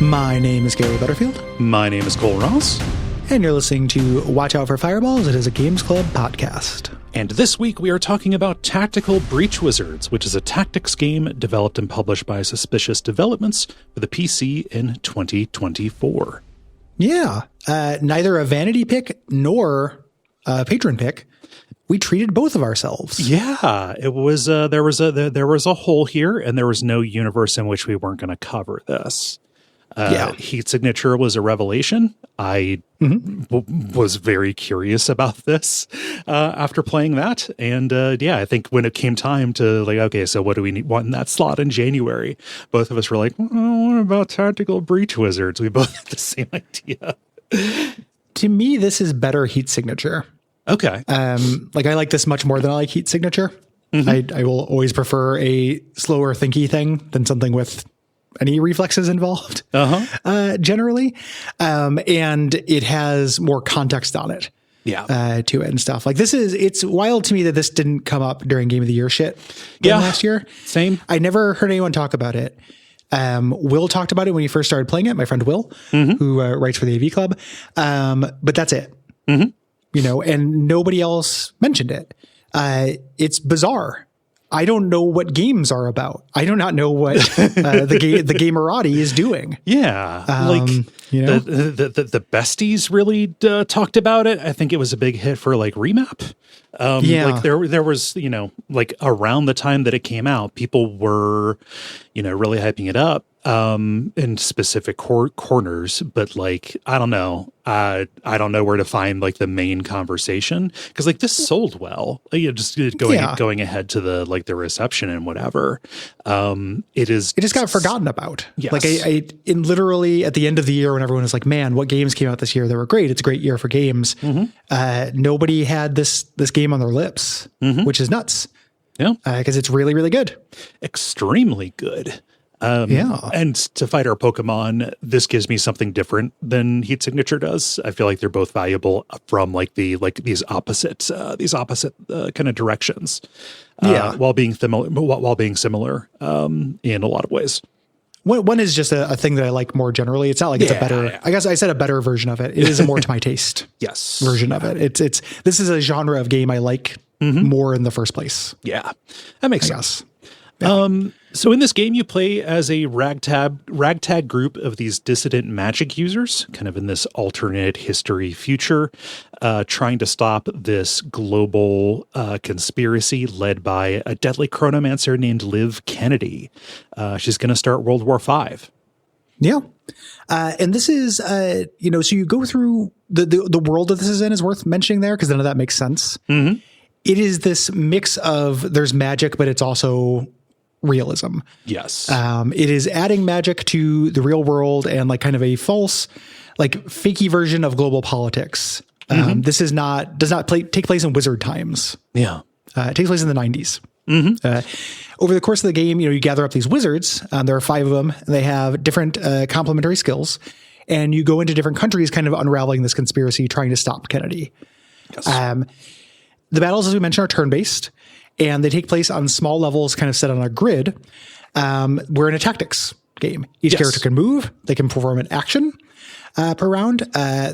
My name is Gary Butterfield. My name is Cole Ross. And you're listening to Watch Out for Fireballs. It is a Games Club podcast. And this week we are talking about Tactical Breach Wizards, which is a tactics game developed and published by Suspicious Developments for the PC in 2024. Yeah. Neither a vanity pick nor a patron pick. We treated both of ourselves. Yeah, it was there was a hole here, and there was no universe in which we weren't going to cover this. Heat Signature was a revelation. I was very curious about this after playing that. And I think when it came time to okay, so what do we want in that slot in January? Both of us were like, what about Tactical Breach Wizards? We both had the same idea. To me, this is better Heat Signature. Okay. I like this much more than I like Heat Signature. I will always prefer a slower thinky thing than something with any reflexes involved, generally. And it has more context on it. To it and stuff. It's wild to me that this didn't come up during Game of the Year shit last year. Same. I never heard anyone talk about it. Will talked about it when he first started playing it, my friend Will, who writes for the AV Club. But that's it. And nobody else mentioned it. It's bizarre. I don't know what games are about. I do not know what the Gamerati is doing. Yeah, the besties really talked about it. I think it was a big hit for remap. There was around the time that it came out, people were really hyping it up in specific corners, but I don't know. I don't know where to find the main conversation, because this sold well. Just going ahead to the reception and whatever. It just got forgotten about. Yes. In literally at the end of the year when everyone was like, man, what games came out this year? They were great. It's a great year for games. Nobody had this game on their lips, which is nuts. Yeah. Because it's really, really good. Extremely good. And to fight our Pokemon, this gives me something different than Heat Signature does. I feel like they're both valuable from these opposite kind of directions. While being similar in a lot of ways. One is just a thing that I like more generally. It's not like it's a better. I guess I said a better version of it. It is a more to my taste. Yes, version of it. This is a genre of game I like more in the first place. Yeah, that makes sense. Yeah. So in this game, you play as a ragtag group of these dissident magic users, kind of in this alternate history future, trying to stop this global conspiracy led by a deadly chronomancer named Liv Kennedy. She's going to start World War V. Yeah. And this is, so you go through the world that this is in is worth mentioning there, because none of that makes sense. It is this mix of there's magic, but it's also realism. Yes. It is adding magic to the real world and kind of a false, fakey version of global politics. This does not take place in wizard times. Yeah. It takes place in the 90s. Over the course of the game, you gather up these wizards. There are 5 of them. They have different complementary skills, and you go into different countries kind of unraveling this conspiracy, trying to stop Kennedy. Yes. The battles, as we mentioned, are turn-based, and they take place on small levels kind of set on a grid. We're in a tactics game. Each character can move. They can perform an action. per round.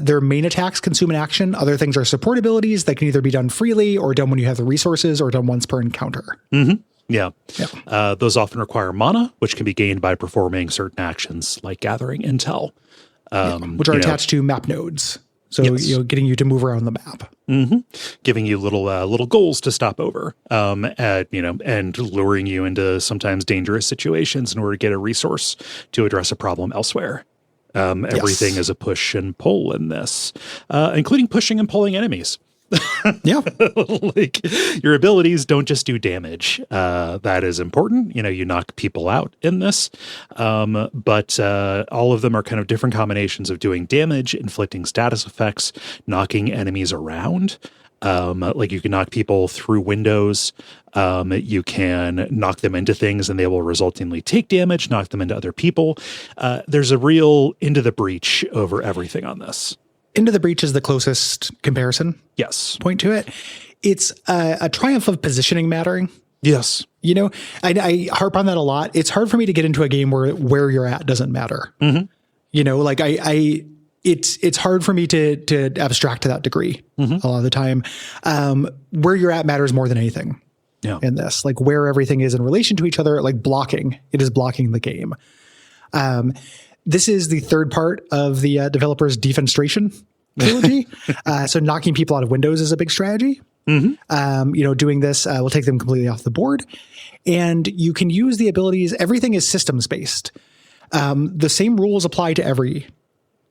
Their main attacks consume an action. Other things are support abilities that can either be done freely or done when you have the resources or done once per encounter. Mm-hmm. Yeah. Those often require mana, which can be gained by performing certain actions like gathering intel. Which are attached to map nodes. So, getting you to move around the map. Mm-hmm. Giving you little goals to stop over, and luring you into sometimes dangerous situations in order to get a resource to address a problem elsewhere. Everything is a push and pull in this, including pushing and pulling enemies. Yeah. Like your abilities don't just do damage. That is important. You knock people out in this. But all of them are kind of different combinations of doing damage, inflicting status effects, knocking enemies around. Like you can knock people through windows. You can knock them into things and they will resultingly take damage, knock them into other people. There's a real into the breach over everything on this. Into the Breach is the closest comparison. Yes. Point to it. It's a triumph of positioning mattering. Yes. I harp on that a lot. It's hard for me to get into a game where you're at doesn't matter. Mm-hmm. It's hard for me to abstract to that degree a lot of the time. Where you're at matters more than anything in this. Like where everything is in relation to each other, like blocking. It is blocking the game. This is the third part of the developer's defenestration trilogy. So knocking people out of windows is a big strategy. Mm-hmm. Doing this will take them completely off the board. And you can use the abilities. Everything is systems based. The same rules apply to every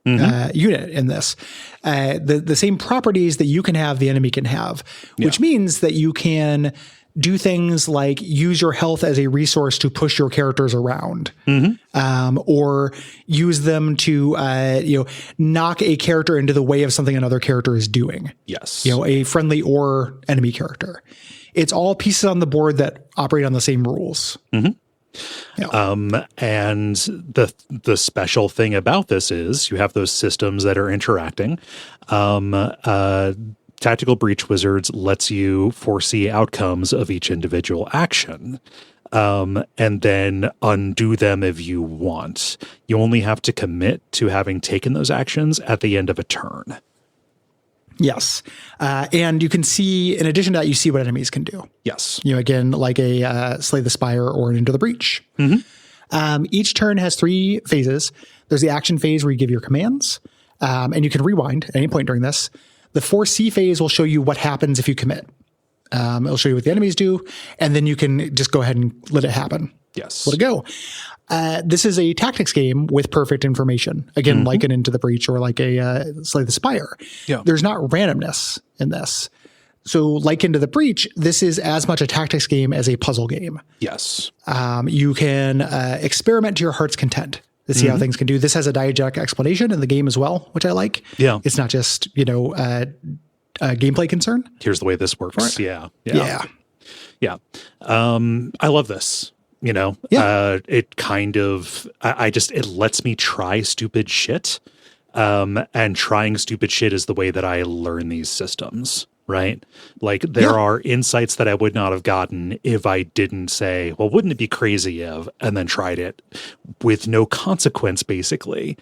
unit in this. The same properties that you can have, the enemy can have, which means that you can do things like use your health as a resource to push your characters around, or use them to, knock a character into the way of something another character is doing. Yes. A friendly or enemy character. It's all pieces on the board that operate on the same rules. Mm-hmm. And the special thing about this is you have those systems that are interacting. Tactical Breach Wizards lets you foresee outcomes of each individual action, and then undo them if you want. You only have to commit to having taken those actions at the end of a turn. Yes. And you can see, in addition to that, you see what enemies can do. Yes. Again, like a Slay the Spire or an Into the Breach. Mm-hmm. Each turn has 3 phases. There's the action phase where you give your commands, and you can rewind at any point during this. The 4C phase will show you what happens if you commit. It'll show you what the enemies do, and then you can just go ahead and let it happen. Yes. Let it go. This is a tactics game with perfect information. Again, like an Into the Breach or like a Slay the Spire. Yeah. There's not randomness in this. So like Into the Breach, this is as much a tactics game as a puzzle game. Yes. You can experiment to your heart's content to see how things can do. This has a diegetic explanation in the game as well, which I like. Yeah. It's not just, a gameplay concern. Here's the way this works. Yeah. I love this. It kind of, it lets me try stupid shit. And trying stupid shit is the way that I learn these systems. Right? Like there are insights that I would not have gotten if I didn't say, well, wouldn't it be crazy if, and then tried it with no consequence, basically,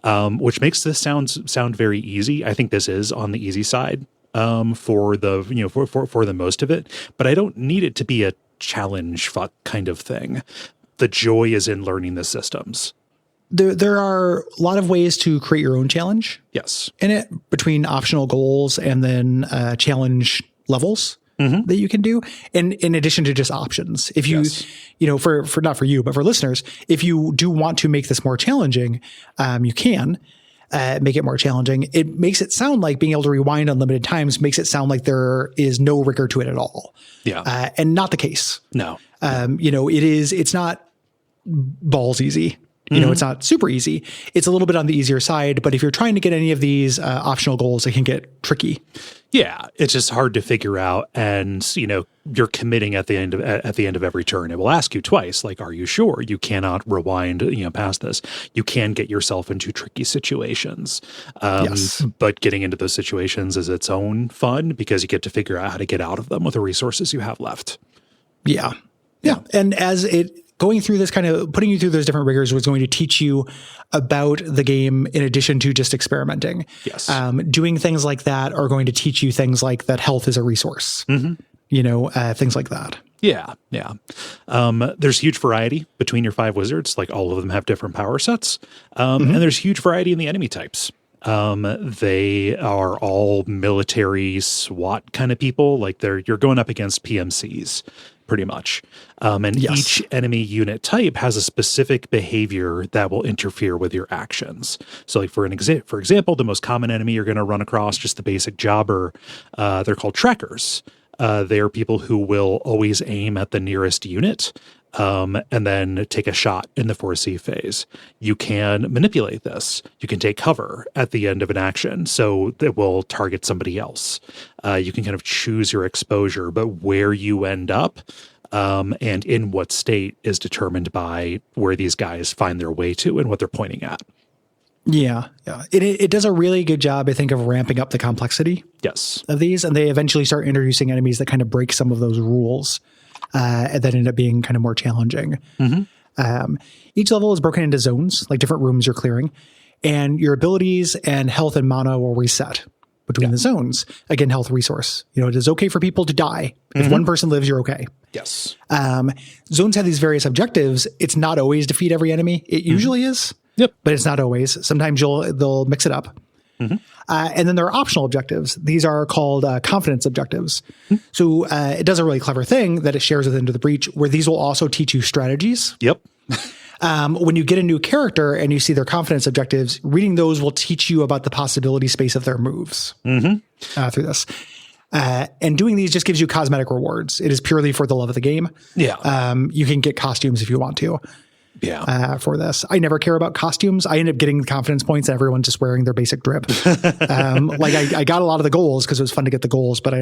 which makes this sound very easy. I think this is on the easy side for the most of it, but I don't need it to be a challenge fuck kind of thing. The joy is in learning the systems. There are a lot of ways to create your own challenge. Yes. In it, between optional goals and then challenge levels that you can do. And in addition to just options, if you, for not for you, but for listeners, if you do want to make this more challenging, you can make it more challenging. It makes it sound like being able to rewind unlimited times makes it sound like there is no rigor to it at all. Yeah. And not the case. No. It's not balls easy. It's not super easy. It's a little bit on the easier side, but if you're trying to get any of these optional goals, it can get tricky. Yeah, it's just hard to figure out, and you're committing at the end of every turn. It will ask you twice, like, "Are you sure?" You cannot rewind, past this. You can get yourself into tricky situations. Yes. But getting into those situations is its own fun because you get to figure out how to get out of them with the resources you have left. Yeah. And as it going through this, kind of putting you through those different rigors, was going to teach you about the game in addition to just experimenting. Yes. Doing things like that are going to teach you things like that health is a resource, things like that. Yeah. Yeah. There's huge variety between your 5 wizards. Like, all of them have different power sets. And there's huge variety in the enemy types. They are all military SWAT kind of people. Like, you're going up against PMCs pretty much. And each enemy unit type has a specific behavior that will interfere with your actions. So, like, for example, the most common enemy you're going to run across, just the basic jobber, they're called trackers. They are people who will always aim at the nearest unit, and then take a shot in the 4C phase. You can manipulate this. You can take cover at the end of an action, so that will target somebody else. You can kind of choose your exposure, but where you end up and in what state is determined by where these guys find their way to and what they're pointing at. Yeah. It does a really good job, I think, of ramping up the complexity of these, and they eventually start introducing enemies that kind of break some of those rules and that end up being kind of more challenging. Each level is broken into zones, like different rooms you're clearing, and your abilities and health and mana will reset between the zones. Again, health resource. It is okay for people to die. If one person lives, you're okay. Yes. Zones have these various objectives. It's not always defeat every enemy. It usually is. Yep. But it's not always. Sometimes they'll mix it up. And then there are optional objectives. These are called confidence objectives. So it does a really clever thing that it shares with Into the Breach, where these will also teach you strategies. Yep. When you get a new character and you see their confidence objectives, reading those will teach you about the possibility space of their moves through this. And doing these just gives you cosmetic rewards. It is purely for the love of the game. Yeah. You can get costumes if you want to. For this. I never care about costumes. I end up getting confidence points and everyone's just wearing their basic drip. I got a lot of the goals because it was fun to get the goals, but I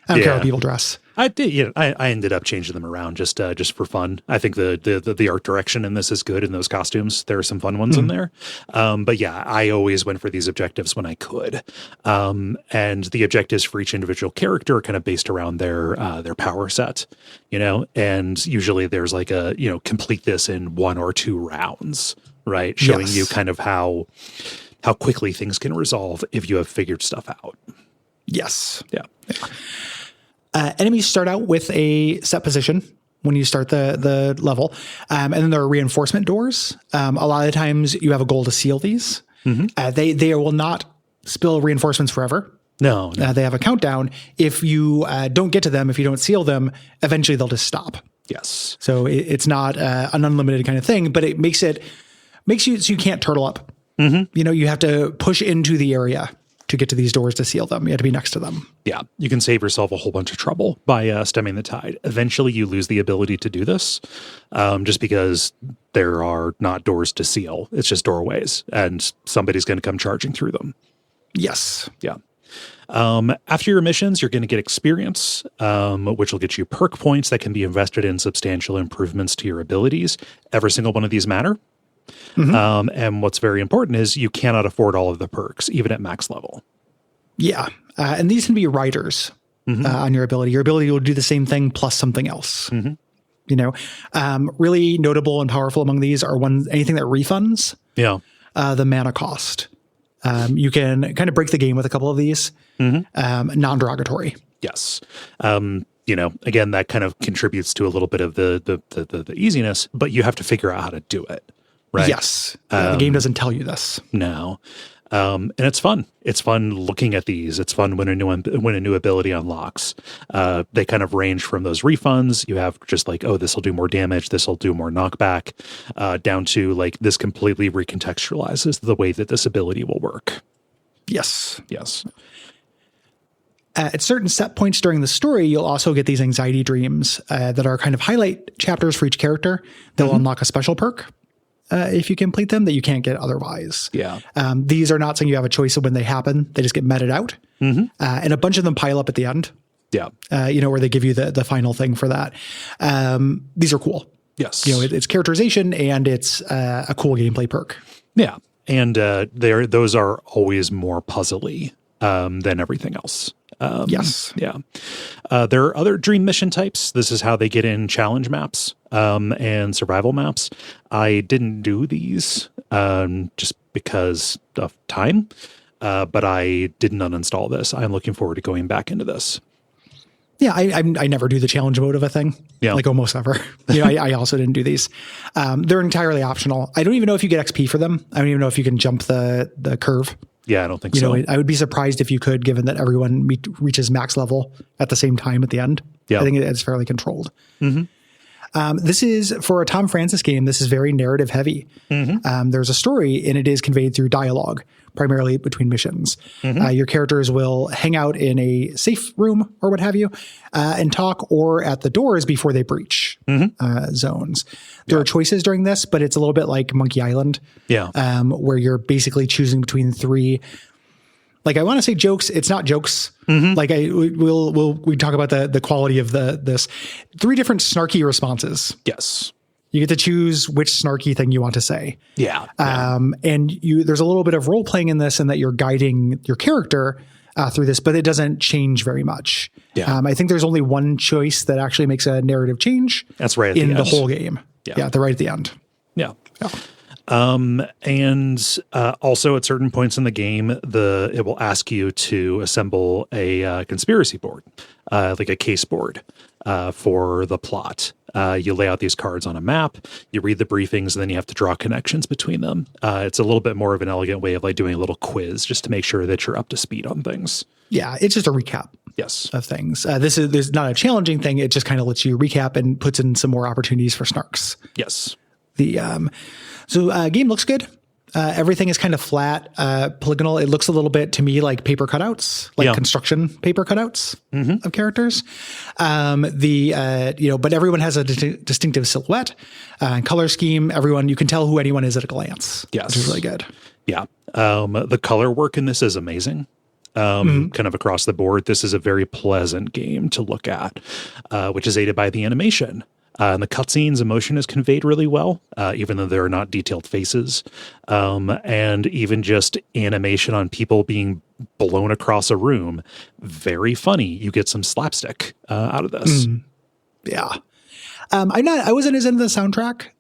don't care how people dress. I did. I ended up changing them around just for fun. I think the art direction in this is good in those costumes. There are some fun ones in there. But yeah, I always went for these objectives when I could. And the objectives for each individual character are kind of based around their power set, and usually there's like a, complete this in 1 or 2 rounds, right? Showing you kind of how quickly things can resolve if you have figured stuff out. Yes. Yeah. Enemies start out with a set position when you start the level. And then there are reinforcement doors. A lot of the times you have a goal to seal these. They will not spill reinforcements forever. No. They have a countdown. If you don't get to them, if you don't seal them, eventually they'll just stop. Yes. So it's not an unlimited kind of thing, but it makes you so you can't turtle up. You have to push into the area to get to these doors to seal them. You have to be next to them. Yeah, you can save yourself a whole bunch of trouble by stemming the tide. Eventually, you lose the ability to do this just because there are not doors to seal. It's just doorways, and somebody's going to come charging through them. Yes. Yeah. After your missions, you're going to get experience, which will get you perk points that can be invested in substantial improvements to your abilities. Every single one of these matter. And what's very important is you cannot afford all of the perks, even at max level. Yeah. And these can be riders on your ability. Your ability will do the same thing plus something else. Really notable and powerful among these are anything that refunds the mana cost. You can kind of break the game with a couple of these. Non-derogatory. Yes. Again, that kind of contributes to a little bit of the easiness, but you have to figure out how to do it. Right. Yes. The game doesn't tell you this. No. And it's fun. It's fun looking at these. It's fun when a new ability unlocks. They kind of range from those refunds. You have just like, oh, this will do more damage. This will do more knockback, down to like this completely recontextualizes the way that this ability will work. Yes. Yes. At certain set points during the story, you'll also get these anxiety dreams that are kind of highlight chapters for each character that will unlock a special perk. If you complete them that you can't get otherwise. Yeah. These are not saying you have a choice of when they happen. They just get meted out. And a bunch of them pile up at the end. Yeah. Where they give you the final thing for that. These are cool. Yes. It's characterization and it's a cool gameplay perk. Yeah. And those are always more puzzly than everything else. Yes. Yeah. There are other dream mission types. This is how they get in challenge maps. and survival maps. I didn't do these just because of time, but I didn't uninstall this. I'm looking forward to going back into this. Yeah, I never do the challenge mode of a thing, like almost ever. I also didn't do these. They're entirely optional. I don't even know if you get XP for them. I don't even know if you can jump the curve. Yeah, I don't think so. I would be surprised if you could, given that everyone reaches max level at the same time at the end. Yeah. I think it's fairly controlled. Mm-hmm. This is, for a Tom Francis game, this is very narrative heavy. Mm-hmm. There's a story, and it is conveyed through dialogue, primarily between missions. Mm-hmm. Your characters will hang out in a safe room or what have you, and talk, or at the doors before they breach zones. There are choices during this, but it's a little bit like Monkey Island, where you're basically choosing between three. Like, I want to say jokes. It's not jokes. Mm-hmm. Like we talk about the quality of this. 3 different snarky responses. Yes. You get to choose which snarky thing you want to say. Yeah. And there's a little bit of role playing in this, and that you're guiding your character through this, but it doesn't change very much. Yeah. I think there's only one choice that actually makes a narrative change. That's right. In the whole game. Yeah. They're right at the end. Yeah. And also at certain points in the game, it will ask you to assemble a conspiracy board, like a case board for the plot. You lay out these cards on a map, you read the briefings, and then you have to draw connections between them. It's a little bit more of an elegant way of like doing a little quiz just to make sure that you're up to speed on things. Yeah, it's just a recap. Yes. Of things. There's not a challenging thing. It just kind of lets you recap and puts in some more opportunities for snarks. Yes. So game looks good. Everything is kind of flat, polygonal. It looks a little bit to me like paper cutouts, like construction paper cutouts of characters. But everyone has a distinctive silhouette and color scheme. You can tell who anyone is at a glance. Yes. Which is really good. Yeah. The color work in this is amazing. Kind of across the board. This is a very pleasant game to look at, which is aided by the animation. And the cutscenes, emotion is conveyed really well, even though there are not detailed faces. And even just animation on people being blown across a room, very funny. You get some slapstick out of this. Yeah. I wasn't as into the soundtrack.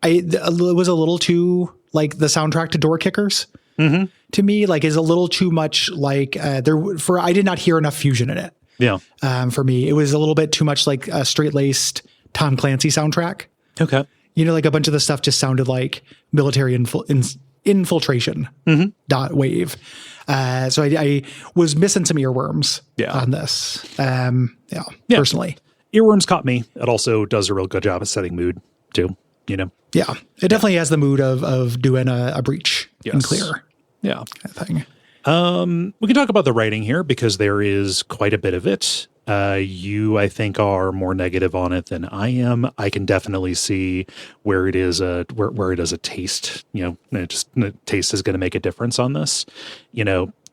It was a little too like the soundtrack to Door Kickers. To me, like, is a little too much like I did not hear enough fusion in it. Yeah. For me, it was a little bit too much like a straight-laced Tom Clancy soundtrack. Okay. Like a bunch of the stuff just sounded like military infiltration .wave. So I was missing some earworms on this. Personally. Earworms caught me. It also does a real good job of setting mood too, Yeah. It definitely has the mood of doing a breach and clear. Yeah. Kind of thing. We can talk about the writing here because there is quite a bit of it. You, I think, are more negative on it than I am. I can definitely see where it is where it is a taste. Taste is going to make a difference on this.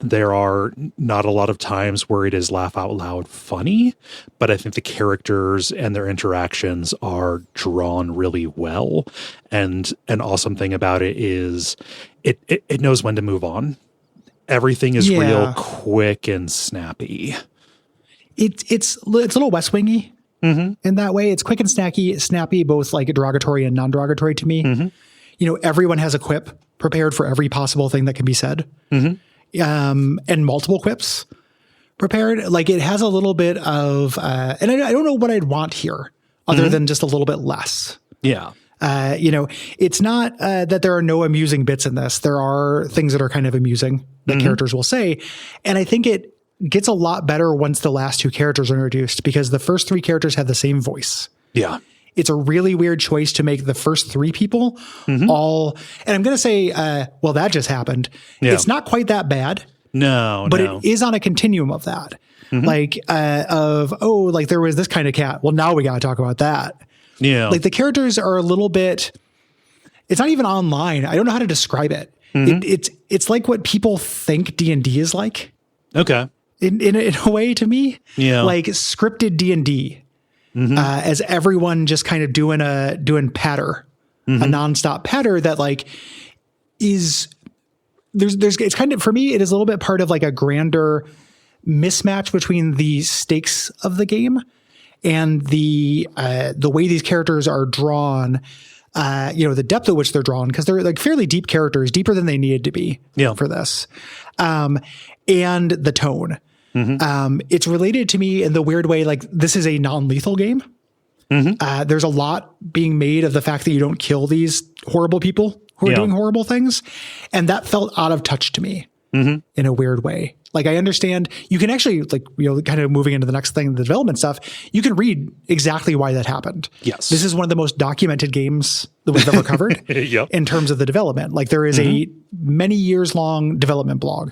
There are not a lot of times where it is laugh out loud funny, but I think the characters and their interactions are drawn really well. And an awesome thing about it is it knows when to move on. Everything is real quick and snappy. It's a little West Wingy in that way. It's quick and snappy, both like derogatory and non-derogatory to me. Everyone has a quip prepared for every possible thing that can be said. And multiple quips prepared. Like, it has a little bit of, and I don't know what I'd want here other than just a little bit less. Yeah. It's not that there are no amusing bits in this. There are things that are kind of amusing that characters will say. And I think it gets a lot better once the last 2 characters are introduced, because the first 3 characters have the same voice. Yeah. It's a really weird choice to make the first 3 people all, and I'm going to say, that just happened. Yeah. It's not quite that bad. No, but it is on a continuum of that. Like, there was this kind of cat. Well, now we got to talk about that. Yeah. Like, the characters are a little bit, it's not even online. I don't know how to describe it. It's like what people think D&D is like. Okay. In a way, to me. Yeah. Like scripted D&D. As everyone just kind of doing patter, a nonstop patter that like is it's kind of, for me, it is a little bit part of like a grander mismatch between the stakes of the game and the way these characters are drawn, the depth at which they're drawn, because they're like fairly deep characters, deeper than they needed to be for this, and the tone. It's related to me in the weird way, like this is a non-lethal game. There's a lot being made of the fact that you don't kill these horrible people who are doing horrible things. And that felt out of touch to me in a weird way. Like I understand you can actually kind of moving into the next thing, the development stuff, you can read exactly why that happened. Yes. This is one of the most documented games that we've ever covered in terms of the development. Like there is a many years long development blog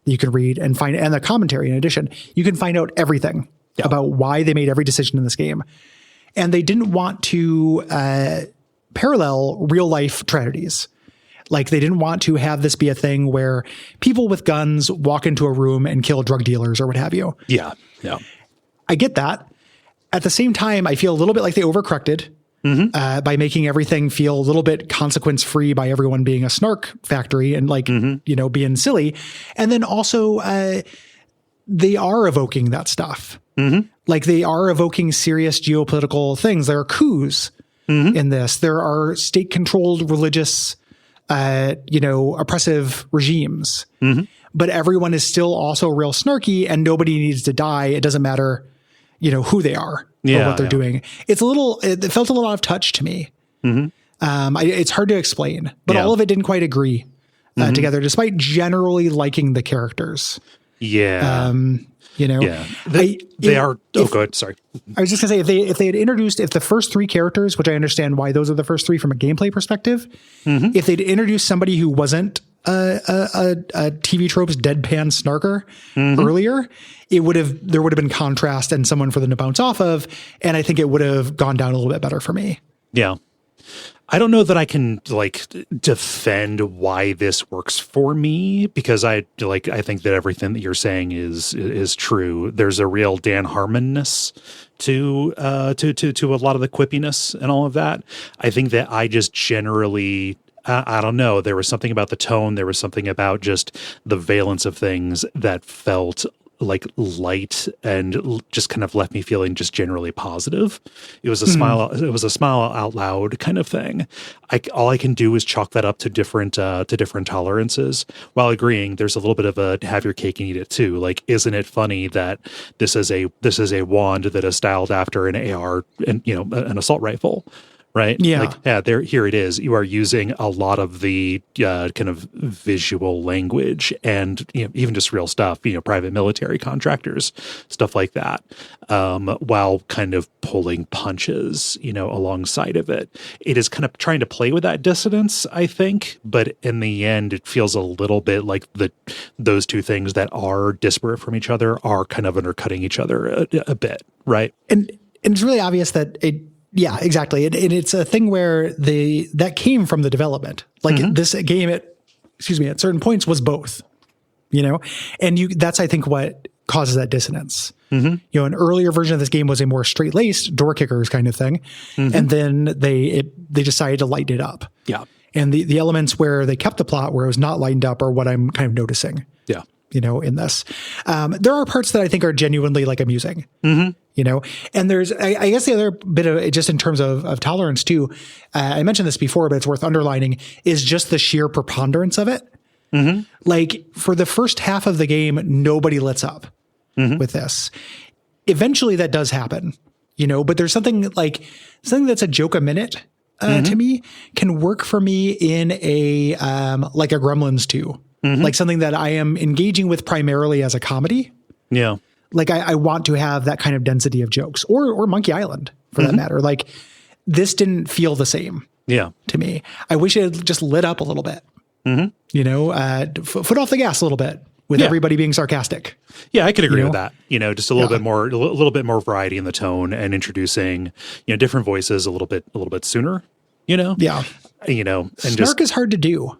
you can read and find, and the commentary in addition, you can find out everything about why they made every decision in this game. And they didn't want to parallel real life tragedies. Like they didn't want to have this be a thing where people with guns walk into a room and kill drug dealers or what have you. Yeah. I get that. At the same time, I feel a little bit like they overcorrected by making everything feel a little bit consequence free by everyone being a snark factory and being silly. And then also they are evoking that stuff. Like they are evoking serious geopolitical things. There are coups in this. There are state controlled religious oppressive regimes, but everyone is still also real snarky and nobody needs to die. It doesn't matter, who they are or what they're doing. It felt a little out of touch to me. It's hard to explain, but all of it didn't quite agree together, despite generally liking the characters. They are. Go ahead. Sorry. I was just gonna say if they had introduced the first three characters, which I understand why those are the first three from a gameplay perspective, if they'd introduced somebody who wasn't a TV tropes deadpan snarker earlier, there would have been contrast and someone for them to bounce off of, and I think it would have gone down a little bit better for me. Yeah. I don't know that I can defend why this works for me, because I think that everything that you're saying is true. There's a real Dan Harmon-ness to a lot of the quippiness and all of that. I think that I just generally, I don't know, there was something about the tone, there was something about just the valence of things that felt like light and just kind of left me feeling just generally positive. It was a smile. It was a smile out loud kind of thing. All I can do is chalk that up to different tolerances, while agreeing there's a little bit of a have your cake and eat it too. Like, isn't it funny that this is a wand that is styled after an AR and an assault rifle? Right? Yeah. Here it is. You are using a lot of the kind of visual language and even just real stuff, private military contractors, stuff like that, while kind of pulling punches, alongside of it. It is kind of trying to play with that dissonance, I think, but in the end, it feels a little bit like those two things that are disparate from each other are kind of undercutting each other a bit, right? And it's really obvious that yeah, exactly. And it's a thing where that came from the development. Like this game at certain points was both, and that's, I think, what causes that dissonance. An earlier version of this game was a more straight-laced door kickers kind of thing. And then they decided to lighten it up. Yeah. And the elements where they kept the plot where it was not lightened up are what I'm kind of noticing. Yeah. In this, there are parts that I think are genuinely amusing, and there's, I guess the other bit of it, just in terms of tolerance too, I mentioned this before, but it's worth underlining, is just the sheer preponderance of it. Like for the first half of the game, nobody lets up with this. Eventually that does happen, but there's something that's a joke a minute to me can work for me in a Gremlins 2. Like something that I am engaging with primarily as a comedy. Yeah. Like I want to have that kind of density of jokes, or Monkey Island for that matter. Like this didn't feel the same to me. I wish it had just lit up a little bit, foot off the gas a little bit with everybody being sarcastic. Yeah, I could agree with that. Just a little bit more variety in the tone and introducing, different voices a little bit sooner, Yeah. And Snark is hard to do.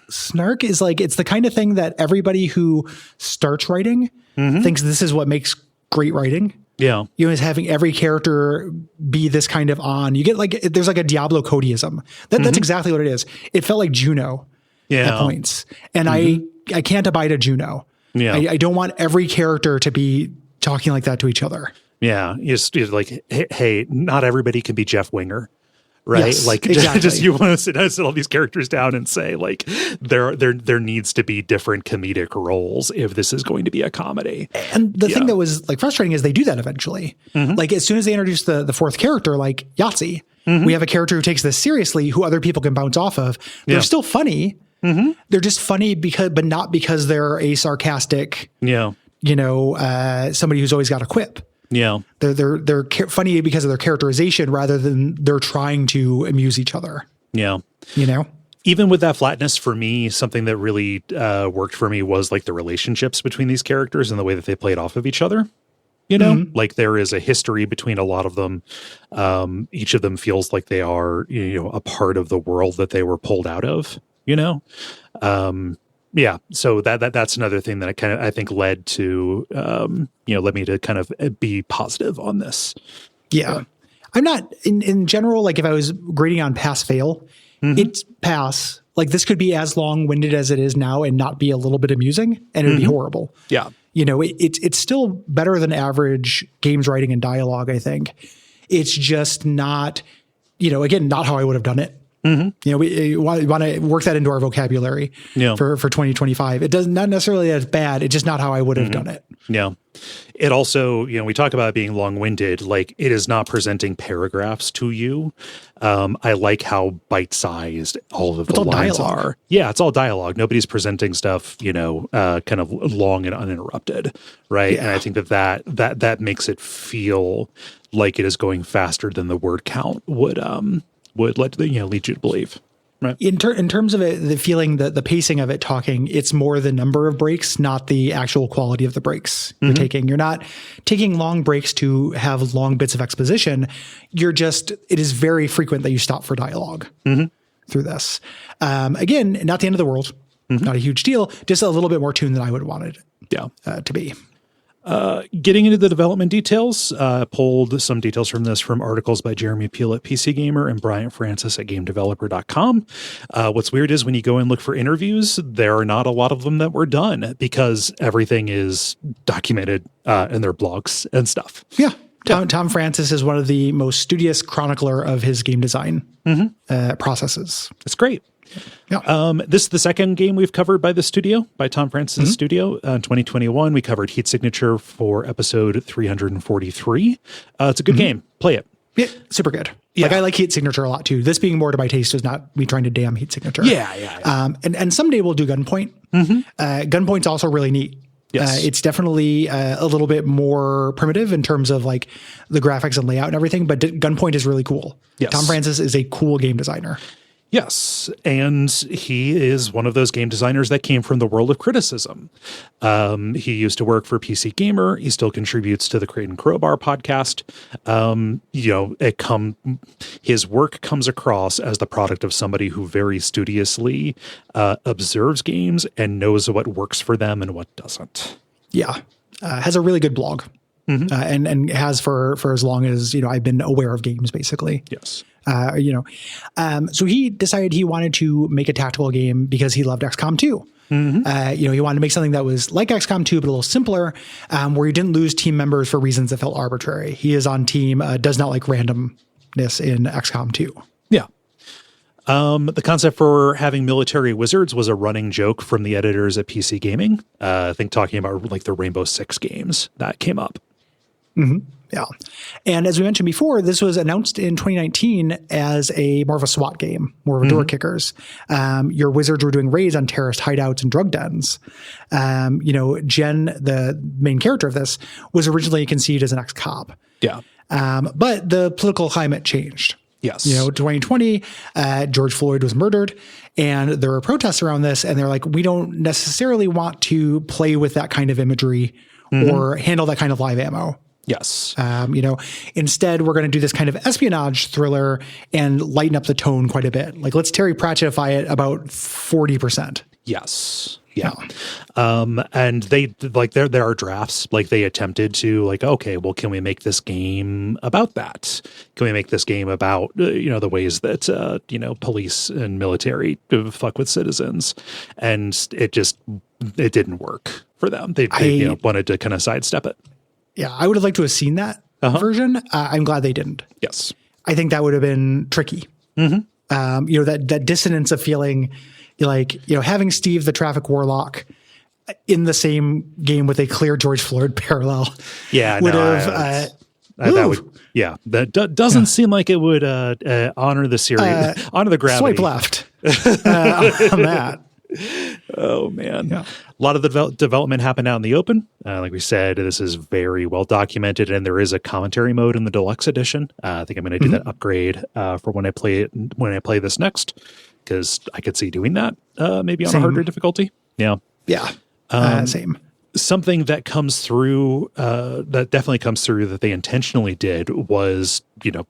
Snark is it's the kind of thing that everybody who starts writing thinks this is what makes great writing. Yeah. Is having every character be this kind of on. You get there's a Diablo Codyism. That's exactly what it is. It felt like Juno at points. And I can't abide a Juno. Yeah. I don't want every character to be talking like that to each other. Yeah. You're like, hey, not everybody can be Jeff Winger. Right. Yes, like exactly. just you want to sit all these characters down and say like there needs to be different comedic roles if this is going to be a comedy. And the thing that was like frustrating is they do that eventually. Like as soon as they introduce the fourth character, like Yahtzee, we have a character who takes this seriously, who other people can bounce off of. They're still funny. They're just funny but not because they're a sarcastic, somebody who's always got a quip. Yeah. They're funny because of their characterization rather than they're trying to amuse each other. Yeah. Even with that flatness, for me, something that really worked for me was like the relationships between these characters and the way that they played off of each other. Like there is a history between a lot of them. Each of them feels like they are, a part of the world that they were pulled out of, Yeah. So that's another thing that I think led to, led me to kind of be positive on this. Yeah. I'm not in general, like if I was grading on pass fail, it's pass. Like this could be as long winded as it is now and not be a little bit amusing and it would be horrible. Yeah. It's still better than average games writing and dialogue, I think. It's just not, again, not how I would have done it. We want to work that into our vocabulary for 2025. It doesn't, not necessarily that it's bad. It's just not how I would have done it. Yeah. It also, we talk about being long-winded, like it is not presenting paragraphs to you. I like how bite-sized all of the lines are. Yeah, it's all dialogue. Nobody's presenting stuff, kind of long and uninterrupted, right? Yeah. And I think that makes it feel like it is going faster than the word count would lead you to believe. Right. In terms of it, the feeling that the pacing of it talking, it's more the number of breaks, not the actual quality of the breaks you're taking. You're not taking long breaks to have long bits of exposition. It is very frequent that you stop for dialogue through this. Again, not the end of the world, not a huge deal, just a little bit more tuned than I would have wanted it to be. Getting into the development details, pulled some details from this from articles by Jeremy Peel at PC Gamer and Bryant Francis at GameDeveloper.com. What's weird is when you go and look for interviews, there are not a lot of them that were done because everything is documented in their blogs and stuff. Yeah. Tom Francis is one of the most studious chronicler of his game design processes. It's great. Yeah. This is the second game we've covered by the studio, by Tom Francis' studio. In 2021, we covered Heat Signature for episode 343. It's a good game. Play it. Yeah, super good. Yeah. Like I like Heat Signature a lot too. This being more to my taste is not me trying to damn Heat Signature. Yeah. And someday we'll do Gunpoint. Gunpoint's also really neat. Yes. It's definitely a little bit more primitive in terms of like the graphics and layout and everything, but Gunpoint is really cool. Yes. Tom Francis is a cool game designer. Yes, and he is one of those game designers that came from the world of criticism. He used to work for PC Gamer. He still contributes to the Crate and Crowbar podcast. His work comes across as the product of somebody who very studiously observes games and knows what works for them and what doesn't. Yeah, has a really good blog. And has for as long as, I've been aware of games, basically. Yes. So he decided he wanted to make a tactical game because he loved XCOM 2. He wanted to make something that was like XCOM 2, but a little simpler, where he didn't lose team members for reasons that felt arbitrary. He is on team, does not like randomness in XCOM 2. Yeah. The concept for having military wizards was a running joke from the editors at PC Gaming. I think talking about like the Rainbow Six games that came up. Yeah. And as we mentioned before, this was announced in 2019 as more of a SWAT game, more of a door kickers. Your wizards were doing raids on terrorist hideouts and drug dens. Jen, the main character of this, was originally conceived as an ex-cop. Yeah. But the political climate changed. Yes. 2020, George Floyd was murdered and there were protests around this. And they're like, we don't necessarily want to play with that kind of imagery or handle that kind of live ammo. Yes. Instead, we're going to do this kind of espionage thriller and lighten up the tone quite a bit. Like, let's Terry Pratchettify it about 40%. Yes. Yeah. And they like there are drafts, like they attempted to like, okay, well, can we make this game about that? Can we make this game about, the ways that, police and military fuck with citizens? And it didn't work for them. They wanted to kind of sidestep it. Yeah, I would have liked to have seen that version. I'm glad they didn't. Yes. I think that would have been tricky. That dissonance of feeling like, having Steve the traffic warlock in the same game with a clear George Floyd parallel. Yeah. Would have, that would, that doesn't seem like it would honor the series, honor the gravity. Swipe left on that. Oh, man. Yeah. A lot of the development happened out in the open. Like we said, this is very well documented, and there is a commentary mode in the deluxe edition. I think I'm going to do that upgrade for when I play this next, because I could see doing that maybe on a harder difficulty. Yeah. Yeah. Same. Something that comes through, that definitely comes through that they intentionally did was,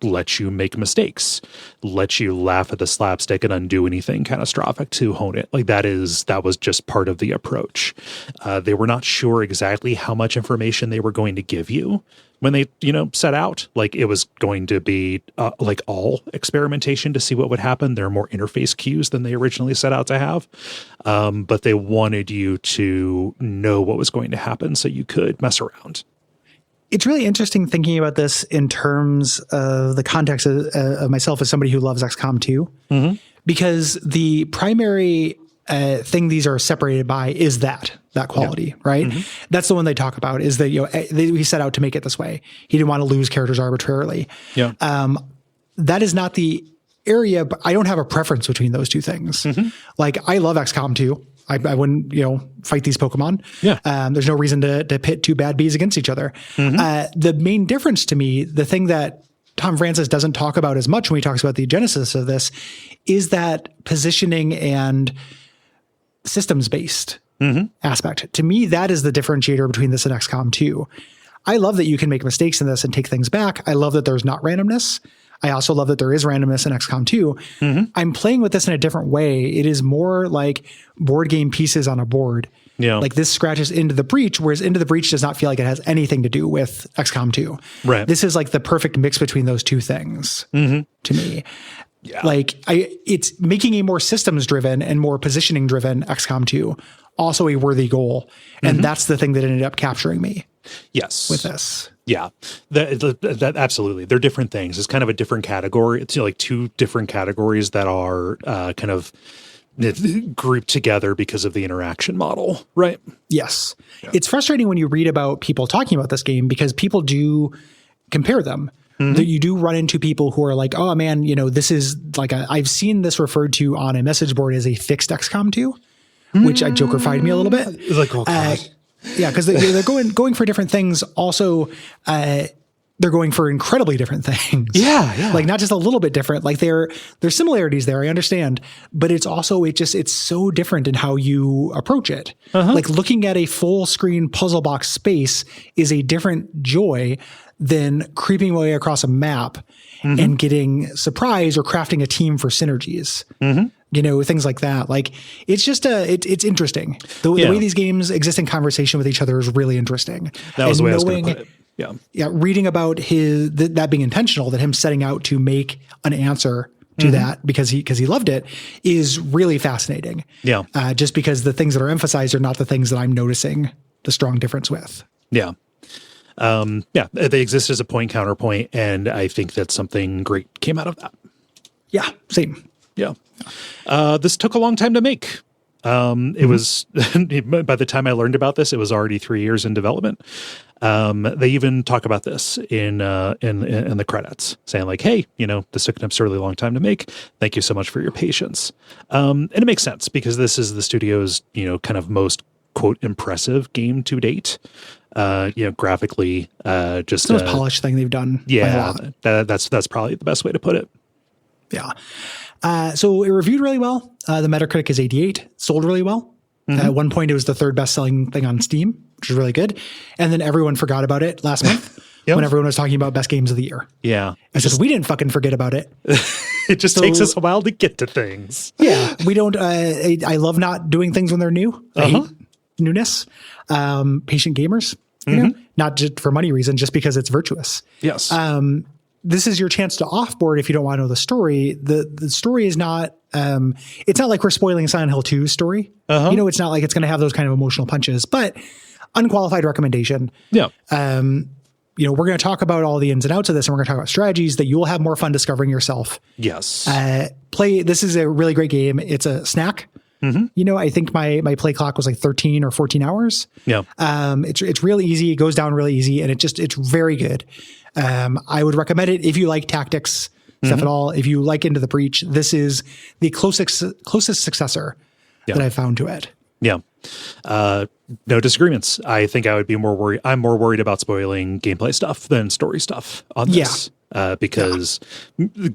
let you make mistakes, let you laugh at the slapstick and undo anything catastrophic to hone it. Like that was just part of the approach. They were not sure exactly how much information they were going to give you when they, set out. Like it was going to be like all experimentation to see what would happen. There are more interface cues than they originally set out to have. But they wanted you to know what was going to happen so you could mess around. It's really interesting thinking about this in terms of the context of myself as somebody who loves XCOM 2, because the primary thing these are separated by is that quality, right? That's the one they talk about, is that, he set out to make it this way. He didn't want to lose characters arbitrarily. Yeah. That is not the area, but I don't have a preference between those two things. Like I love XCOM 2. I wouldn't, fight these Pokemon. Yeah. There's no reason to pit two bad bees against each other. The main difference to me, the thing that Tom Francis doesn't talk about as much when he talks about the genesis of this, is that positioning and systems-based aspect. To me, that is the differentiator between this and XCOM 2. I love that you can make mistakes in this and take things back. I love that there's not randomness. I also love that there is randomness in XCOM 2. I'm playing with this in a different way. It is more like board game pieces on a board. Yeah. Like this scratches Into the Breach, whereas Into the Breach does not feel like it has anything to do with XCOM 2. Right. This is like the perfect mix between those two things to me. Yeah. Like it's making a more systems driven and more positioning driven XCOM 2 also a worthy goal. And that's the thing that ended up capturing me. Yes. With this. Yeah, that absolutely. They're different things. It's kind of a different category. It's like two different categories that are kind of grouped together because of the interaction model, right? Yes. Yeah. It's frustrating when you read about people talking about this game because people do compare them. That you do run into people who are like, oh man, this is like I've seen this referred to on a message board as a fixed XCOM 2, which Joker-fied me a little bit. It's like, oh God. Yeah, because they're going for different things. Also, they're going for incredibly different things. Yeah. Like not just a little bit different. Like there's similarities there. I understand, but it's also it's so different in how you approach it. Like looking at a full screen puzzle box space is a different joy than creeping away across a map and getting surprised or crafting a team for synergies. Things like that. Like it's just it's interesting. The way these games exist in conversation with each other is really interesting. That was the way I was going to put it. Yeah. Reading about that being intentional, that him setting out to make an answer to that because he loved it is really fascinating. Yeah. Just because the things that are emphasized are not the things that I'm noticing the strong difference with. Yeah. They exist as a point counterpoint, and I think that something great came out of that. Yeah, same. Yeah. This took a long time to make. It was, by the time I learned about this, it was already 3 years in development. They even talk about this in the credits, saying like, hey, this took an absurdly long time to make. Thank you so much for your patience. And it makes sense because this is the studio's, kind of most quote impressive game to date. Graphically, just the most polished thing they've done. Yeah, that's probably the best way to put it. Yeah. So it reviewed really well. The Metacritic is 88, sold really well. At one point, it was the third best selling thing on Steam, which is really good. And then everyone forgot about it last month when everyone was talking about best games of the year. Yeah. I said, we didn't fucking forget about it. It just takes us a while to get to things. Yeah. We don't, I love not doing things when they're new. I hate newness. Patient gamers, not just for money reasons, just because it's virtuous. Yes. This is your chance to offboard if you don't want to know the story. The story is not, it's not like we're spoiling Silent Hill 2's story. It's not like it's going to have those kind of emotional punches, but unqualified recommendation. Yeah. we're going to talk about all the ins and outs of this, and we're going to talk about strategies that you'll have more fun discovering yourself. Yes. This is a really great game. It's a snack. I think my play clock was like 13 or 14 hours. Yeah. It's really easy. It goes down really easy, and it's very good. I would recommend it if you like tactics stuff at all. If you like Into the Breach, this is the closest successor that I've found to it. Yeah. No disagreements. I think I would be more worried. I'm more worried about spoiling gameplay stuff than story stuff on this. Because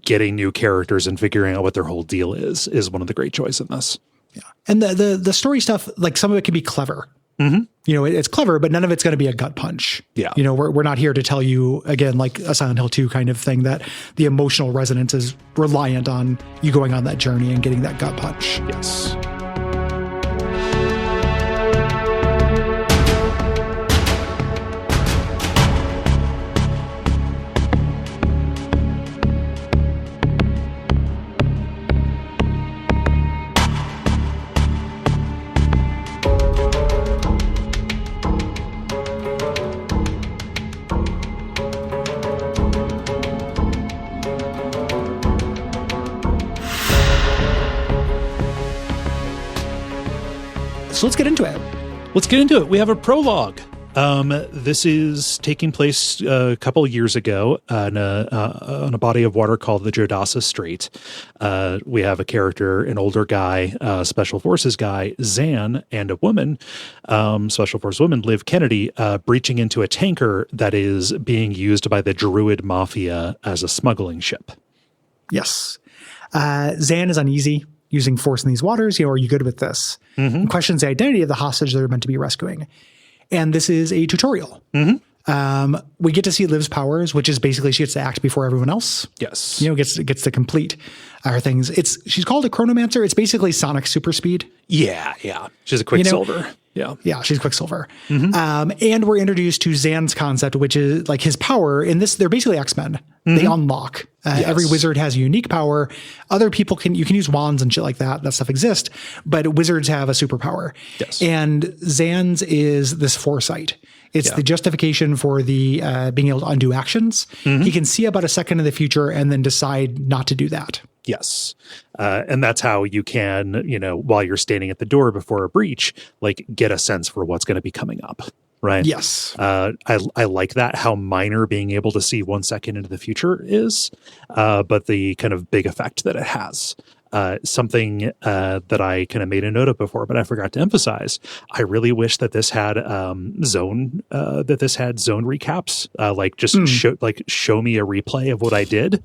getting new characters and figuring out what their whole deal is one of the great joys in this. Yeah. And the story stuff, like some of it can be clever. It's clever, but none of it's going to be a gut punch. Yeah. We're not here to tell you, again, like a Silent Hill 2 kind of thing, that the emotional resonance is reliant on you going on that journey and getting that gut punch. Yes. So let's get into it. We have a prologue. This is taking place a couple of years ago on a body of water called the Jodasa Strait. We have a character, an older guy, Special Forces guy, Zan, and a woman, Special Forces woman, Liv Kennedy, breaching into a tanker that is being used by the Druid Mafia as a smuggling ship. Yes. Zan is uneasy using force in these waters. Are you good with this? And questions the identity of the hostage they're meant to be rescuing. And this is a tutorial. We get to see Liv's powers, which is basically she gets to act before everyone else. Yes. Gets to complete her things. She's called a chronomancer. It's basically Sonic super speed. Yeah. She's a Quicksilver. Yeah, she's Quicksilver. And we're introduced to Zan's concept, which is like his power. In this, they're basically X-Men. They unlock. Every wizard has a unique power. Other people you can use wands and shit like that. That stuff exists. But wizards have a superpower. Yes. And Zan's is this foresight. It's the justification for the being able to undo actions. He can see about a second in the future and then decide not to do that. Yes. And that's how you can, while you're standing at the door before a breach, like get a sense for what's going to be coming up. Right. Yes. I like that, how minor being able to see 1 second into the future is, but the kind of big effect that it has. Something that I kind of made a note of before, but I forgot to emphasize. I really wish that this had zone recaps, show me a replay of what I did,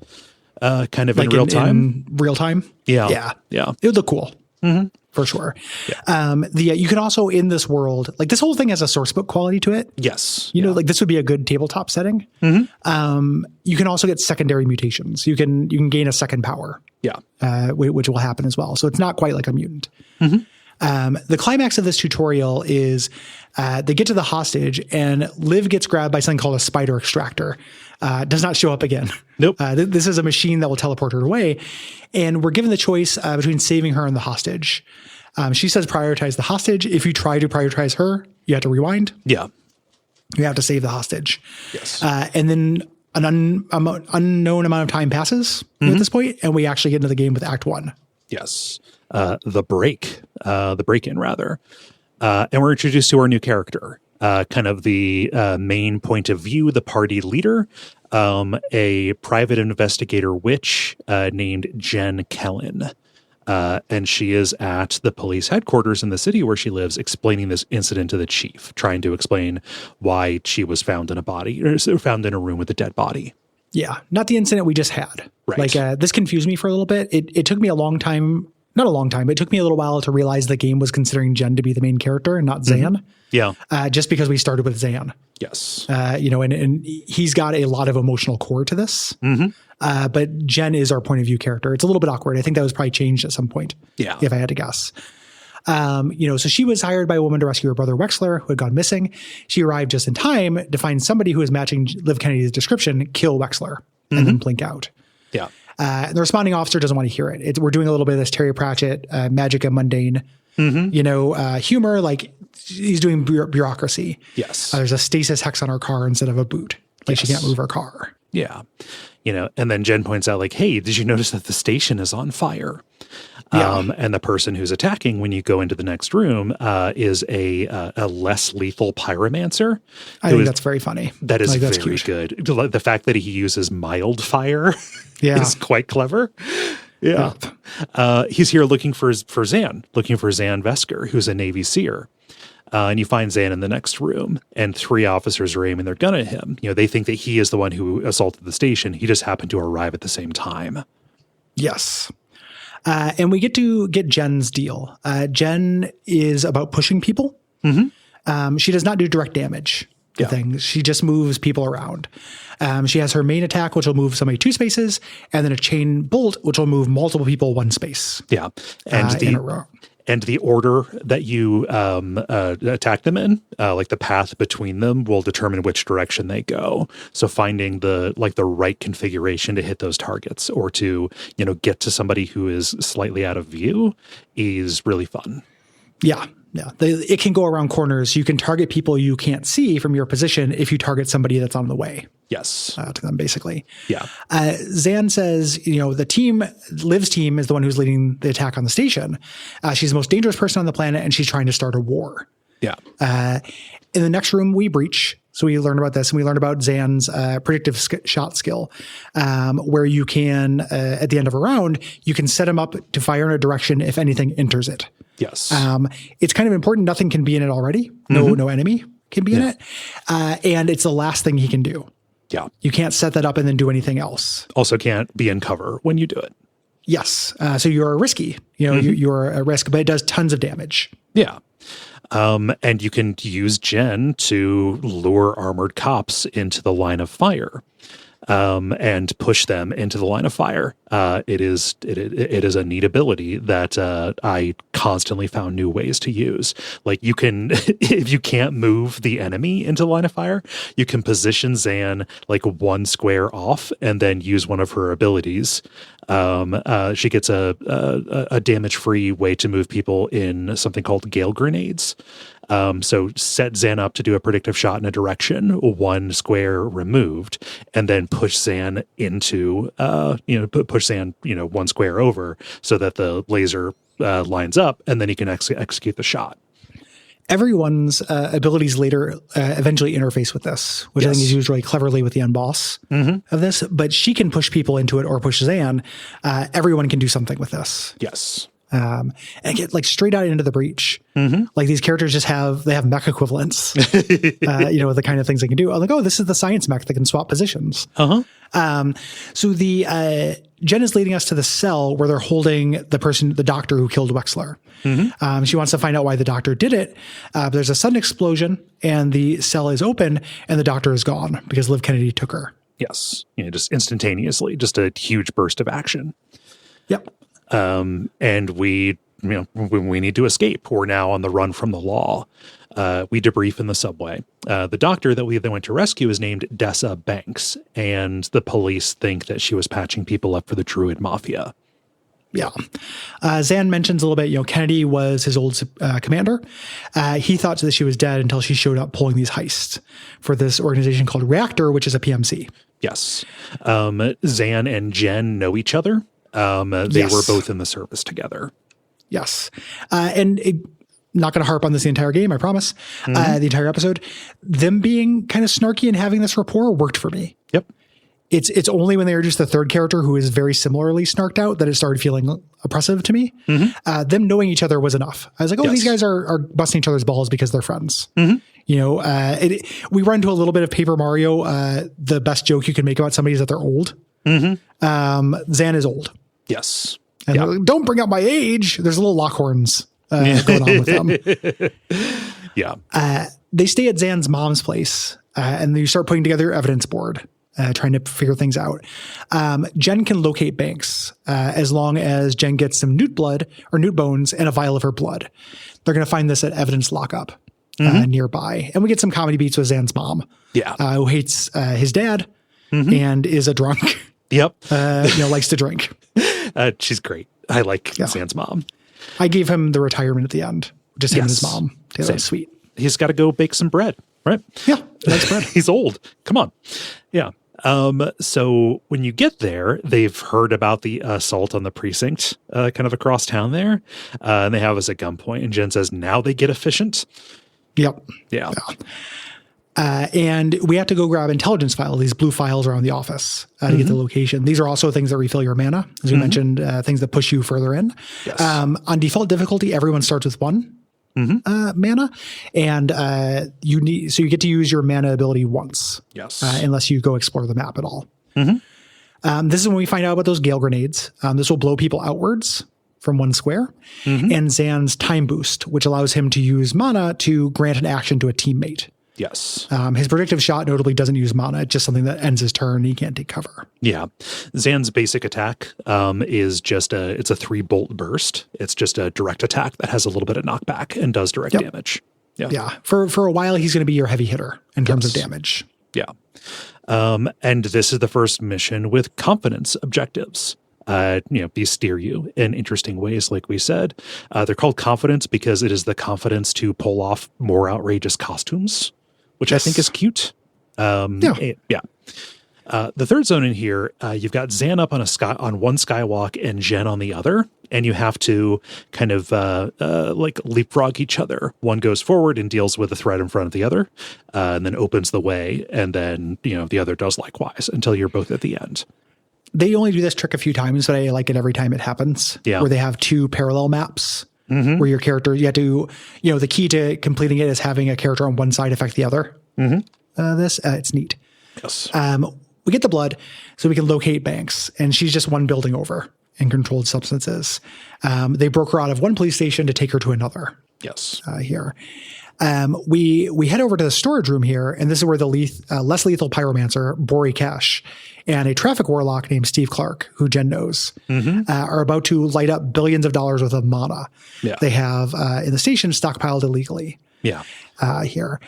kind of like in real time. In real time. Yeah. It would look cool. For sure. Yeah. You can also, in this world, like this whole thing has a source book quality to it. Yes. Like this would be a good tabletop setting. You can also get secondary mutations. You can gain a second power. Yeah. Which will happen as well. So it's not quite like a mutant. The climax of this tutorial is they get to the hostage and Liv gets grabbed by something called a spider extractor. Does not show up again. Nope. This is a machine that will teleport her away. And we're given the choice between saving her and the hostage. She says prioritize the hostage. If you try to prioritize her, you have to rewind. Yeah. You have to save the hostage. Yes. And then an unknown amount of time passes at this point, and we actually get into the game with Act 1. Yes. The break-in rather. And we're introduced to our new character, kind of the main point of view, the party leader, a private investigator witch named Jen Kellen. And she is at the police headquarters in the city where she lives, explaining this incident to the chief, trying to explain why she was found in a room with a dead body. Yeah, not the incident we just had. Right. Like this confused me for a little bit. It took me a long time. Not a long time, but it took me a little while to realize the game was considering Jen to be the main character and not Zan. Yeah. Just because we started with Zan. Yes. And he's got a lot of emotional core to this. But Jen is our point of view character. It's a little bit awkward. I think that was probably changed at some point. Yeah. If I had to guess. So she was hired by a woman to rescue her brother Wexler, who had gone missing. She arrived just in time to find somebody who was matching Liv Kennedy's description, kill Wexler, and then blink out. Yeah. And the responding officer doesn't want to hear it. We're doing a little bit of this Terry Pratchett, magic and mundane, humor. Like he's doing bureaucracy. Yes. There's a stasis hex on our car instead of a boot. Like she can't move her car. Yeah. And then Jen points out like, hey, did you notice that the station is on fire? And the person who's attacking when you go into the next room is a less lethal pyromancer. I think that's very funny. That is very good. The fact that he uses mild fire is quite clever. Yeah. He's here looking for Zan Vesker, who's a Navy seer. And you find Zan in the next room, and 3 officers are aiming their gun at him. They think that he is the one who assaulted the station. He just happened to arrive at the same time. Yes. And we get Jen's deal. Jen is about pushing people. Mm-hmm. She does not do direct damage to things. She just moves people around. She has her main attack, which will move somebody 2 spaces, and then a chain bolt, which will move multiple people 1 space. Yeah. In a row. And the order that you attack them in, like the path between them, will determine which direction they go. So finding the right configuration to hit those targets, or to get to somebody who is slightly out of view, is really fun. Yeah. It can go around corners. You can target people you can't see from your position if you target somebody that's on the way. Yes. To them, basically. Yeah. Zan says, the team, Liv's team, is the one who's leading the attack on the station. She's the most dangerous person on the planet, and she's trying to start a war. Yeah. In the next room, we breach. So we learn about this, and we learn about Zan's predictive shot skill, where you can, at the end of a round, you can set him up to fire in a direction if anything enters it. Yes. It's kind of important. Nothing can be in it already. No enemy can be in it. And it's the last thing he can do. Yeah. You can't set that up and then do anything else. Also can't be in cover when you do it. Yes. So you're risky. You're a risk, but it does tons of damage. Yeah. And you can use Jen to lure armored cops into the line of fire, and push them into the line of fire. It is a neat ability that I constantly found new ways to use. Like you can, if you can't move the enemy into the line of fire, you can position Zan like 1 square off and then use one of her abilities. She gets a damage-free way to move people in something called gale grenades. So set Zan up to do a predictive shot in a direction, 1 square removed, and then push Zan into, push Zan, 1 square over so that the laser lines up, and then you can execute the shot. Everyone's abilities later eventually interface with this, which I think is used really cleverly with the unboss of this. But she can push people into it or push Zan. Everyone can do something with this. Yes. And get like straight out into the breach. Mm-hmm. Like these characters just have mech equivalents, the kind of things they can do. I'm like, oh, this is the science mech that can swap positions. So Jen is leading us to the cell where they're holding the doctor who killed Wexler. Mm-hmm. She wants to find out why the doctor did it. But there's a sudden explosion and the cell is open and the doctor is gone because Liv Kennedy took her. Yes. Just instantaneously, just a huge burst of action. Yep. And we need to escape. We're now on the run from the law. We debrief in the subway. The doctor that we then went to rescue is named Dessa Banks, and the police think that she was patching people up for the Druid Mafia. Yeah. Zan mentions a little bit, Kennedy was his old commander. He thought that she was dead until she showed up pulling these heists for this organization called Reactor, which is a PMC. Yes. Zan and Jen know each other. They were both in the service together. Yes. Not going to harp on this the entire game, I promise. The entire episode. Them being kind of snarky and having this rapport worked for me. Yep. It's only when they introduced the third character who is very similarly snarked out that it started feeling oppressive to me. Mm-hmm. Them knowing each other was enough. I was like, these guys are busting each other's balls because they're friends. Mm-hmm. We run into a little bit of Paper Mario. The best joke you can make about somebody is that they're old. Mm-hmm. Zan is old. Yes. And like, don't bring up my age. There's a little Lockhorns going on with them. Yeah. They stay at Zan's mom's place, and you start putting together your evidence board, trying to figure things out. Jen can locate Banks as long as Jen gets some newt blood or newt bones and a vial of her blood. They're going to find this at evidence lockup nearby. And we get some comedy beats with Zan's mom, who hates his dad and is a drunk. Yep. Likes to drink. She's great. I like Zan's mom. I gave him the retirement at the end. Just him and his mom. That was sweet. He's got to go bake some bread. right? Yeah, that's Brad. He's old. Come on. Yeah. So when you get there, they've heard about the assault on the precinct, kind of across town there. And they have us at gunpoint. And Jen says, now they get efficient. Yep. Yeah. And we have to go grab intelligence files. These blue files around the office to get the location. These are also things that refill your mana. As we mentioned, things that push you further in. Yes. On default difficulty, everyone starts with 1 mana. And you get to use your mana ability once. Yes. Unless you go explore the map at all. This is when we find out about those gale grenades. This will blow people outwards from 1 square. And Zan's time boost, which allows him to use mana to grant an action to a teammate. Yes. His predictive shot notably doesn't use mana. It's just something that ends his turn and he can't take cover. Yeah. Zan's basic attack is just it's a 3-bolt burst. It's just a direct attack that has a little bit of knockback and does direct damage. Yeah. Yeah. For a while, he's going to be your heavy hitter in terms of damage. Yeah. And this is the first mission with confidence objectives. These steer you in interesting ways, like we said. They're called confidence because it is the confidence to pull off more outrageous costumes, which I think is cute. The third zone in here, you've got Zan up on one skywalk and Jen on the other, and you have to kind of leapfrog each other. One goes forward and deals with the threat in front of the other, and then opens the way, and then the other does likewise until you're both at the end. They only do this trick a few times, but I like it every time it happens. Yeah. Where they have 2 parallel maps. Where your character, you have to, the key to completing it is having a character on one side affect the other. It's neat. Yes. We get the blood so we can locate Banks, and she's just 1 building over in controlled substances. They broke her out of 1 police station to take her to another. Yes. Here. We head over to the storage room here, and this is where the less lethal pyromancer, Bori Kesh, and a traffic warlock named Steve Clark, who Jen knows, are about to light up billions of dollars worth of mana. Yeah. They have in the station stockpiled illegally. Yeah. Here.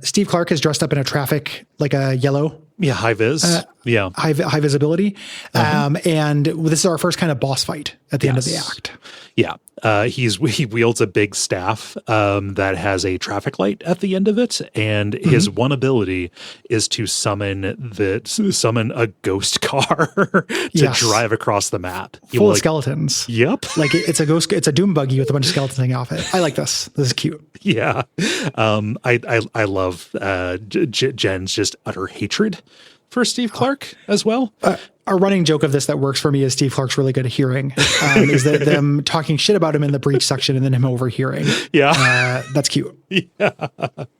Steve Clark is dressed up in a traffic, like a yellow. Yeah, high vis. High visibility. And this is our first kind of boss fight at the end of the act. Yeah. He wields a big staff that has a traffic light at the end of it, and his one ability is to summon a ghost car to drive across the map. Full of skeletons. Yep. Like it's a doom buggy with a bunch of skeletons hanging off it. I like this. This is cute. Yeah. I love Jen's just utter hatred for Steve Clark as well. A running joke of this that works for me is Steve Clark's really good at hearing, is that them talking shit about him in the breach section and then him overhearing. Yeah. That's cute. Yeah.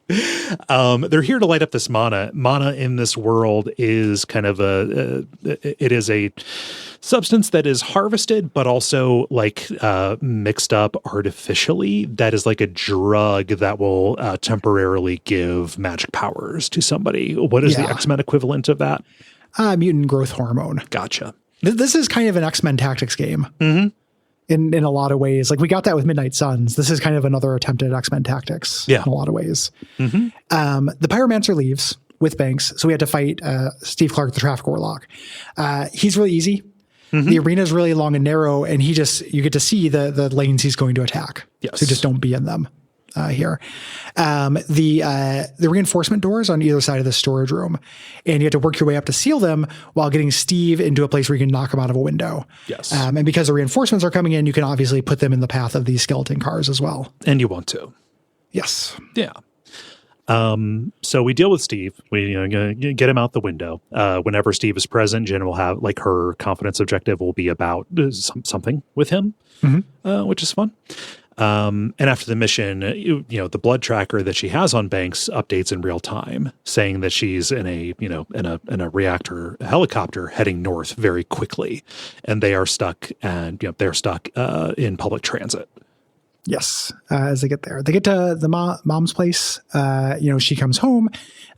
They're here to light up this mana. Mana in this world is kind of it is a substance that is harvested, but also mixed up artificially. That is like a drug that will temporarily give magic powers to somebody. What is the X-Men equivalent of that? Mutant growth hormone. Gotcha. This is kind of an X-Men tactics game. In a lot of ways. Like we got that with Midnight Suns. This is kind of another attempt at X-Men tactics in a lot of ways. The pyromancer leaves with Banks, so we had to fight Steve Clark, the traffic warlock. He's really easy. The arena is really long and narrow, and you get to see the lanes he's going to attack. Yes. So just don't be in them. Here. The reinforcement doors on either side of the storage room, and you have to work your way up to seal them while getting Steve into a place where you can knock him out of a window. Yes. And because the reinforcements are coming in, you can obviously put them in the path of these skeleton cars as well. And you want to. Yes. Yeah. So we deal with Steve. We get him out the window. Whenever Steve is present, Jen will have her confidence objective will be about something with him, which is fun. And after the mission, the blood tracker that she has on Banks updates in real time, saying that she's in a reactor helicopter heading north very quickly, and they are stuck in public transit. Yes. As they get there, they get to the mom's place. She comes home.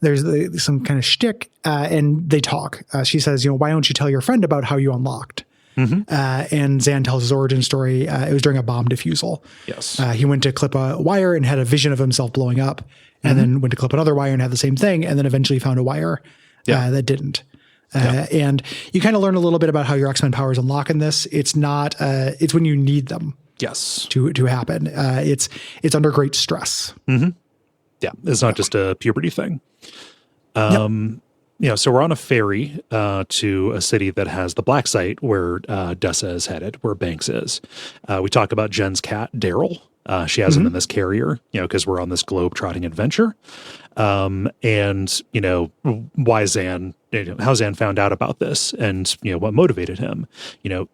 There's some kind of shtick, and they talk. She says, why don't you tell your friend about how you unlocked? And Zan tells his origin story. It was during a bomb defusal. Yes. He went to clip a wire and had a vision of himself blowing up, and then went to clip another wire and had the same thing, and then eventually found a wire that didn't. And you kind of learn a little bit about how your X-Men powers unlock in this. It's not, it's when you need them. Yes. To happen. It's under great stress. Yeah. Yeah, it's not just a puberty thing. So we're on a ferry to a city that has the black site where Dessa is headed, where Banks is. We talk about Jen's cat, Daryl. She has him in this carrier, because we're on this globe-trotting adventure. And why Zan, how Zan found out about this and, what motivated him.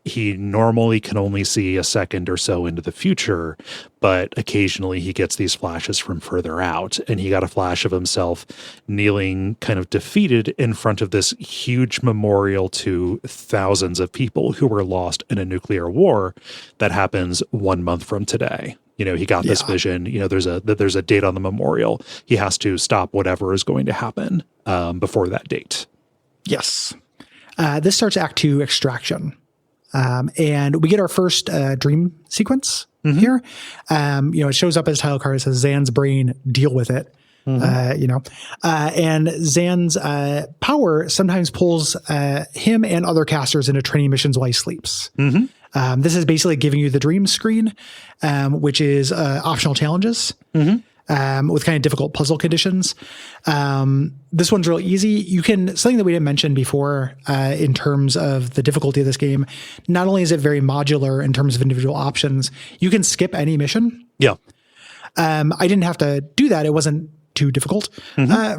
He normally can only see a second or so into the future, but occasionally he gets these flashes from further out. And he got a flash of himself kneeling kind of defeated in front of this huge memorial to thousands of people who were lost in a nuclear war that happens 1 month from today. He got this vision, there's a date on the memorial. He has to stop whatever is going to happen before that date. Yes. This starts Act 2, Extraction. And we get our first dream sequence here. It shows up as a title card. It says Zan's brain, deal with it. And Zan's power sometimes pulls him and other casters into training missions while he sleeps. This is basically giving you the dream screen, which is optional challenges with kind of difficult puzzle conditions. This one's real easy. Something that we didn't mention before in terms of the difficulty of this game, not only is it very modular in terms of individual options, you can skip any mission. Yeah. I didn't have to do that. It wasn't too difficult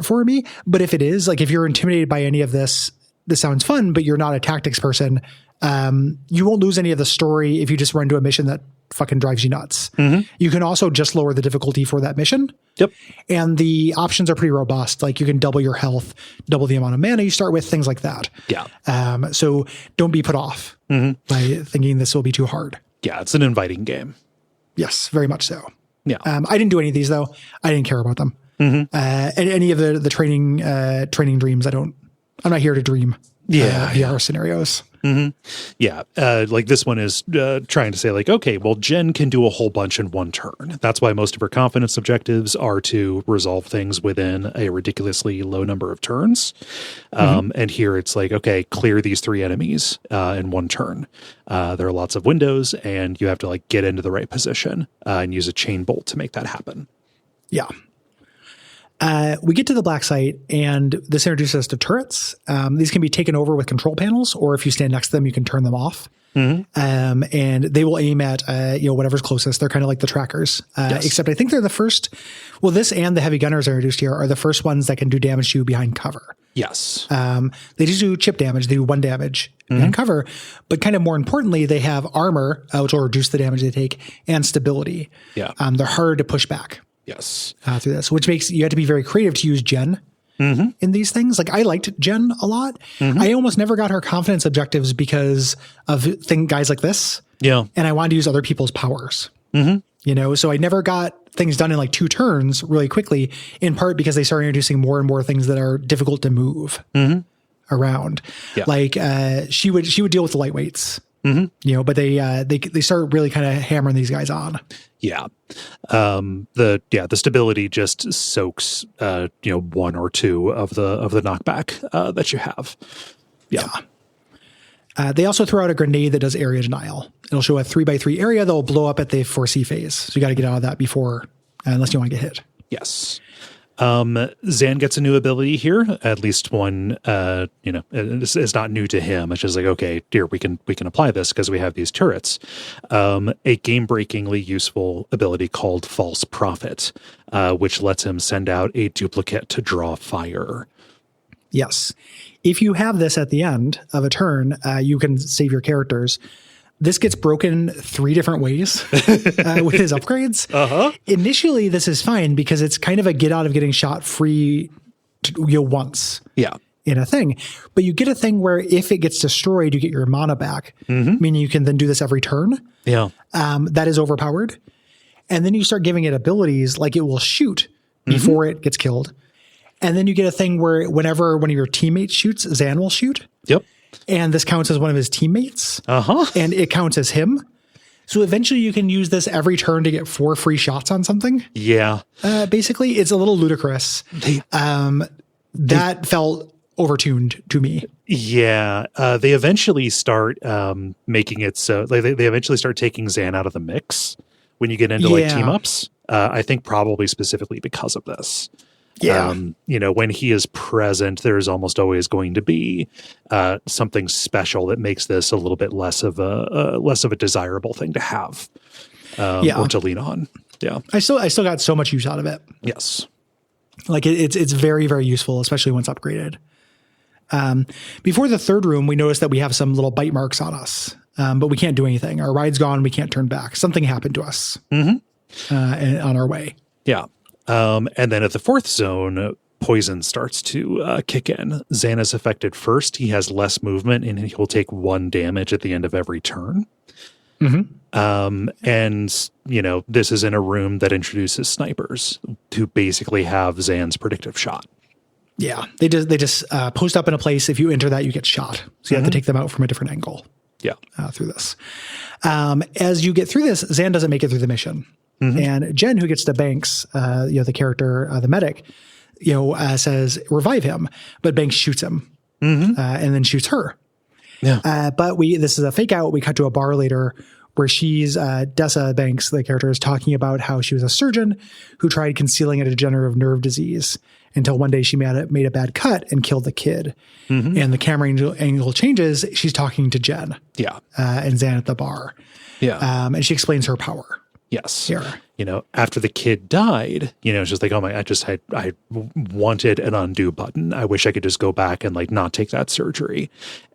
for me. But if it is, like if you're intimidated by any of this sounds fun, but you're not a tactics person, you won't lose any of the story if you just run to a mission that fucking drives you nuts. You can also just lower the difficulty for that mission. Yep. And the options are pretty robust. Like you can double your health, double the amount of mana you start with, things like that. Yeah. So don't be put off by thinking this will be too hard. Yeah, it's an inviting game. Yes, very much so. Yeah. I didn't do any of these though. I didn't care about them. Any of the training dreams, I'm not here to dream VR scenarios. Yeah. Like this one is trying to say like, okay, well, Jen can do a whole bunch in one turn. That's why most of her confidence objectives are to resolve things within a ridiculously low number of turns. And here it's like, okay, clear these 3 enemies in one turn. There are lots of windows and you have to like get into the right position and use a chain bolt to make that happen. Yeah. We get to the black site, and this introduces us to turrets. These can be taken over with control panels, or if you stand next to them, you can turn them off. And they will aim at whatever's closest. They're kind of like the trackers, except I think they're the first. Well, this and the heavy gunners introduced here are the first ones that can do damage to you behind cover. Yes. They just do chip damage. They do 1 damage behind cover, but kind of more importantly, they have armor, which will reduce the damage they take, and stability. Yeah. They're harder to push back. Yes. Through this, which makes you have to be very creative to use Jen in these things. Like I liked Jen a lot. I almost never got her confidence objectives because of guys like this. Yeah. And I wanted to use other people's powers, so I never got things done in like 2 turns really quickly, in part because they started introducing more and more things that are difficult to move around. Yeah. Like she would deal with the lightweights. But they start really kind of hammering these guys on. Yeah. The stability just soaks, 1 or 2 of the knockback, that you have. Yeah. They also throw out a grenade that does area denial. It'll show a 3x3 area that will blow up at the 4C phase. So you got to get out of that before, unless you want to get hit. Yes. Zan gets a new ability here, at least one, it's not new to him. It's just like, okay, here, we can apply this because we have these turrets. A game-breakingly useful ability called False Prophet, which lets him send out a duplicate to draw fire. Yes. If you have this at the end of a turn, you can save your characters. This gets broken 3 different ways with his upgrades. Initially, this is fine because it's kind of a get out of getting shot free once in a thing. But you get a thing where if it gets destroyed, you get your mana back, meaning you can then do this every turn. Yeah. That is overpowered. And then you start giving it abilities like it will shoot before it gets killed. And then you get a thing where whenever one of your teammates shoots, Zan will shoot. Yep. And this counts as one of his teammates. And it counts as him. So eventually you can use this every turn to get 4 free shots on something. Yeah. Basically, it's a little ludicrous. That felt overtuned to me. Yeah. They eventually start making it so they eventually start taking Zan out of the mix when you get into like team ups. I think probably specifically because of this. Yeah. When he is present, there's almost always going to be something special that makes this a little bit less of a desirable thing to have or to lean on. Yeah. I still got so much use out of it. Yes. Like it's very, very useful, especially once upgraded. Before the third room, we noticed that we have some little bite marks on us, but we can't do anything. Our ride's gone. We can't turn back. Something happened to us on our way. Yeah. And then at the fourth zone, poison starts to kick in. Zan is affected first. He has less movement, and he'll take 1 damage at the end of every turn. And, this is in a room that introduces snipers who basically have Zan's predictive shot. Yeah, they just post up in a place. If you enter that, you get shot. So you have to take them out from a different angle. Yeah, through this. As you get through this, Zan doesn't make it through the mission, and Jen, who gets to Banks, the character, the medic, says revive him, but Banks shoots him, and then shoots her. Yeah, but this is a fake out. We cut to a bar later where she's Dessa Banks, the character, is talking about how she was a surgeon who tried concealing a degenerative nerve disease until one day she made a bad cut and killed the kid. And the camera angle changes. She's talking to Jen. Yeah. And Zan at the bar. Yeah. And she explains her power. Yes. Here. After the kid died, she's like, oh my, I wanted an undo button. I wish I could just go back and not take that surgery.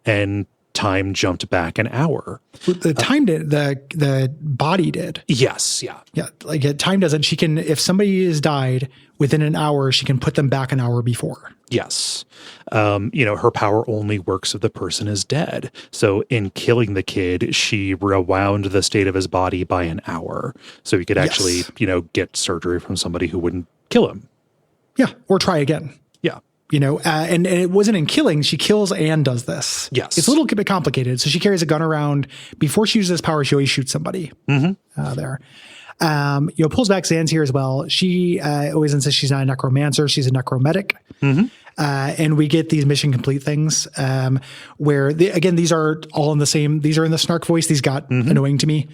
And time jumped back an hour. The time did, the body did. Yes. Yeah. Yeah. Time doesn't. She can, if somebody has died within an hour, she can put them back an hour before. Yes. Her power only works if the person is dead. So in killing the kid, she rewound the state of his body by an hour. So he could actually, get surgery from somebody who wouldn't kill him. Yeah. Or try again. Yeah. And it wasn't in killing. She kills and does this. Yes. It's a little bit complicated. So she carries a gun around. Before she uses this power, she always shoots somebody there. Pulls back Zan's here as well. She always insists she's not a necromancer. She's a necromedic. And we get these mission complete things where, these are all in the same. These are in the snark voice. These got annoying to me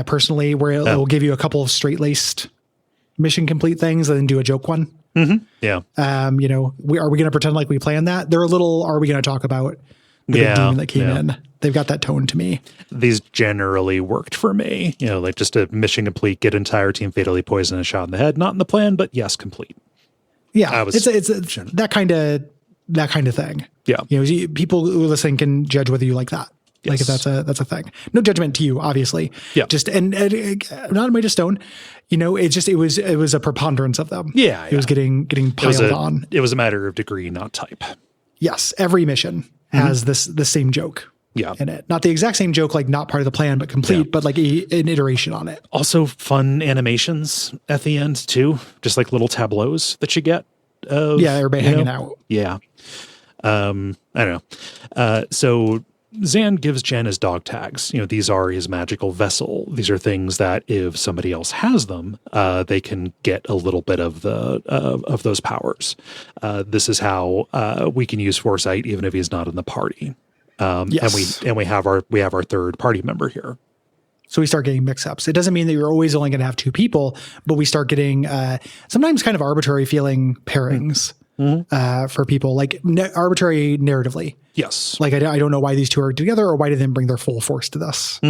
personally, where it'll give you a couple of straight-laced mission complete things and then do a joke one. Yeah. Are we going to pretend like we planned that? They're a little, are we going to talk about the big demon that came in? They've got that tone to me. These generally worked for me, just a mission complete, get entire team fatally poisoned and shot in the head. Not in the plan, but yes, complete. Yeah. It's that kind of thing. Yeah. People who listen can judge whether you like that. Yes. Like if that's a thing. No judgment to you, obviously. Yeah. Just and not made of stone. It was a preponderance of them. Yeah. It was getting piled on. It was a matter of degree, not type. Yes. Every mission has the same joke. Yeah. In it. Not the exact same joke, like not part of the plan, but complete, but like an iteration on it. Also fun animations at the end too. Just like little tableaus that you get. Everybody hanging out. Yeah. I don't know. So Zan gives Jen his dog tags. These are his magical vessel. These are things that if somebody else has them, they can get a little bit of of those powers. This is how we can use foresight even if he's not in the party. Yes. And we have our third party member here. So we start getting mix-ups. It doesn't mean that you're always only going to have 2 people, but we start getting sometimes kind of arbitrary feeling pairings for people, like arbitrary narratively. Yes. Like I don't know why these 2 are together or why did they bring their full force to this.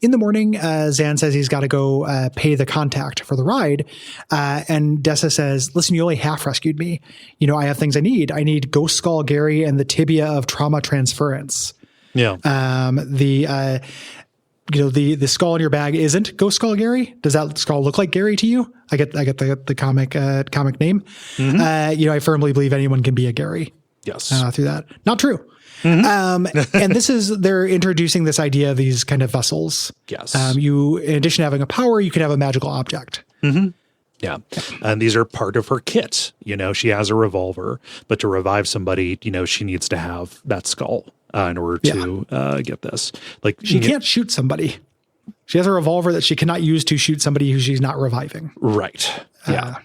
In the morning, Zan says he's got to go pay the contact for the ride. And Dessa says, listen, you only half rescued me. I have things I need. I need Ghost Skull Gary and the tibia of trauma transference. Yeah. The skull in your bag isn't Ghost Skull Gary. Does that skull look like Gary to you? I get the comic name. I firmly believe anyone can be a Gary. Yes. Through that. Not true. And they're introducing this idea of these kind of vessels. Yes. In addition to having a power, you can have a magical object. Yeah. And these are part of her kit. She has a revolver, but to revive somebody, she needs to have that skull in order to get this. Like she can't shoot somebody. She has a revolver that she cannot use to shoot somebody who she's not reviving. Right. Yeah.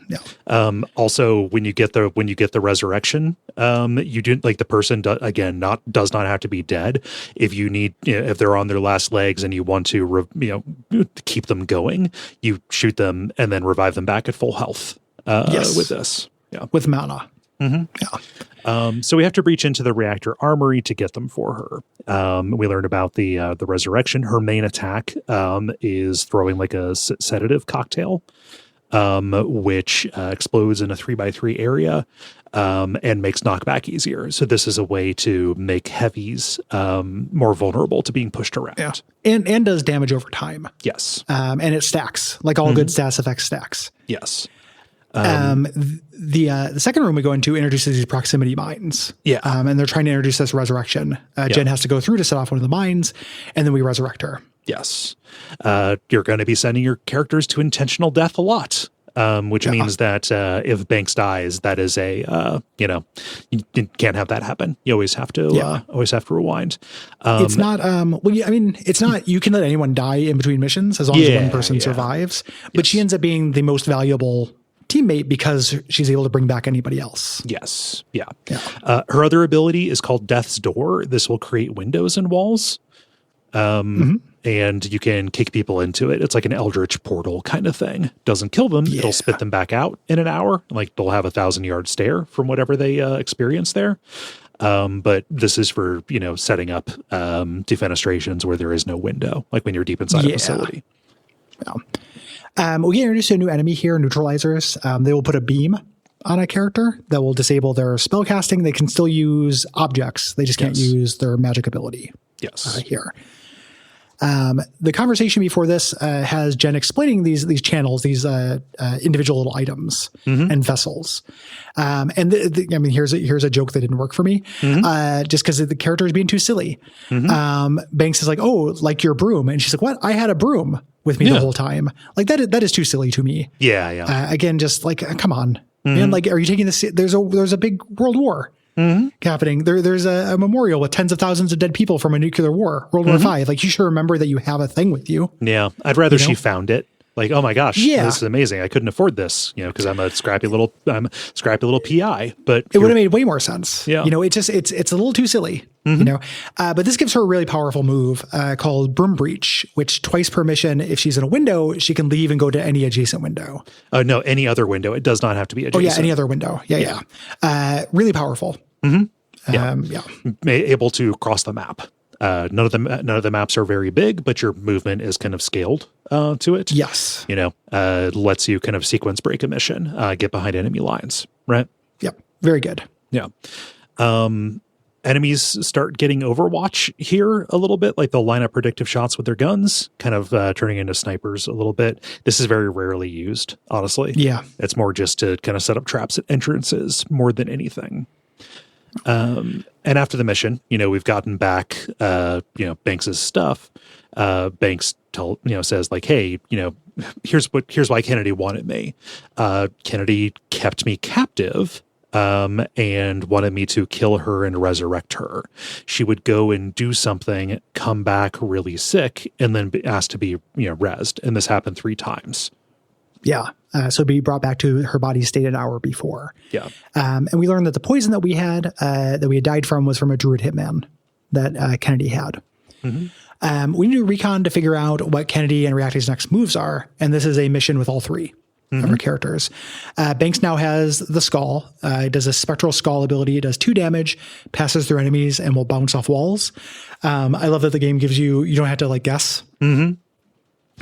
Also, when you get the resurrection, you do like the person does not have to be dead. If you need, if they're on their last legs and you want to, keep them going, you shoot them and then revive them back at full health. With this, with mana. Mm-hmm. Yeah. So we have to reach into the reactor armory to get them for her. We learned about the resurrection. Her main attack is throwing like a sedative cocktail, which explodes in a 3x3 area and makes knockback easier. So this is a way to make heavies more vulnerable to being pushed around. Yeah. And does damage over time. Yes. And it stacks, like all good status effects stacks. Yes. The second room we go into introduces these proximity mines. Yeah. And they're trying to introduce this resurrection. Jen has to go through to set off one of the mines, and then we resurrect her. Yes. You're going to be sending your characters to intentional death a lot. Which means that if Banks dies, that is you can't have that happen. You always have to rewind. It's not it's not, you can let anyone die in between missions as long as one person survives, but she ends up being the most valuable teammate because she's able to bring back anybody else. Yes. Yeah. Her other ability is called Death's Door. This will create windows and walls. And you can kick people into it. It's like an eldritch portal kind of thing. Doesn't kill them. It'll spit them back out in an hour. Like they'll have 1,000-yard stare from whatever they experience there. But this is for, setting up defenestrations where there is no window, like when you're deep inside a facility. We get introduced to a new enemy here, neutralizers. They will put a beam on a character that will disable their spell casting. They can still use objects. They just can't use their magic ability. Yes. Here. The conversation before this has Jen explaining these channels, these individual little items and vessels. And here's a joke that didn't work for me, just because the character is being too silly. Banks is like, "Oh, like your broom," and she's like, "What? I had a broom with me the whole time." Like that is too silly to me. Yeah. Again, just like, come on, man. Like, are you taking this? There's a big world war happening. There's a memorial with tens of thousands of dead people from a nuclear war, World War V. Like, you should remember that you have a thing with you. Yeah. I'd rather she found it. Like, oh my gosh, this is amazing. I couldn't afford this, because I'm a scrappy little PI, but it would have made way more sense. Yeah. It's a little too silly, but this gives her a really powerful move called Broom Breach, which twice per mission, if she's in a window, she can leave and go to any adjacent window. No, any other window. It does not have to be adjacent. Oh yeah. Any other window. Yeah. Really powerful. Able to cross the map. None of the maps are very big, but your movement is kind of scaled to it. Yes. Lets you kind of sequence break a mission, get behind enemy lines, right? Yep. Very good. Yeah. Enemies start getting Overwatch here a little bit, like they'll line up predictive shots with their guns, kind of turning into snipers a little bit. This is very rarely used, honestly. Yeah. It's more just to kind of set up traps at entrances more than anything. And after the mission, we've gotten back, Banks's stuff. Banks says like, hey, here's why Kennedy wanted me. Kennedy kept me captive, and wanted me to kill her and resurrect her. She would go and do something, come back really sick, and then be asked to be, rezzed. And this happened 3 times. Yeah. So be brought back to her body's state an hour before. Yeah. And we learned that the poison that we had died from was from a druid hitman that Kennedy had. We need to recon to figure out what Kennedy and Reactive's next moves are. And this is a mission with all 3 of her characters. Banks now has the Skull. It does a spectral skull ability. It does 2 damage, passes through enemies, and will bounce off walls. I love that the game gives you don't have to guess.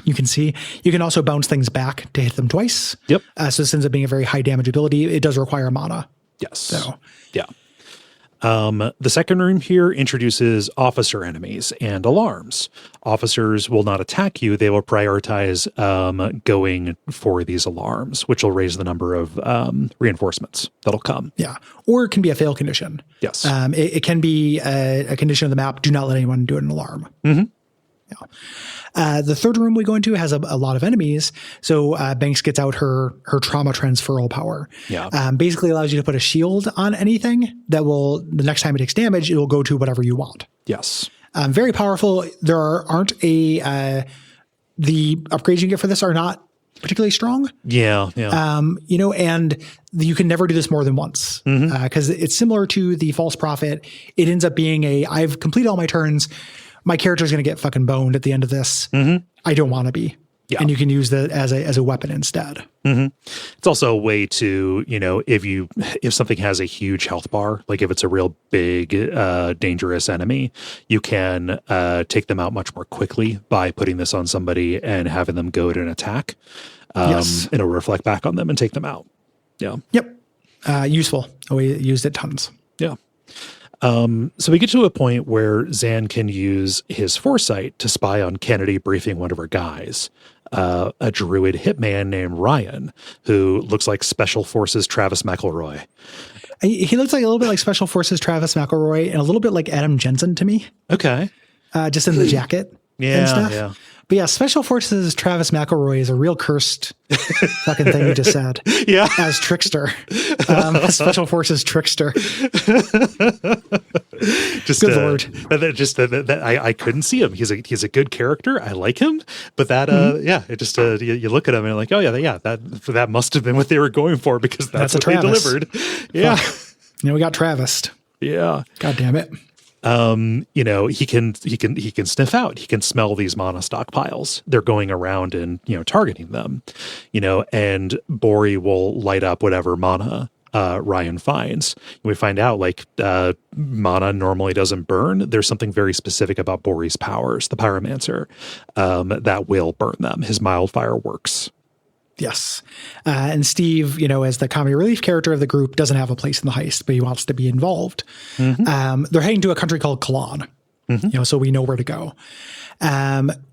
You can see. You can also bounce things back to hit them twice. Yep. So this ends up being a very high damage ability. It does require mana. Yes. So yeah. The second room here introduces officer enemies and alarms. Officers will not attack you. They will prioritize going for these alarms, which will raise the number of reinforcements that'll come. Yeah. Or it can be a fail condition. Yes. It can be a condition of the map. Do not let anyone do an alarm. Yeah. The third room we go into has a lot of enemies. So Banks gets out her trauma transferal power. Yeah. Basically allows you to put a shield on anything that will, the next time it takes damage, it will go to whatever you want. Yes. Very powerful. There aren't a the upgrades you get for this are not particularly strong. Yeah. And you can never do this more than once because it's similar to the False Prophet. It ends up being I've completed all my turns. My character's going to get fucking boned at the end of this. I don't want to be. Yeah. And you can use that as a weapon instead. It's also a way to, if something has a huge health bar, like if it's a real big, dangerous enemy, you can take them out much more quickly by putting this on somebody and having them go to an attack. It'll reflect back on them and take them out. Yeah. Yep. Useful. We used it tons. Yeah. So we get to a point where Zan can use his foresight to spy on Kennedy briefing one of her guys, a druid hitman named Ryan, who looks like Special Forces Travis McElroy. He looks like a little bit like Special Forces Travis McElroy and a little bit like Adam Jensen to me. Okay. Just in the jacket and stuff. Yeah. But yeah, Special Forces Travis McElroy is a real cursed fucking thing you just said. Yeah. As Trickster. Special Forces Trickster. Good Lord. I couldn't see him. He's a good character. I like him. But that, it just, you look at him and you're like, oh yeah, that must have been what they were going for because that's what they delivered. Yeah. We got Travis. Yeah. God damn it. He can sniff out, he can smell these mana stockpiles. They're going around and, targeting them, and Bori will light up whatever mana, Ryan finds. We find out mana normally doesn't burn. There's something very specific about Bori's powers, the Pyromancer, that will burn them. His Mildfire works. Yes. And Steve, as the comedy relief character of the group, doesn't have a place in the heist, but he wants to be involved. They're heading to a country called Kalan, so we know where to go.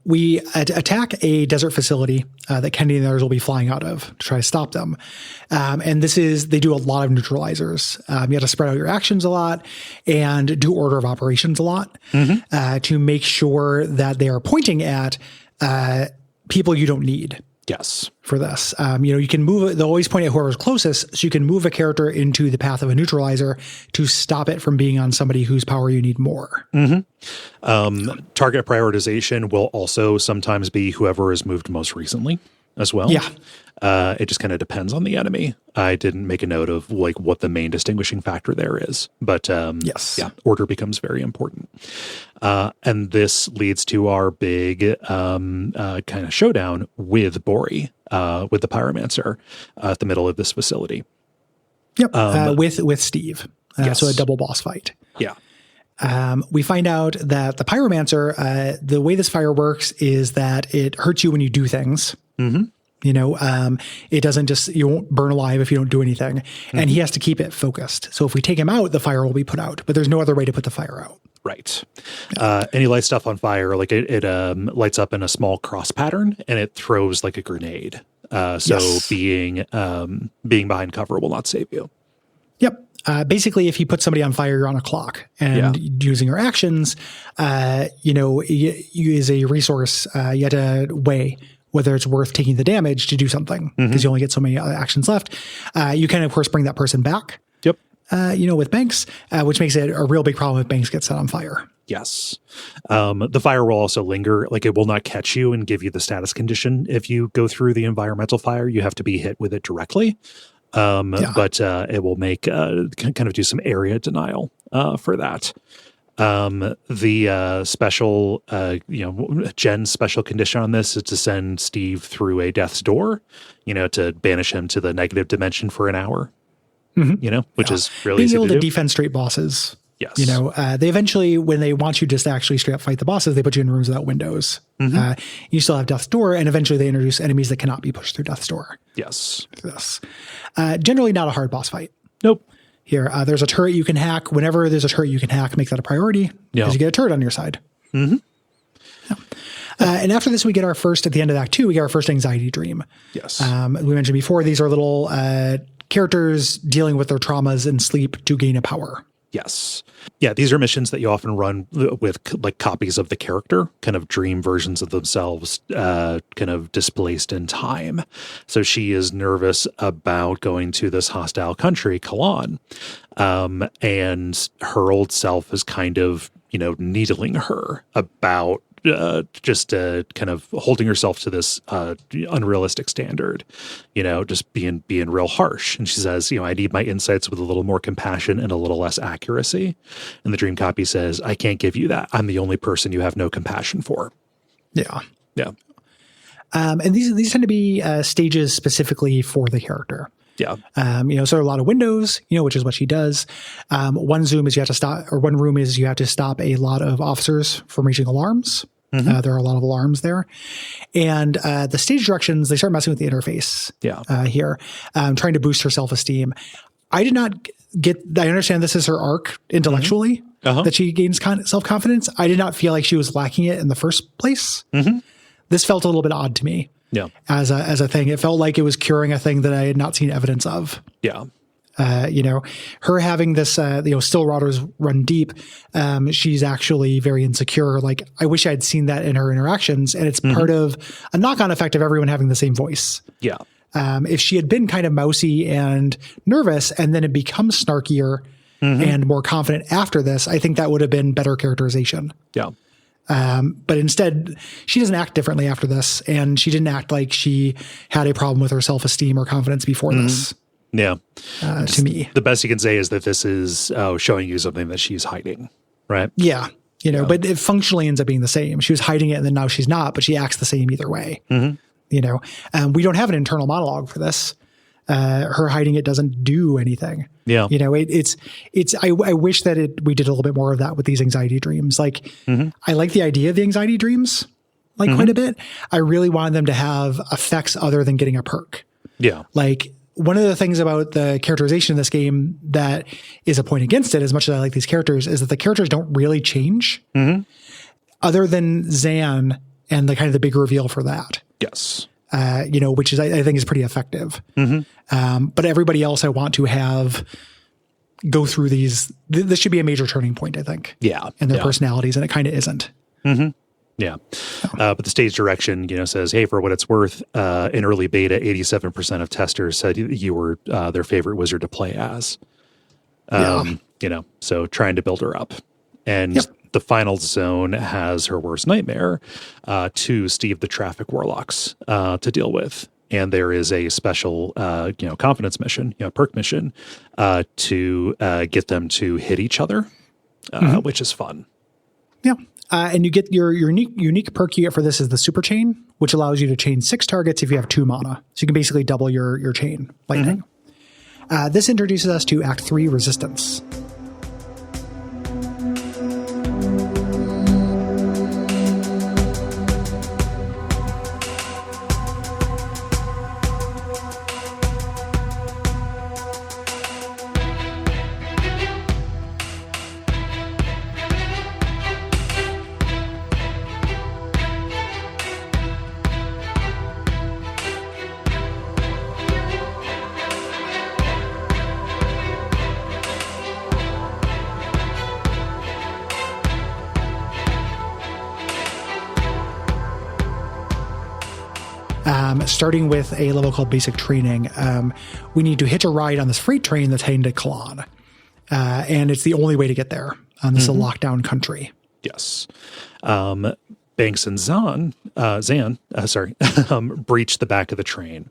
We attack a desert facility that Kennedy and others will be flying out of to try to stop them. And they do a lot of neutralizers. You have to spread out your actions a lot and do order of operations a lot to make sure that they are pointing at people you don't need. Yes. For this. You can move, they'll always point at whoever's closest, so you can move a character into the path of a neutralizer to stop it from being on somebody whose power you need more. Target prioritization will also sometimes be whoever has moved most recently as well. Yeah. It just kind of depends on the enemy. I didn't make a note of what the main distinguishing factor there is, but yes. Yeah, order becomes very important. And this leads to our big kind of showdown with Bori, with the Pyromancer at the middle of this facility. Yep. With Steve. Yes. So a double boss fight. Yeah. We find out that the Pyromancer, the way this fire works is that it hurts you when you do things. It doesn't you won't burn alive if you don't do anything. And he has to keep it focused. So if we take him out, the fire will be put out, but there's no other way to put the fire out. Right. Any light stuff on fire, it lights up in a small cross pattern and it throws like a grenade. Yes. Being behind cover will not save you. Yep. Basically, if you put somebody on fire, you're on a clock, and using your actions, you use a resource, you have to weigh whether it's worth taking the damage to do something because you only get so many actions left. You can, of course, bring that person back. Yep. With Banks, which makes it a real big problem if Banks gets set on fire. Yes. The fire will also linger. It will not catch you and give you the status condition. If you go through the environmental fire, you have to be hit with it directly. But it will make kind of do some area denial for that. The special, Jen's special condition on this is to send Steve through a death's door, to banish him to the negative dimension for an hour, which is really being easy able to to do. defend straight bosses. Yes. They eventually, when they want you just to actually straight up fight the bosses, they put you in rooms without windows. You still have Death's Door, and eventually they introduce enemies that cannot be pushed through Death's Door. Yes. This. Generally not a hard boss fight. Nope. Here, there's a turret you can hack. Whenever there's a turret you can hack, make that a priority because you get a turret on your side. And after this, we get our first, at the end of Act 2, we get our first anxiety dream. Yes. We mentioned before, these are little characters dealing with their traumas in sleep to gain a power. Yes. Yeah, these are missions that you often run with copies of the character, kind of dream versions of themselves, kind of displaced in time. So she is nervous about going to this hostile country, Kalan, and her old self is kind of, needling her about kind of holding herself to this unrealistic standard, just being real harsh. And she says, I need my insights with a little more compassion and a little less accuracy. And the dream copy says, I can't give you that. I'm the only person you have no compassion for. Yeah. Yeah. And these tend to be stages specifically for the character. Yeah. So there are a lot of windows, which is what she does. One room is you have to stop a lot of officers from reaching alarms. Mm-hmm. There are a lot of alarms there. And the stage directions, they start messing with the interface here, trying to boost her self-esteem. I understand this is her arc intellectually, that she gains self-confidence. I did not feel like she was lacking it in the first place. Mm-hmm. This felt a little bit odd to me. Yeah. As a thing. It felt like it was curing a thing that I had not seen evidence of. Yeah. Her having this, still waters run deep. She's actually very insecure. Like, I wish I had seen that in her interactions. And it's part of a knock-on effect of everyone having the same voice. Yeah. If she had been kind of mousy and nervous and then it becomes snarkier and more confident after this, I think that would have been better characterization. Yeah. But instead, she doesn't act differently after this, and she didn't act like she had a problem with her self-esteem or confidence before this. Yeah. To me. The best you can say is that this is showing you something that she's hiding, right? Yeah. But it functionally ends up being the same. She was hiding it, and then now she's not, but she acts the same either way. Mm-hmm. We don't have an internal monologue for this. Her hiding it doesn't do anything. Yeah. I wish that we did a little bit more of that with these anxiety dreams. Like, I like the idea of the anxiety dreams, quite a bit. I really wanted them to have effects other than getting a perk. Yeah. Like, one of the things about the characterization in this game that is a point against it, as much as I like these characters, is that the characters don't really change other than Zan and the kind of the big reveal for that. Yes. Which is, I think is pretty effective. But everybody else I want to have go through these. This should be a major turning point, I think. Yeah. In their personalities, and it kind of isn't. Mm-hmm. Yeah. But the stage direction, says, hey, for what it's worth, in early beta, 87% of testers said you were their favorite wizard to play as. So trying to build her up. And the final zone has her worst nightmare, to Steve the Traffic Warlocks to deal with. And there is a special, confidence mission, perk mission, to get them to hit each other, which is fun. Yeah. And you get your unique perk you get for this is the super chain, which allows you to chain 6 targets if you have 2 mana. So you can basically double your chain lightning. This introduces us to Act 3 Resistance. Starting with a level called Basic Training, we need to hitch a ride on this freight train that's heading to Kalan. And it's the only way to get there. This is a lockdown country. Yes. Banks and Zan, breached the back of the train.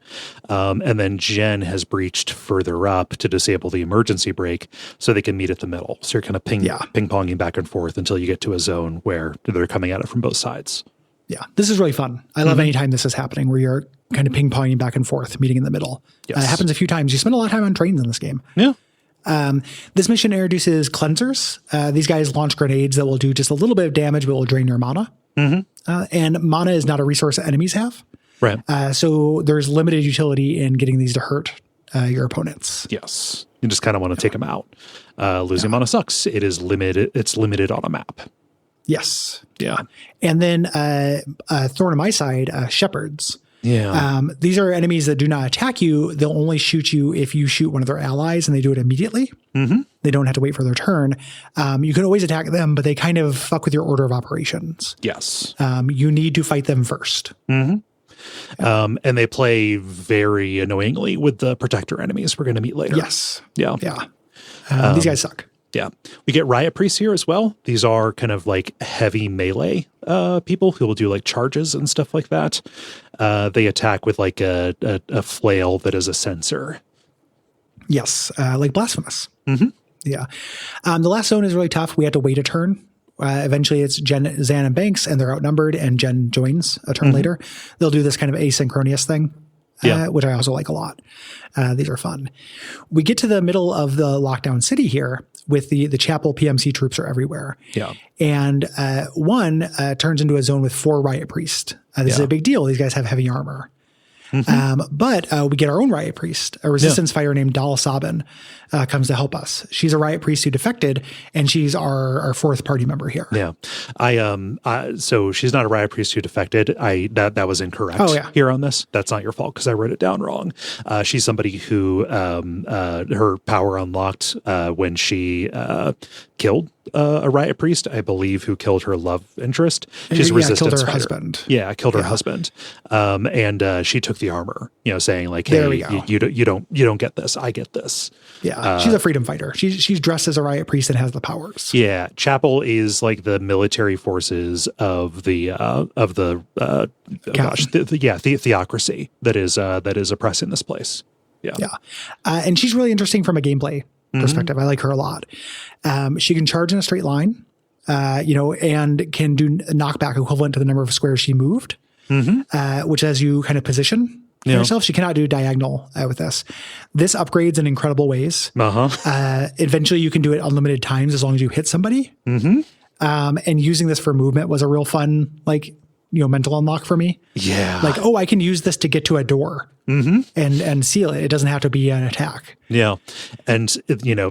And then Jen has breached further up to disable the emergency brake so they can meet at the middle. So you're kind of ping-ponging back and forth until you get to a zone where they're coming at it from both sides. Yeah, this is really fun. I love any time this is happening where you're kind of ping-ponging back and forth, meeting in the middle. Yes. It happens a few times. You spend a lot of time on trains in this game. Yeah. This mission introduces cleansers. These guys launch grenades that will do just a little bit of damage, but will drain your mana. And mana is not a resource that enemies have. Right. So there's limited utility in getting these to hurt your opponents. Yes. You just kind of want to take them out. Losing mana sucks. It is limited. It's limited on a map. Yes. Yeah. And then thorn in my side, shepherds. Yeah. These are enemies that do not attack you. They'll only shoot you if you shoot one of their allies, and they do it immediately. They don't have to wait for their turn. You can always attack them, but they kind of fuck with your order of operations. Yes. You need to fight them first. And they play very annoyingly with the protector enemies we're going to meet later. Yes. Yeah. These guys suck. Yeah. We get riot priests here as well. These are kind of like heavy melee people who will do like charges and stuff like that. They attack with like a flail that is a sensor. Yes, like Blasphemous. Mm-hmm. Yeah. The last zone is really tough. We have to wait a turn. Eventually it's Jen, Zan, and Banks, and they're outnumbered, and Jen joins a turn later. They'll do this kind of asynchronous thing, which I also like a lot. These are fun. We get to the middle of the lockdown city here with the chapel. PMC troops are everywhere. Yeah. And one turns into a zone with 4 riot priests. This is a big deal. These guys have heavy armor. But we get our own riot priest, a resistance fighter named Dal Sabin, comes to help us. She's a riot priest who defected, and she's our 4th party member here. Yeah. So she's not a riot priest who defected. That was incorrect here on this. That's not your fault because I wrote it down wrong. She's somebody who, her power unlocked, when she, killed a riot priest, I believe, who killed her love interest. She's a resistance killed her fighter. husband. Yeah, killed her husband. And she took the armor, saying like, "Hey, you don't get this. I get this." Yeah, she's a freedom fighter. She's dressed as a riot priest and has the powers. Yeah, Chapel is like the military forces of the theocracy that is oppressing this place. Yeah, and she's really interesting from a gameplay perspective. I like her a lot. She can charge in a straight line, and can do knockback equivalent to the number of squares she moved, which as you kind of position yourself, she cannot do diagonal with this. This upgrades in incredible ways. Eventually you can do it unlimited times as long as you hit somebody. And using this for movement was a real fun, mental unlock for me. Yeah. Like, I can use this to get to a door and seal it. It doesn't have to be an attack. Yeah. And,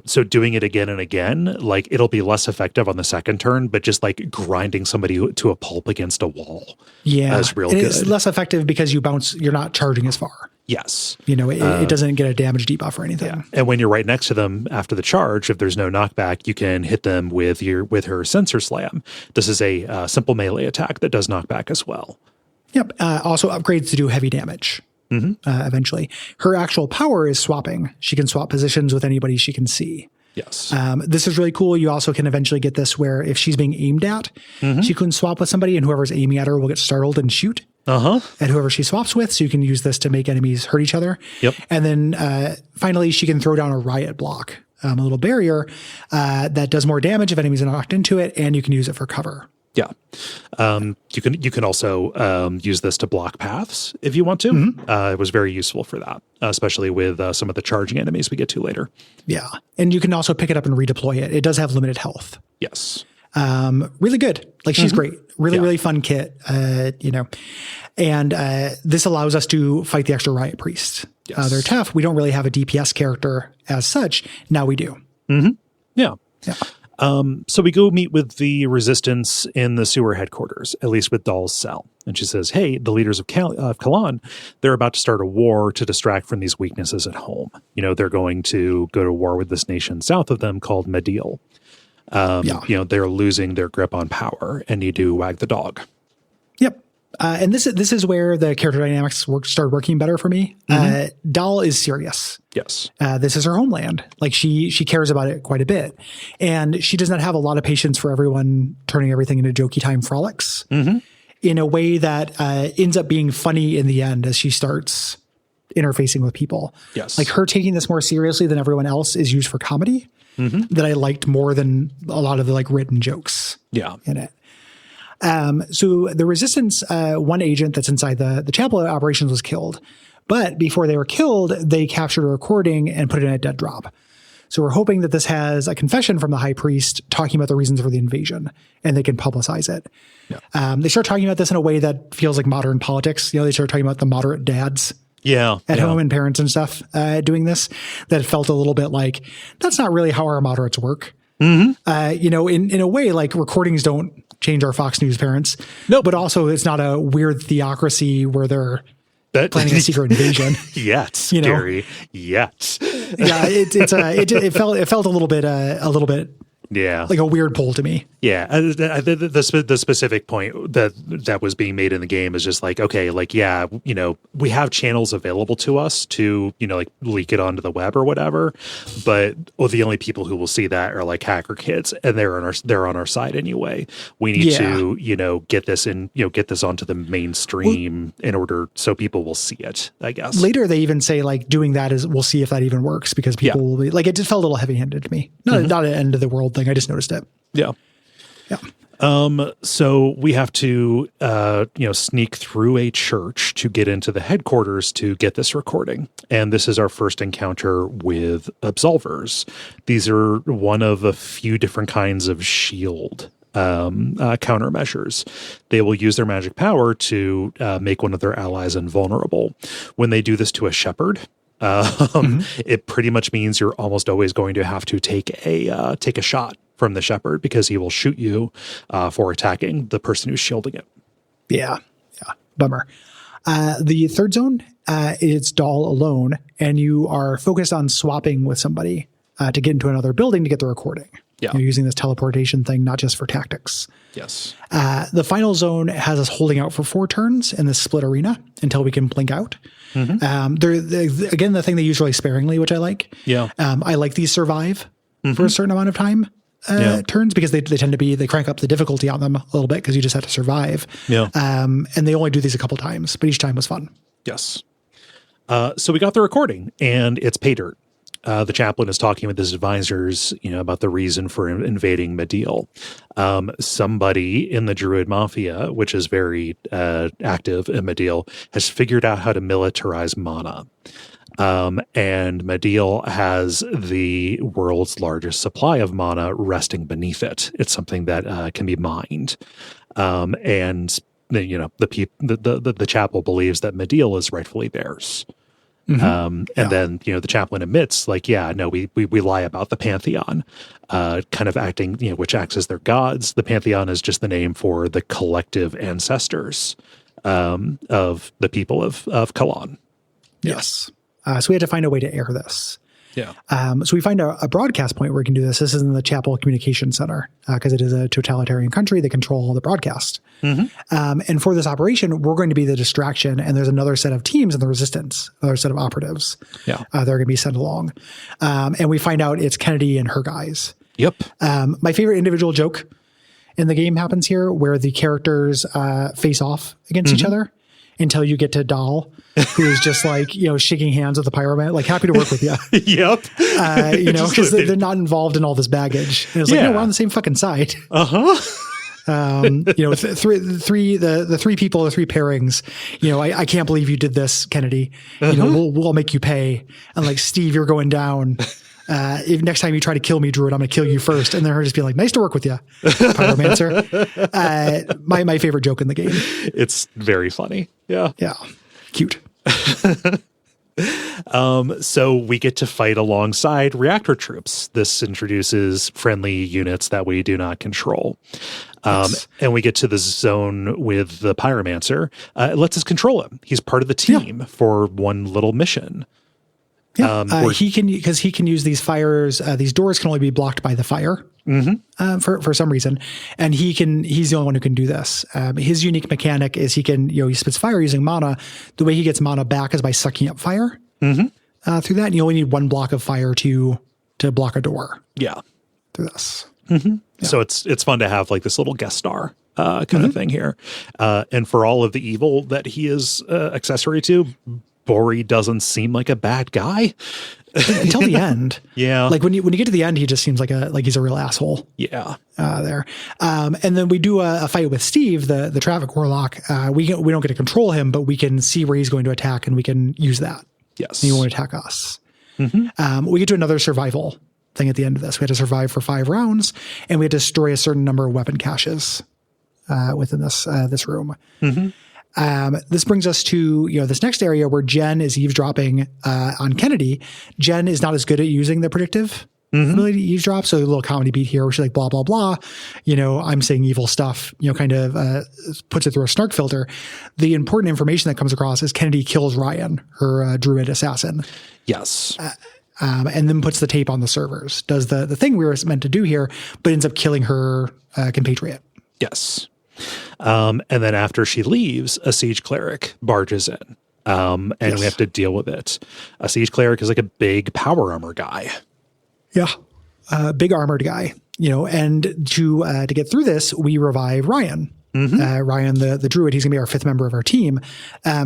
so doing it again and again, like it'll be less effective on the second turn, but just like grinding somebody to a pulp against a wall. Yeah. Is real good. It's less effective because you're not charging as far. Yes. It doesn't get a damage debuff or anything. Yeah. And when you're right next to them after the charge, if there's no knockback, you can hit them with her sensor slam. This is a simple melee attack that does knockback as well. Yep. Also upgrades to do heavy damage. Eventually. Her actual power is swapping. She can swap positions with anybody she can see. Yes. This is really cool. You also can eventually get this where if she's being aimed at, she can swap with somebody, and whoever's aiming at her will get startled and shoot. At whoever she swaps with. So you can use this to make enemies hurt each other. Yep. And then finally, she can throw down a riot block, a little barrier that does more damage if enemies are knocked into it, and you can use it for cover. Yeah. You can also use this to block paths if you want to. It was very useful for that, especially with some of the charging enemies we get to later. Yeah. And you can also pick it up and redeploy it. It does have limited health. Yes. Really good. Like she's great. Really fun kit, and this allows us to fight the extra riot priest. Yes. They're tough. We don't really have a DPS character as such. Now we do. Yeah. So we go meet with the resistance in the sewer headquarters, at least with Dal's cell. And she says, hey, the leaders of Kalan, they're about to start a war to distract from these weaknesses at home. They're going to go to war with this nation south of them called Mediel. They're losing their grip on power and need to wag the dog. Yep. And this is where the character dynamics started working better for me. Dal is serious. Yes. This is her homeland. Like she cares about it quite a bit, and she does not have a lot of patience for everyone turning everything into jokey time frolics in a way that ends up being funny in the end as she starts interfacing with people. Yes. Like her taking this more seriously than everyone else is used for comedy that I liked more than a lot of the written jokes in it. So the resistance, one agent that's inside the chapel operations was killed, but before they were killed, they captured a recording and put it in a dead drop. So we're hoping that this has a confession from the high priest talking about the reasons for the invasion, and they can publicize it. Yeah. They start talking about this in a way that feels like modern politics. They start talking about the moderate dads at home and parents and stuff doing this. That felt a little bit like, that's not really how our moderates work. In a way, recordings don't change our Fox News parents. No, but also it's not a weird theocracy where they're planning a secret invasion. Yet, Gary. Yet. Yeah, it felt a little bit Yeah. like a weird pull to me. Yeah. The specific point that was being made in the game is just like, okay, like, yeah, you know, we have channels available to us to, you know, like leak it onto the web or whatever, but the only people who will see that are like hacker kids, and they're on our side anyway. We need to, you know, get this onto the mainstream in order so people will see it, I guess. Later, they even say like doing that is, we'll see if that even works, because people will be like, it just felt a little heavy handed to me. Not an end of the world thing. I just noticed it. Yeah. Yeah. So we have to, sneak through a church to get into the headquarters to get this recording. And this is our first encounter with absolvers. These are one of a few different kinds of shield countermeasures. They will use their magic power to make one of their allies invulnerable. When they do this to a shepherd, it pretty much means you're almost always going to have to take a shot from the shepherd, because he will shoot you for attacking the person who's shielding it. Yeah. Bummer. The third zone, it's doll alone, and you are focused on swapping with somebody to get into another building to get the recording. Yeah. You're using this teleportation thing, not just for tactics. Yes. The final zone has us holding out for 4 turns in this split arena until we can blink out. Again, the thing they use really sparingly, which I like. Yeah. I like these survive for a certain amount of time turns, because they tend to be, they crank up the difficulty on them a little bit because you just have to survive. Yeah. And they only do these a couple times, but each time was fun. Yes. So we got the recording, and it's pay dirt. The chaplain is talking with his advisors, you know, about the reason for invading Mediel. Somebody in the Druid Mafia, which is very active in Mediel, has figured out how to militarize mana. And Mediel has the world's largest supply of mana resting beneath it. It's something that can be mined. And the chapel believes that Mediel is rightfully theirs. And then, you know, the chaplain admits, like, we lie about the Pantheon, kind of acting, you know, which acts as their gods. The Pantheon is just the name for the collective ancestors of the people of Kalan. Yes. So we had to find a way to air this. Yeah. So we find a broadcast point where we can do this. This is in the Chapel Communication Center, because it is a totalitarian country. They control the broadcast. And for this operation, we're going to be the distraction. And there's another set of teams in the resistance, another set of operatives. Yeah. They're going to be sent along. And we find out it's Kennedy and her guys. Yep. My favorite individual joke in the game happens here, where the characters face off against each other until you get to Dahl, who is just like, you know, shaking hands with the pyroman, like, happy to work with you. Yep. You know, because they're not involved in all this baggage. And it's like, no, we're on the same fucking side. You know, the 3 people, the 3 pairings, you know, I can't believe you did this, Kennedy. You know, we'll make you pay. And like, Steve, you're going down. If next time you try to kill me, Druid, I'm going to kill you first. And then her just being like, nice to work with you, Pyromancer. My favorite joke in the game. It's very funny. Yeah. Yeah. Cute. So we get to fight alongside reactor troops. This introduces friendly units that we do not control. And we get to the zone with the Pyromancer. It lets us control him. He's part of the team for one little mission. Yeah, he can use these fires. These doors can only be blocked by the fire for some reason, and he's the only one who can do this. His unique mechanic is he spits fire using mana. The way he gets mana back is by sucking up fire through that. And you only need 1 block of fire to block a door. Yeah, through this. Yeah. So it's fun to have like this little guest star kind of thing here, and for all of the evil that he is accessory to. Bori doesn't seem like a bad guy until the end. Yeah. Like when you get to the end, he just seems like he's a real asshole. Yeah. There. And then we do a fight with Steve, the traffic warlock. We don't get to control him, but we can see where he's going to attack and we can use that. Yes. And he won't attack us. We get to another survival thing at the end of this. We had to survive for 5 rounds and we had to destroy a certain number of weapon caches within this room. This brings us to, this next area where Jen is eavesdropping on Kennedy. Jen is not as good at using the predictive ability to eavesdrop. So a little comedy beat here where she's like, blah, blah, blah. I'm saying evil stuff, kind of puts it through a snark filter. The important information that comes across is Kennedy kills Ryan, her druid assassin. Yes. and then puts the tape on the servers. Does the thing we were meant to do here, but ends up killing her compatriot. Yes. And then after she leaves, a siege cleric barges in. And we have to deal with it. A siege cleric is like a big power armor guy. Yeah. Big armored guy, and to get through this, we revive Ryan. Ryan, the druid, he's gonna be our 5th member of our team.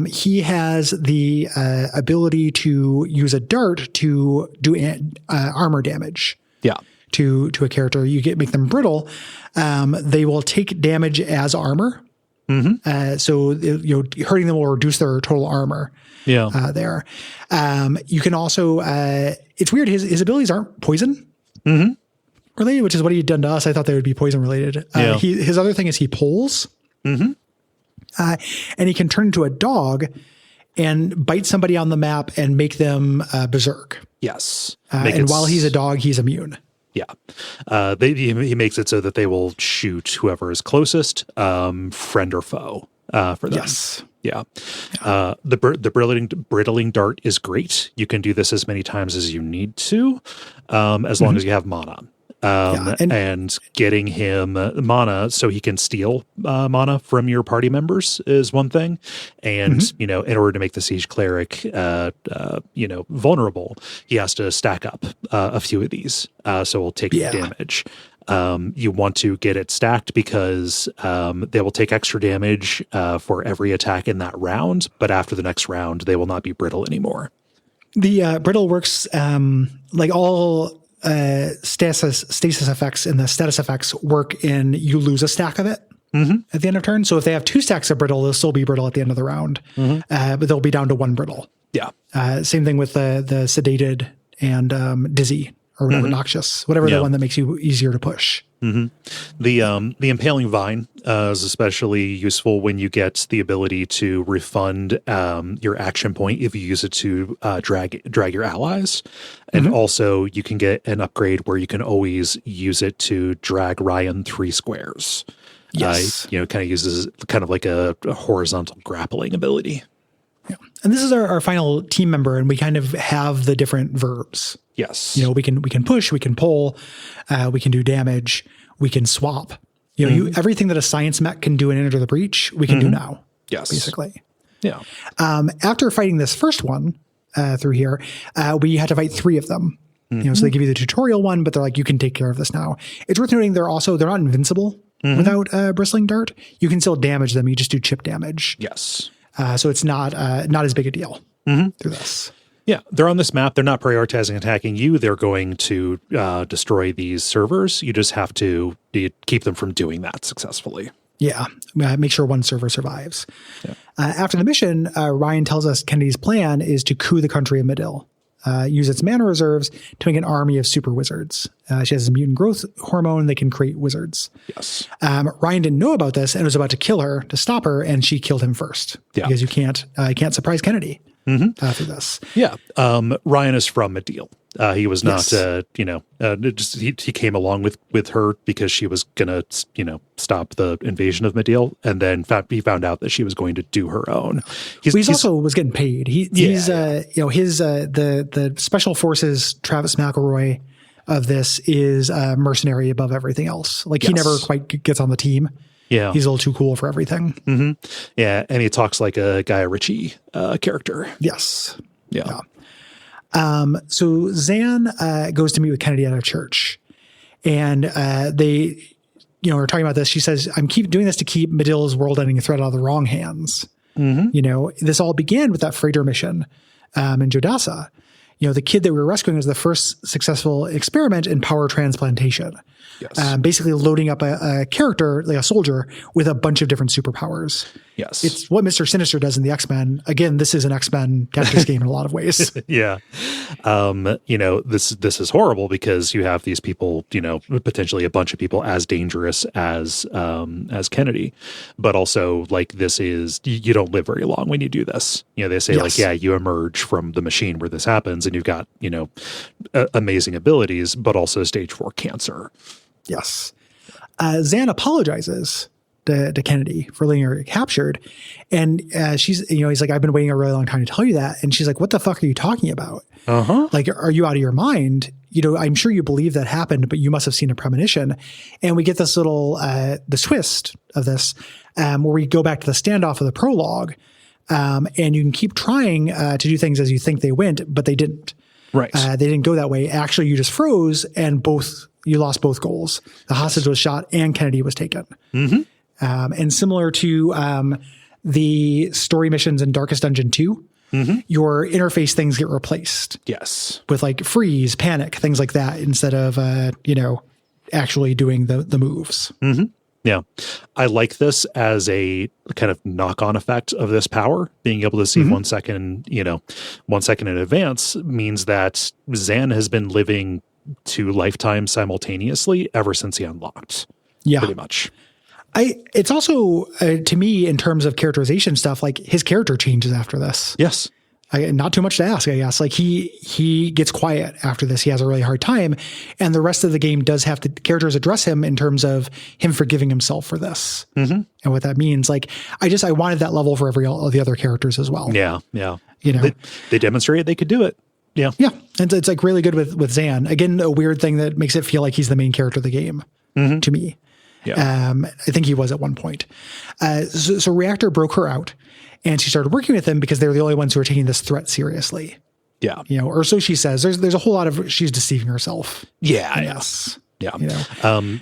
He has the ability to use a dart to do armor damage. Yeah. To a character, make them brittle. They will take damage as armor. So hurting them will reduce their total armor. Yeah. There. You can also. It's weird. His abilities aren't poison related, which is what he'd done to us. I thought they would be poison related. His other thing is he pulls. And he can turn into a dog and bite somebody on the map and make them berserk. Yes. And while he's a dog, he's immune. Yeah. He makes it so that they will shoot whoever is closest, friend or foe, for them. Yes. Yeah. The brittling dart is great. You can do this as many times as you need to, as long as you have mana. And getting him mana so he can steal mana from your party members is one thing. And, in order to make the siege cleric, vulnerable, he has to stack up a few of these. So we'll take damage. You want to get it stacked because they will take extra damage for every attack in that round. But after the next round, they will not be brittle anymore. The brittle works like all stasis effects and the status effects work in you lose a stack of it at the end of turn. So if they have 2 stacks of brittle, they'll still be brittle at the end of the round, but they'll be down to 1 brittle. Yeah. Same thing with the sedated and dizzy or whatever, noxious, whatever the one that makes you easier to push. The impaling vine is especially useful when you get the ability to refund your action point if you use it to drag your allies, and also you can get an upgrade where you can always use it to drag Ryan 3 squares. Yes, kind of uses kind of like a horizontal grappling ability. Yeah. And this is our final team member, and we kind of have the different verbs. Yes. We can push, we can pull, we can do damage, we can swap. Everything that a science mech can do in Enter the Breach, we can do now. Yes. Basically. Yeah. After fighting this first one through here, we had to fight 3 of them. So they give you the tutorial one, but they're like, you can take care of this now. It's worth noting they're not invincible without Bristling Dart. You can still damage them. You just do chip damage. Yes. So it's not as big a deal through this. Yeah, they're on this map. They're not prioritizing attacking you. They're going to destroy these servers. You just have to keep them from doing that successfully. Yeah, make sure 1 server survives. Yeah. After the mission, Ryan tells us Kennedy's plan is to coup the country of Medill. Use its mana reserves to make an army of super wizards. She has a mutant growth hormone. They can create wizards. Yes. Ryan didn't know about this and was about to kill her to stop her, and she killed him first. Yeah. Because you can't surprise Kennedy through this. Yeah. Ryan is from Medill. He was not, he came along with her because she was going to, stop the invasion of Medill. And then he found out that she was going to do her own. He's also was getting paid. He's the special forces, Travis McElroy of this is a mercenary above everything else. Like he never quite gets on the team. Yeah. He's a little too cool for everything. Yeah. And he talks like a Guy Ritchie character. Yes. Yeah. So Zan goes to meet with Kennedy at a church, and they, are talking about this. She says, "I'm doing this to keep Medill's world-ending threat out of the wrong hands." This all began with that freighter mission in Jodasa. The kid that we were rescuing was the first successful experiment in power transplantation. Yes. Basically loading up a character, like a soldier, with a bunch of different superpowers. Yes. It's what Mr. Sinister does in the X-Men. Again, this is an X-Men tactics game in a lot of ways. Yeah. This is horrible because you have these people, potentially a bunch of people as dangerous as Kennedy, but also like this is, you don't live very long when you do this. They say you emerge from the machine where this happens and you've got, amazing abilities, but also stage 4 cancer. Yes. Zan apologizes to Kennedy for letting her get captured. And she's, he's like, I've been waiting a really long time to tell you that. And she's like, what the fuck are you talking about? Like, are you out of your mind? I'm sure you believe that happened, but you must have seen a premonition. And we get this little, the twist of this, where we go back to the standoff of the prologue. And you can keep trying to do things as you think they went, but they didn't. Right. They didn't go that way. Actually, you just froze and you lost both goals. The hostage was shot and Kennedy was taken. And similar to the story missions in Darkest Dungeon 2, your interface things get replaced. Yes. With like freeze, panic, things like that, instead of, actually doing the moves. Yeah. I like this as a kind of knock-on effect of this power. Being able to see 1 second, 1 second in advance means that Zan has been living 2 lifetimes simultaneously ever since he unlocked. Yeah. Pretty much. It's also, to me, in terms of characterization stuff, like his character changes after this. Yes. Not too much to ask, I guess. Like he gets quiet after this. He has a really hard time. And the rest of the game does have characters address him in terms of him forgiving himself for this and what that means. Like, I wanted that level for all the other characters as well. Yeah. Yeah. They demonstrated they could do it. Yeah. Yeah. And it's like really good with Zan. Again, a weird thing that makes it feel like he's the main character of the game to me. Yeah. I think he was at one point. So Reactor broke her out and she started working with them because they were the only ones who were taking this threat seriously. Yeah. Or so she says. There's a whole lot of she's deceiving herself. Yeah. Yes. Yeah.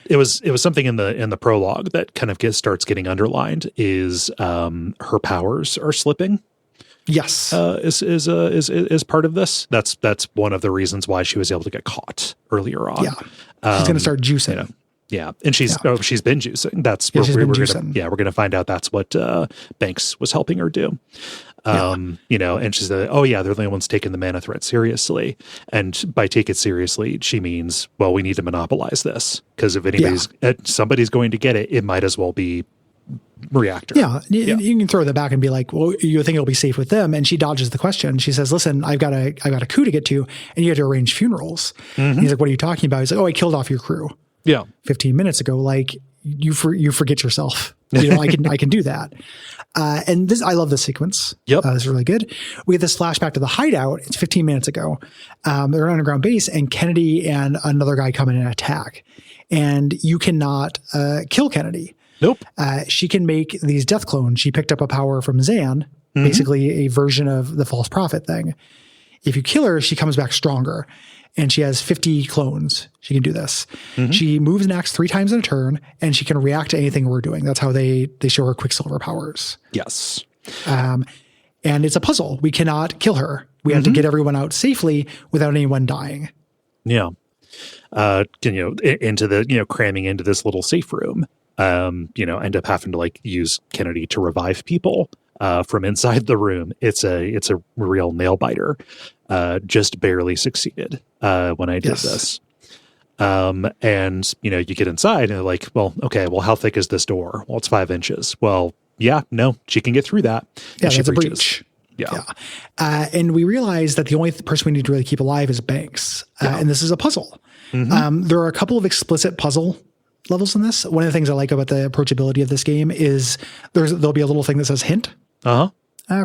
It was something in the prologue that kind of starts getting underlined is her powers are slipping. Yes. Is part of this. That's one of the reasons why she was able to get caught earlier on. Yeah. She's going to start juicing. Yeah, and she's been juicing. That's we're going to find out that's what Banks was helping her do. And she's they're the only ones taking the mana threat seriously. And by take it seriously, she means, well, we need to monopolize this because if somebody's going to get it, it might as well be Reactor. Yeah, you can throw that back and be like, well, you think it'll be safe with them, and she dodges the question. She says, "Listen, I've got a coup to get to, and you have to arrange funerals." And he's like, "What are you talking about?" He's like, "Oh, I killed off your crew." 15 minutes ago. Like you forget yourself. I can do that. And this, I love this sequence. Yep. This is really good. We get this flashback to the hideout. It's 15 minutes ago. They're on an underground base and Kennedy and another guy come in and attack. And you cannot kill Kennedy. Nope. She can make these death clones. She picked up a power from Zan, basically a version of the false prophet thing. If you kill her, she comes back stronger. And she has 50 clones. She can do this. She moves an axe 3 times in a turn, and she can react to anything we're doing. That's how they show her Quicksilver powers. Yes. And it's a puzzle. We cannot kill her. We have to get everyone out safely without anyone dying. Yeah. Into the, cramming into this little safe room, end up having to use Kennedy to revive people. From inside the room. It's a real nail biter. Just barely succeeded when I did this. And you get inside and like, well, okay, well, how thick is this door? Well, it's 5 inches. Well, yeah, no, she can get through that. Yeah, that's a breach. Yeah. And we realize that the only person we need to really keep alive is Banks. And this is a puzzle. There are a couple of explicit puzzle levels in this. One of the things I like about the approachability of this game is there'll be a little thing that says hint. For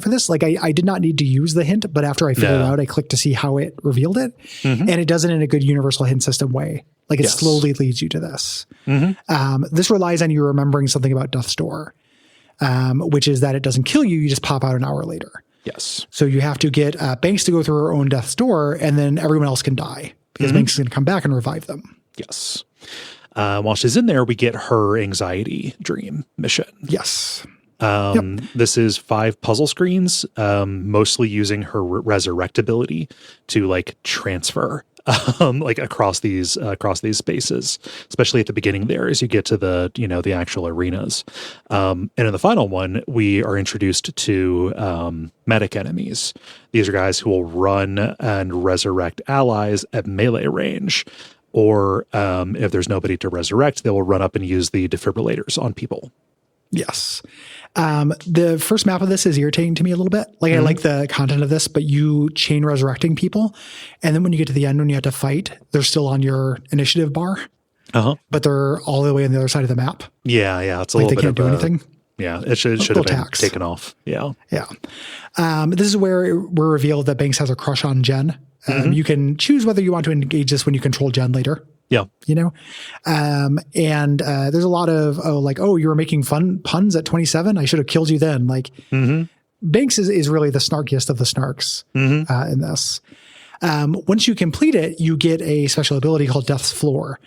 this. Like I did not need to use the hint, but after I figured it out, I clicked to see how it revealed it. And it does it in a good universal hint system way. Like it slowly leads you to this. This relies on you remembering something about Death's Door, which is that it doesn't kill you. You just pop out an hour later. Yes. So you have to get Banks to go through her own Death's Door, and then everyone else can die because Banks is going to come back and revive them. Yes. While she's in there, we get her anxiety dream mission. Yes. This is 5 puzzle screens, mostly using her resurrectability to transfer, across these spaces, especially at the beginning there as you get to the actual arenas. And in the final one, we are introduced to, medic enemies. These are guys who will run and resurrect allies at melee range. Or, if there's nobody to resurrect, they will run up and use the defibrillators on people. Yes. The first map of this is irritating to me a little bit. I like the content of this, but you chain resurrecting people. And then when you get to the end, when you have to fight, they're still on your initiative bar. but they're all the way on the other side of the map. Yeah. It's a like little they can't do anything. Yeah, it should have been taken off. Yeah. This is where we're revealed that Banks has a crush on Jen. You can choose whether you want to engage this when you control Jen later. Yeah. You know? And there's a lot of, you were making fun puns at 27. I should have killed you then. Like Banks is really the snarkiest of the snarks in this. Once you complete it, you get a special ability called Death's Floor,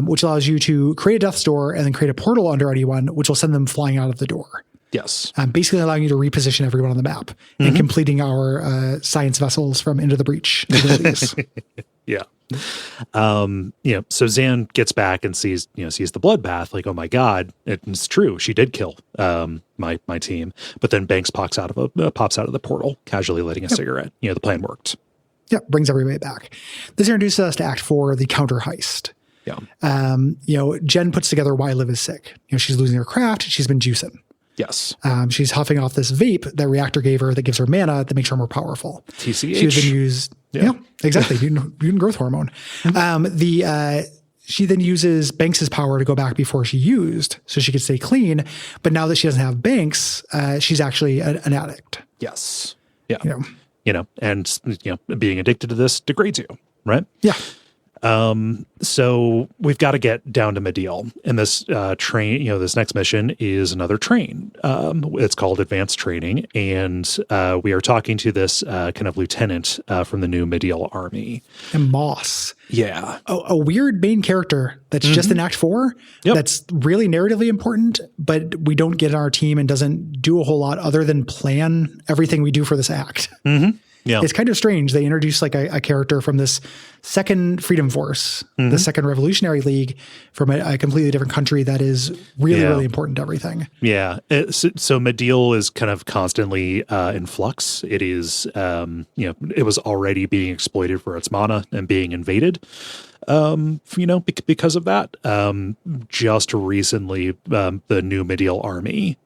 which allows you to create a death's door and then create a portal under anyone, which will send them flying out of the door. Yes. Basically allowing you to reposition everyone on the map and completing our science vessels from Into the Breach abilities. Yeah. So Zan gets back and sees the bloodbath, like, oh my God, it's true. She did kill my team. But then Banks pops out of the portal, casually lighting a cigarette. The plan worked. Yeah, brings everybody back. This introduces us to Act 4, the counter heist. Yeah. Jen puts together Why Live is Sick. She's losing her craft. She's been juicing. Yes. She's huffing off this vape that Reactor gave her that gives her mana that makes her more powerful. TCH. She has been used. Yeah, exactly. Mutant growth hormone. She then uses Banks's power to go back before she used so she could stay clean. But now that she doesn't have Banks, she's actually an addict. Yes. Yeah. And being addicted to this degrades you, right? Yeah. So we've got to get down to Mediel, and this train, this next mission is another train. It's called Advanced Training, and we are talking to this kind of lieutenant from the new Mediel army. And Moss. Yeah. A weird main character that's just in Act 4 that's really narratively important, but we don't get on our team and doesn't do a whole lot other than plan everything we do for this act. Yeah. It's kind of strange. They introduce like a character from this second Freedom Force, the second Revolutionary League from a completely different country that is really, really important to everything. Yeah. So Mediel is kind of constantly in flux. It is, it was already being exploited for its mana and being invaded. Because of that, just recently, the new Mediel army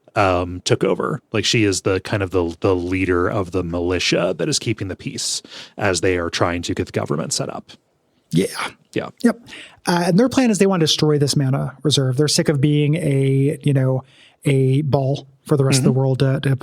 took over. Like, she is the kind of the leader of the militia that is keeping the peace as they are trying to get the government set up. Yeah. Yep. And their plan is they want to destroy this mana reserve. They're sick of being a ball for the rest of the world to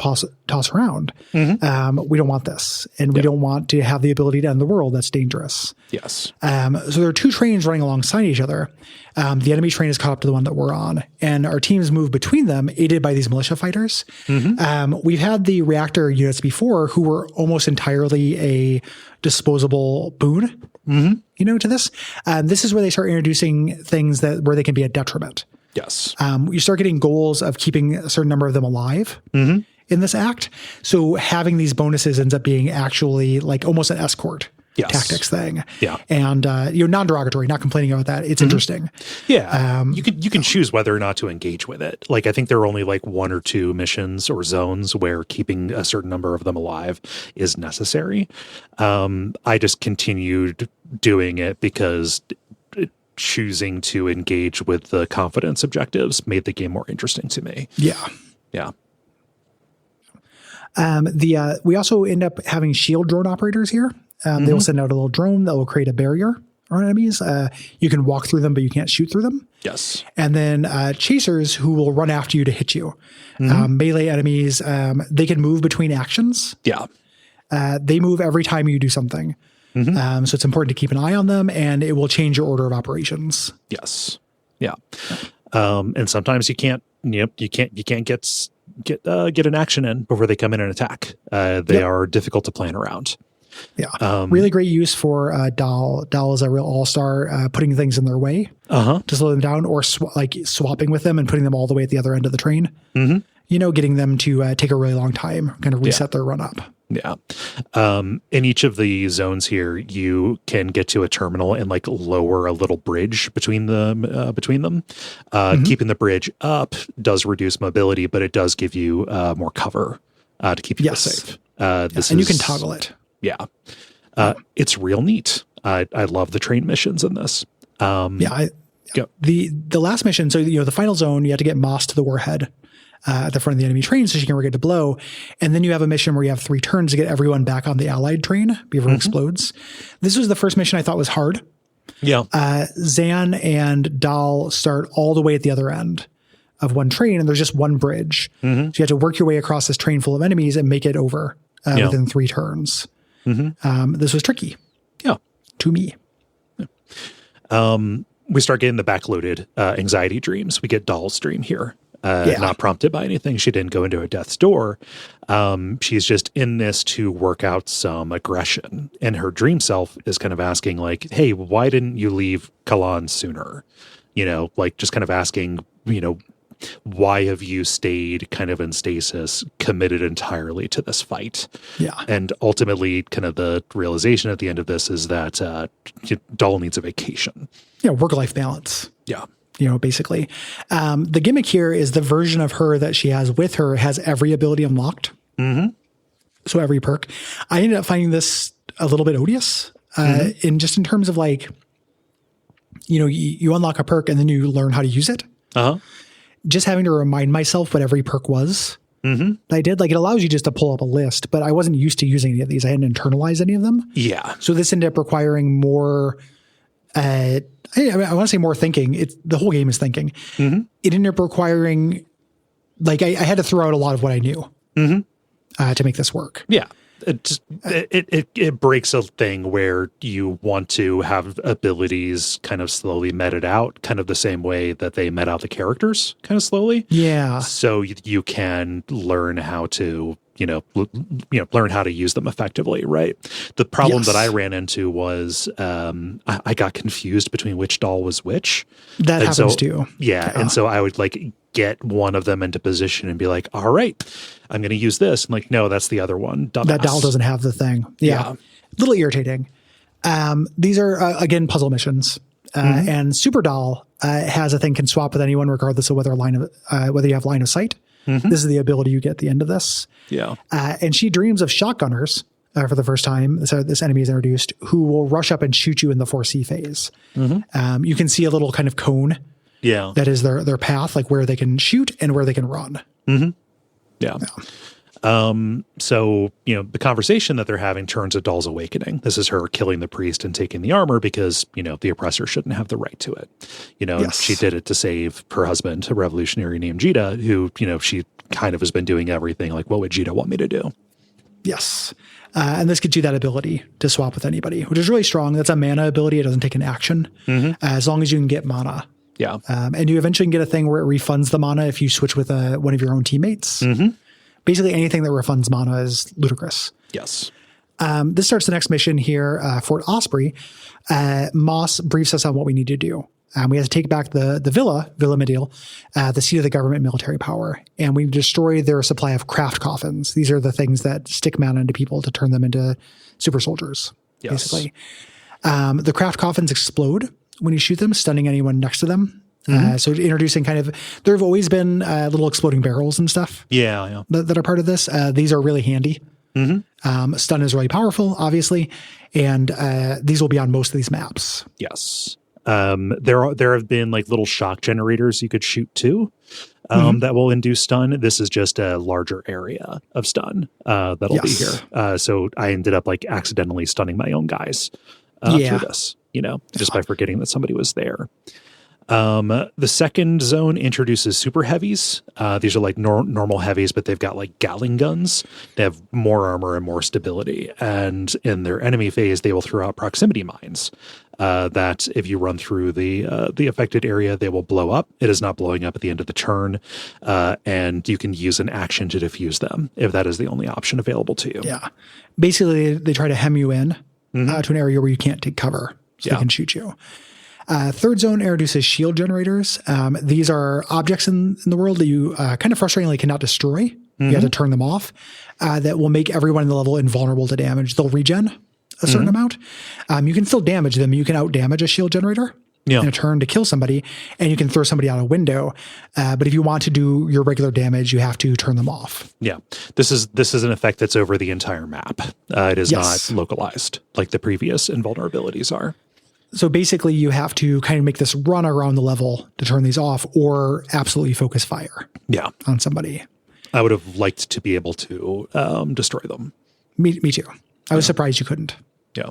toss around. We don't want this. And we don't want to have the ability to end the world. That's dangerous. Yes. So there are two trains running alongside each other. The enemy train is caught up to the one that we're on, and our teams move between them, aided by these militia fighters. We've had the reactor units before who were almost entirely a disposable boon, to this. This is where they start introducing things where they can be a detriment. Yes. You start getting goals of keeping a certain number of them alive in this act. So having these bonuses ends up being actually like almost an escort tactics thing. Yeah. And, non-derogatory, not complaining about that. It's interesting. Yeah. You can choose whether or not to engage with it. Like, I think there are only like one or two missions or zones where keeping a certain number of them alive is necessary. I just continued doing it because choosing to engage with the confidence objectives made the game more interesting to me. Yeah. Yeah. We also end up having shield drone operators here. They will send out a little drone that will create a barrier around enemies. You can walk through them, but you can't shoot through them. Yes. And then chasers who will run after you to hit you. Melee enemies, they can move between actions. Yeah. They move every time you do something. So it's important to keep an eye on them, and it will change your order of operations. Yes. Yeah. And sometimes you can't get an action in before they come in and attack. They are difficult to plan around. Yeah. Really great use for Dahl. Dahl is a real all-star, putting things in their way to slow them down, or swapping with them and putting them all the way at the other end of the train. Getting them to take a really long time, kind of reset their run up. Yeah. In each of the zones here, you can get to a terminal and like lower a little bridge between them. Keeping the bridge up does reduce mobility, but it does give you more cover to keep people safe. And you can toggle it. Yeah. It's real neat. I love the train missions in this. The last mission, so the final zone, you have to get Moss to the warhead at the front of the enemy train so she can rig it to blow. And then you have a mission where you have 3 turns to get everyone back on the allied train before it explodes. This was the first mission I thought was hard. Yeah. Zan and Dal start all the way at the other end of one train, and there's just one bridge. So you have to work your way across this train full of enemies and make it over within 3 turns. This was tricky. Yeah. To me. We start getting the backloaded anxiety dreams. We get Dal's dream here. Not prompted by anything. She didn't go into a death's door. She's just in this to work out some aggression. And her dream self is kind of asking like, hey, why didn't you leave Kalan sooner? Like just kind of asking, why have you stayed kind of in stasis, committed entirely to this fight? Yeah. And ultimately kind of the realization at the end of this is that Dal needs a vacation. Yeah. Work-life balance. Yeah. Basically. The gimmick here is the version of her that she has with her has every ability unlocked. So every perk. I ended up finding this a little bit odious in terms of like, you unlock a perk and then you learn how to use it. Just having to remind myself what every perk was. I did. Like, it allows you just to pull up a list, but I wasn't used to using any of these. I hadn't internalized any of them. Yeah. So this ended up requiring more I want to say more thinking. The whole game is thinking. It ended up requiring, like, I had to throw out a lot of what I knew to make this work. Yeah. It breaks a thing where you want to have abilities kind of slowly meted out, kind of the same way that they met out the characters kind of slowly. Yeah. So you can learn how to learn how to use them effectively, right? The problem that I ran into was I got confused between which Dal was which. That happens too. Yeah, and so I would like get one of them into position and be like, all right, I'm going to use this. And like, no, that's the other one. Dumbass. That Dal doesn't have the thing. Yeah. A little irritating. These are, again, puzzle missions. And Super Dal has a thing, can swap with anyone regardless of whether you have line of sight. This is the ability you get at the end of this. Yeah. And she dreams of shotgunners for the first time. So this enemy is introduced who will rush up and shoot you in the 4C phase. You can see a little kind of cone. Yeah. That is their path, like where they can shoot and where they can run. Yeah. So, the conversation that they're having turns to Dal's awakening. This is her killing the priest and taking the armor because, the oppressor shouldn't have the right to it. She did it to save her husband, a revolutionary named Jita, who, she kind of has been doing everything. Like, what would Jita want me to do? Yes. And this gives you that ability to swap with anybody, which is really strong. That's a mana ability. It doesn't take an action as long as you can get mana. Yeah. And you eventually can get a thing where it refunds the mana if you switch with one of your own teammates. Basically, anything that refunds mana is ludicrous. Yes. This starts the next mission here, Fort Osprey. Moss briefs us on what we need to do. We have to take back the Villa Medil, the seat of the government military power, and we destroy their supply of craft coffins. These are the things that stick mana into people to turn them into super soldiers, basically. The craft coffins explode when you shoot them, stunning anyone next to them. So introducing kind of, there have always been little exploding barrels and stuff. Yeah. That are part of this. These are really handy. Stun is really powerful, obviously, and these will be on most of these maps. Yes. There have been like little shock generators you could shoot too that will induce stun. This is just a larger area of stun that'll be here. So I ended up like accidentally stunning my own guys through this, just by forgetting that somebody was there. The second zone introduces super heavies. These are like normal heavies, but they've got like Gatling guns. They have more armor and more stability. And in their enemy phase, they will throw out proximity mines. That if you run through the affected area, they will blow up. It is not blowing up at the end of the turn. And you can use an action to defuse them if that is the only option available to you. Yeah. Basically, they try to hem you in to an area where you can't take cover so they can shoot you. Third zone introduces shield generators. These are objects in the world that you kind of frustratingly cannot destroy. You have to turn them off. That will make everyone in the level invulnerable to damage. They'll regen a certain amount. You can still damage them. You can out-damage a shield generator in a turn to kill somebody, and you can throw somebody out a window. But if you want to do your regular damage, you have to turn them off. Yeah. This is an effect that's over the entire map. It is not localized like the previous invulnerabilities are. So basically, you have to kind of make this run around the level to turn these off or absolutely focus fire on somebody. I would have liked to be able to destroy them. Me too. I was surprised you couldn't. Yeah.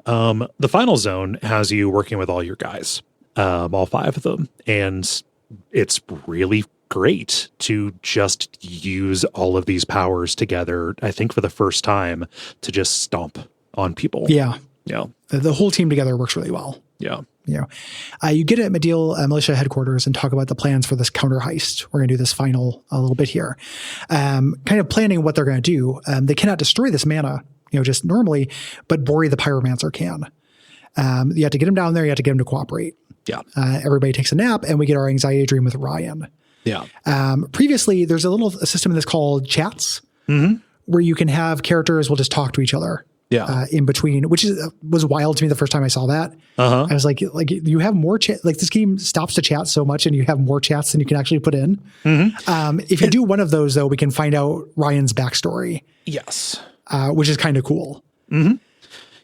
The final zone has you working with all your guys, all 5 of them. And it's really great to just use all of these powers together, I think for the first time, to just stomp on people. Yeah. Yeah. The whole team together works really well. Yeah. You get at Medill militia headquarters and talk about the plans for this counter heist. We're going to do this final a little bit here. Kind of planning what they're going to do. They cannot destroy this mana, just normally, but Bori the Pyromancer can. You have to get him down there. You have to get him to cooperate. Yeah. Everybody takes a nap and we get our anxiety dream with Ryan. Yeah. Previously, there's a system that's called chats where you can have characters will just talk to each other. Yeah. In between, which was wild to me the first time I saw that. I was like you have more chat. Like this game stops to chat so much, and you have more chats than you can actually put in. If you do one of those, though, we can find out Ryan's backstory. Yes, which is kind of cool.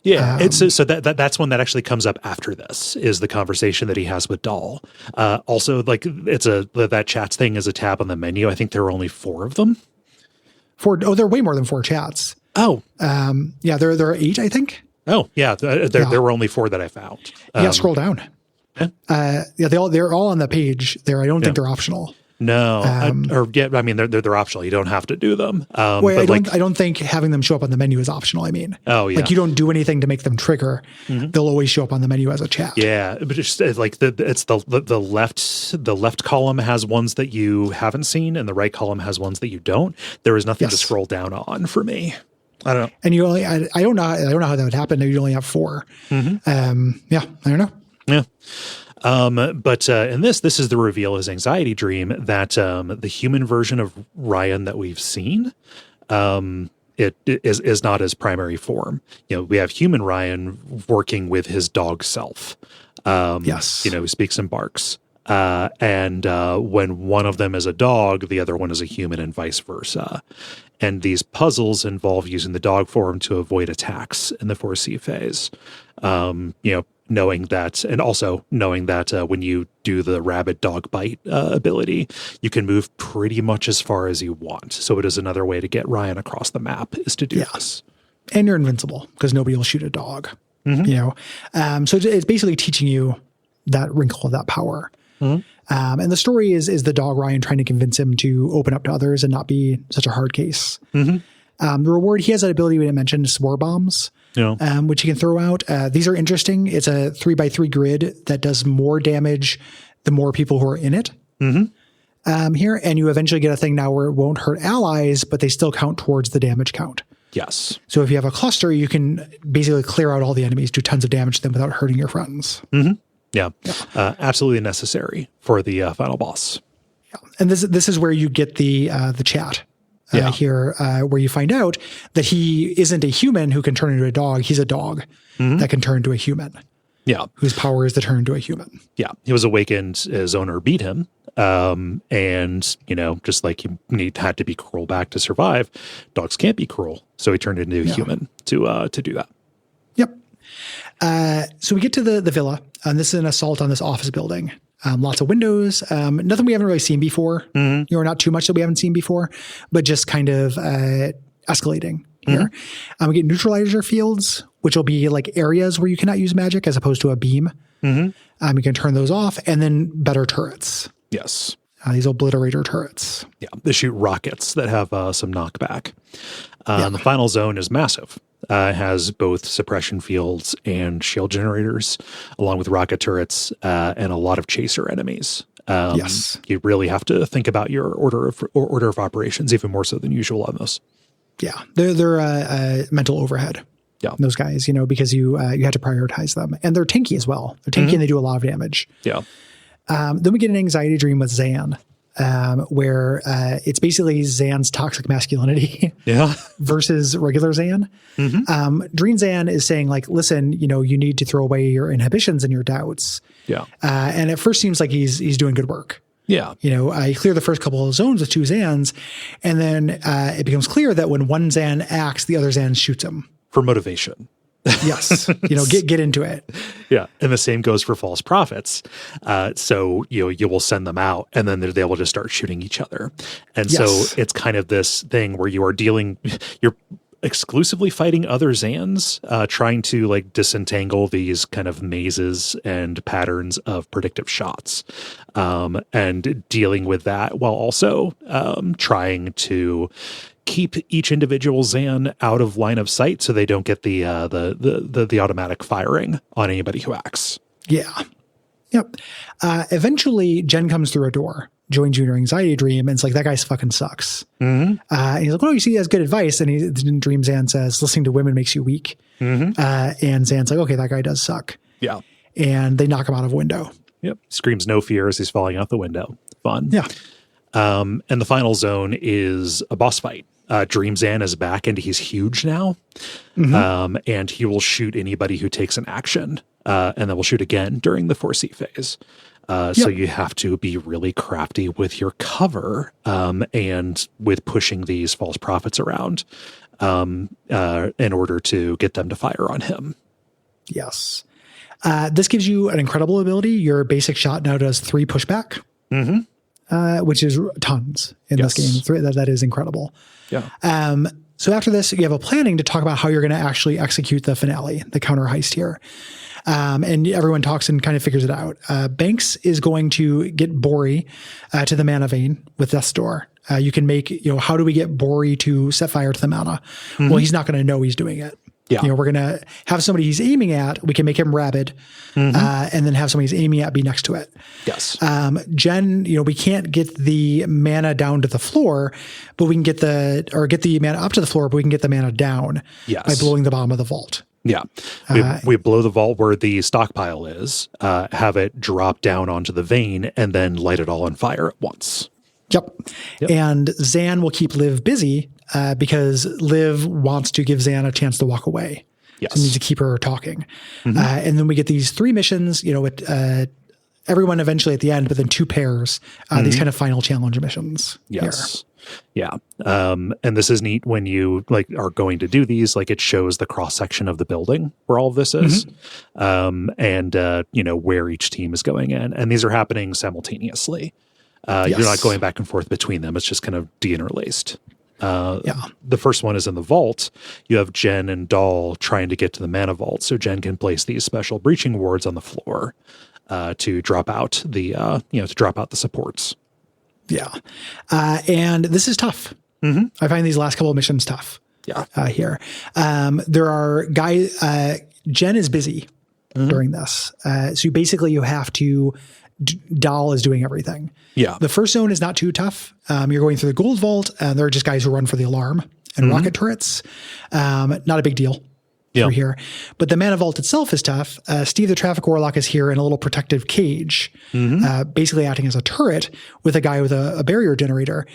Yeah, so that's one that actually comes up after this is the conversation that he has with Dahl. Also, like that chats thing is a tab on the menu. I think there are only 4 of them. 4? Oh, there are way more than 4 chats. Oh, yeah, there are 8, I think. Oh, yeah, there were only 4 that I found. Scroll down. Yeah, they're all on the page there. I don't think they're optional. No, I mean they're optional. You don't have to do them. I don't think having them show up on the menu is optional. I mean, like you don't do anything to make them trigger. They'll always show up on the menu as a chat. Yeah, but just like it's the left column has ones that you haven't seen, and the right column has ones that you don't. There is nothing to scroll down on for me. I don't know. And you only I don't know how that would happen. You only have 4. Yeah, I don't know. Yeah. But in this is the reveal, his anxiety dream, that the human version of Ryan that we've seen it is not his primary form. We have human Ryan working with his dog self. Who speaks and barks. And when one of them is a dog, the other one is a human, and vice versa. And these puzzles involve using the dog form to avoid attacks in the 4C phase. Knowing that, and also knowing that when you do the rabid dog bite ability, you can move pretty much as far as you want. So it is another way to get Ryan across the map, is to do this. And you're invincible because nobody will shoot a dog. So it's basically teaching you that wrinkle of that power. And the story is the dog Ryan trying to convince him to open up to others and not be such a hard case. The reward, he has that ability we didn't mention, spore bombs. Which you can throw out. These are interesting. It's a 3x3 grid that does more damage the more people who are in it. Here, and you eventually get a thing now where it won't hurt allies, but they still count towards the damage count. Yes. So if you have a cluster, you can basically clear out all the enemies, do tons of damage to them without hurting your friends. Yeah. Absolutely necessary for the final boss. Yeah. And this is where you get the chat. Here, where you find out that he isn't a human who can turn into a dog. He's a dog that can turn into a human. Yeah. Whose power is to turn into a human. Yeah. He was awakened. His owner beat him. And, just like you had to be cruel back to survive, dogs can't be cruel. So he turned into a human to do that. Yep. So we get to the villa, and this is an assault on this office building. Lots of windows, nothing we haven't really seen before, not too much that we haven't seen before, but just kind of escalating here. We get neutralizer fields, which will be like areas where you cannot use magic as opposed to a beam. You can turn those off, and then better turrets. Yes. These obliterator turrets. Yeah, they shoot rockets that have some knockback. The final zone is massive. It has both suppression fields and shield generators, along with rocket turrets and a lot of chaser enemies. You really have to think about your order of operations, even more so than usual on those. Yeah, they're a mental overhead. Yeah, those guys, because you had to prioritize them, and they're tanky as well. They're tanky and they do a lot of damage. Yeah. Then we get an anxiety dream with Zan. Where it's basically Zan's toxic masculinity versus regular Zan. Dream Zan is saying, like, listen, you need to throw away your inhibitions and your doubts. Yeah. And at first seems like he's doing good work. Yeah. I clear the first couple of zones with 2 Zans, and then it becomes clear that when one Zan acts, the other Zan shoots him. For motivation. Yes. Get into it. Yeah. And the same goes for false prophets. So, you will send them out, and then they will just start shooting each other. And so it's kind of this thing where you're exclusively fighting other Zans, trying to like disentangle these kind of mazes and patterns of predictive shots, and dealing with that while also trying to keep each individual Zan out of line of sight so they don't get the automatic firing on anybody who acts. Yeah. Yep. Eventually, Jen comes through a door, joins you in your anxiety dream, and it's like, that guy fucking sucks. And he's like, well, you see, he has good advice. And in dream, Zan says, listening to women makes you weak. And Zan's like, okay, that guy does suck. Yeah. And they knock him out of a window. Yep. Screams no fear as he's falling out the window. Fun. Yeah. And the final zone is a boss fight. Dream Zan is back and he's huge now. And he will shoot anybody who takes an action. And then we'll shoot again during the 4C phase. So you have to be really crafty with your cover and with pushing these false prophets around in order to get them to fire on him. Yes. This gives you an incredible ability. Your basic shot now does 3 pushback, which is tons in this game. That is incredible. Yeah. So after this, you have a planning to talk about how you're going to actually execute the finale, the counter heist here. And everyone talks and kind of figures it out. Banks is going to get Bori to the mana vein with Death's Door. You can make, how do we get Bori to set fire to the mana? Well, he's not going to know he's doing it. Yeah. We're going to have somebody he's aiming at. We can make him rabid, and then have somebody he's aiming at be next to it. Yes. Jen, we can't get the mana down to the floor, but we can get the mana up to the floor, but we can get the mana down by blowing the bottom of the vault. Yeah. We blow the vault where the stockpile is, have it drop down onto the vein, and then light it all on fire at once. Yep. And Zan will keep Liv busy because Liv wants to give Zan a chance to walk away. Yes. So needs to keep her talking. And then we get these 3 missions, with everyone eventually at the end, but then 2 pairs, these kind of final challenge missions. Yes. Here. Yeah. And this is neat when you are going to do these, it shows the cross section of the building where all of this is, and where each team is going in. And these are happening simultaneously. You're not going back and forth between them. It's just kind of de-interlaced. The first one is in the vault. You have Jen and Dahl trying to get to the mana vault, so Jen can place these special breaching wards on the floor to drop out the supports. Yeah, and this is tough. I find these last couple of missions tough. Yeah, here there are guys. Jen is busy during this, so basically you have to. Dahl is doing everything. Yeah. The first zone is not too tough. You're going through the gold vault, and there are just guys who run for the alarm and rocket turrets. Not a big deal through here. But the mana vault itself is tough. Steve the Traffic Warlock is here in a little protective cage, basically acting as a turret with a guy with a barrier generator.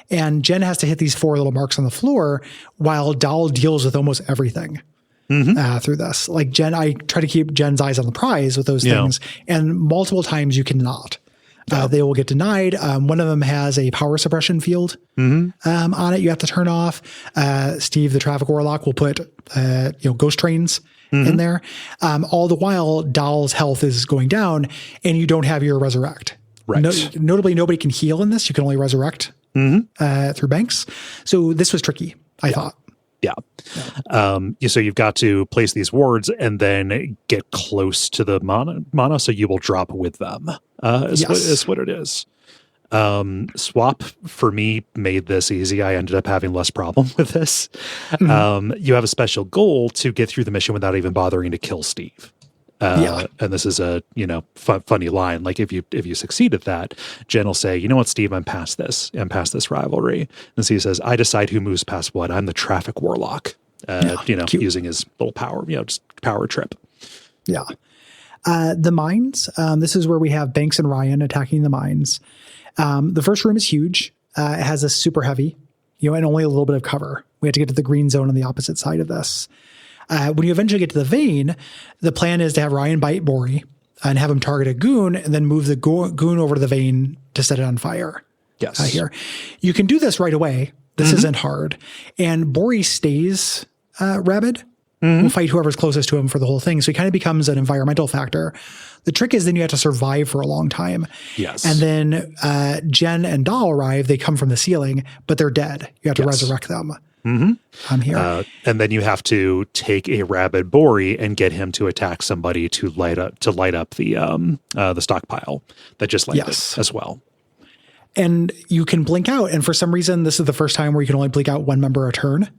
And Jen has to hit these 4 little marks on the floor while Dahl deals with almost everything. Through this. Jen, I try to keep Jen's eyes on the prize with those things, and multiple times you cannot. They will get denied. One of them has a power suppression field on it you have to turn off. Steve, the Traffic Warlock, will put ghost trains in there. All the while, Dahl's health is going down, and you don't have your resurrect. Right. Notably, nobody can heal in this. You can only resurrect through Banks. So this was tricky, I thought. Yeah. So you've got to place these wards and then get close to the mana so you will drop with them. Is what it is. Swap for me made this easy. I ended up having less problem with this. You have a special goal to get through the mission without even bothering to kill Steve. And this is a funny line. If you succeed at that, Jen will say, "You know what, Steve? I'm past this. I'm past this rivalry." And Steve says, "I decide who moves past what. I'm the Traffic Warlock." Using his little power, just power trip. Yeah. The mines. This is where we have Banks and Ryan attacking the mines. The first room is huge. It has a super heavy, and only a little bit of cover. We have to get to the green zone on the opposite side of this. When you eventually get to the vein, the plan is to have Ryan bite Bori and have him target a goon and then move the goon over to the vein to set it on fire. Yes. Here. You can do this right away. This isn't hard. And Bori stays rabid. We'll fight whoever's closest to him for the whole thing. So he kind of becomes an environmental factor. The trick is then you have to survive for a long time. Yes. And then Jen and Dahl arrive. They come from the ceiling, but they're dead. You have to resurrect them. I'm here. And then you have to take a rabid Bori and get him to attack somebody to light up the stockpile that just landed as well. And you can blink out. And for some reason, this is the first time where you can only blink out one member a turn.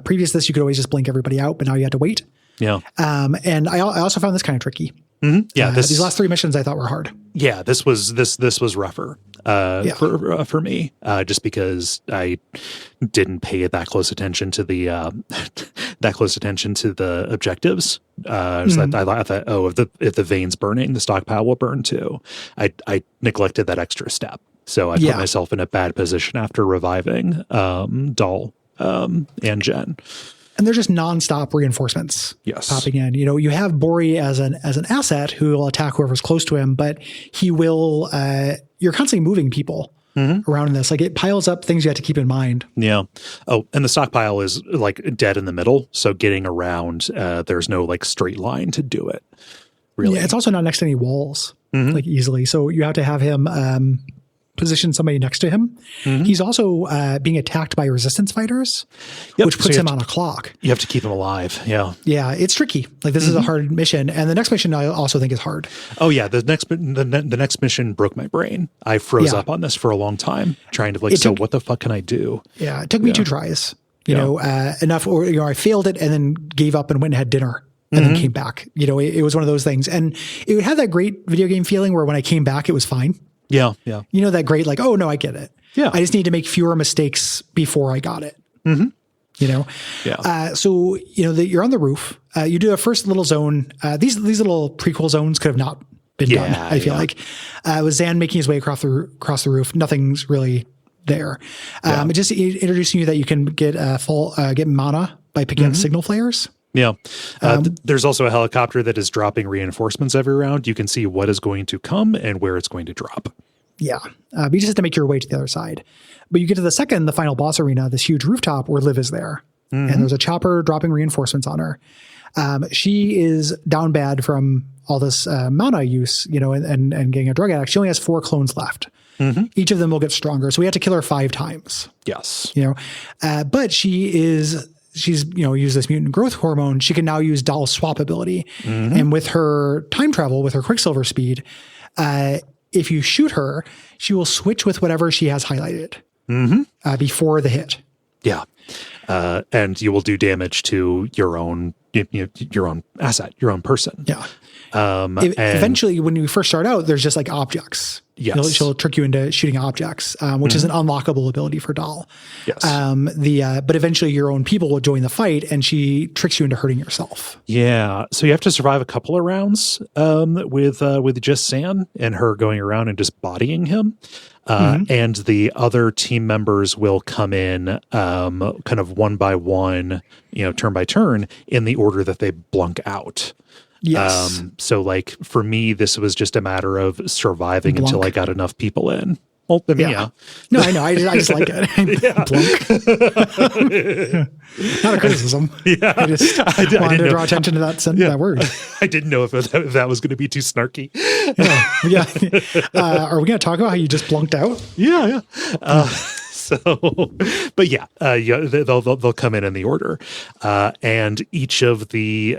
Previous to this, you could always just blink everybody out, but now you had to wait. Yeah. And I also found this kind of tricky. Yeah. These last 3 missions I thought were hard. Yeah. This was rougher for me, just because I didn't pay that close attention to the objectives. So I thought, if the veins burning, the stockpile will burn too. I neglected that extra step. So I put myself in a bad position after reviving Dahl and Jen. And they're just nonstop reinforcements popping in. You have Bori as an asset who will attack whoever's close to him, but he will, you're constantly moving people around in this. Like, it piles up things you have to keep in mind. Yeah. Oh, and the stockpile is like dead in the middle. So getting around, there's no like straight line to do it. Really. Yeah, it's also not next to any walls like easily. So you have to have him, position somebody next to him. He's also being attacked by resistance fighters, which puts him on a clock. You have to keep him alive. Yeah. Yeah, it's tricky. Like, this is a hard mission. And the next mission I also think is hard. Oh yeah. The next mission broke my brain. I froze up on this for a long time trying to what the fuck can I do? Yeah. It took me 2 tries, enough, or, I failed it and then gave up and went and had dinner. And then came back. It was one of those things. And it had that great video game feeling where when I came back, it was fine. Yeah, yeah. That great, like, oh, no, I get it. Yeah. I just need to make fewer mistakes before I got it. Yeah. So, you're on the roof. You do a first little zone. These little prequel zones could have not been done, I feel like. With Zan making his way across the roof, nothing's really there. Just introducing you that you can get get mana by picking up signal flares. Yeah. There's also a helicopter that is dropping reinforcements every round. You can see what is going to come and where it's going to drop. Yeah. But you just have to make your way to the other side. But you get to the final boss arena, this huge rooftop where Liv is there. And there's a chopper dropping reinforcements on her. She is down bad from all this mana use, and getting a drug addict. She only has 4 clones left. Each of them will get stronger. So we have to kill her 5 times. Yes. But she's used this mutant growth hormone. She can now use Dahl's swap ability. And with her time travel, with her Quicksilver speed, if you shoot her, she will switch with whatever she has highlighted before the hit. Yeah. And you will do damage to your own asset, your own person. Yeah. Eventually, when you first start out, there's just like objects. Yes. She'll trick you into shooting objects, which is an unlockable ability for Dahl. Yes. But eventually your own people will join the fight and she tricks you into hurting yourself. Yeah. So you have to survive a couple of rounds with just Zan and her going around and just bodying him. And the other team members will come in kind of one by one, turn by turn in the order that they blunk out. Yes. So like for me, this was just a matter of surviving until I got enough people in. Well, I mean, yeah. No, I know. I just like it. Blunk. Not a criticism. Yeah. I just wanted to draw attention to that word. I didn't know if that was going to be too snarky. Yeah. Are we going to talk about how you just blunked out? Yeah. But yeah, they'll come in the order, and each of the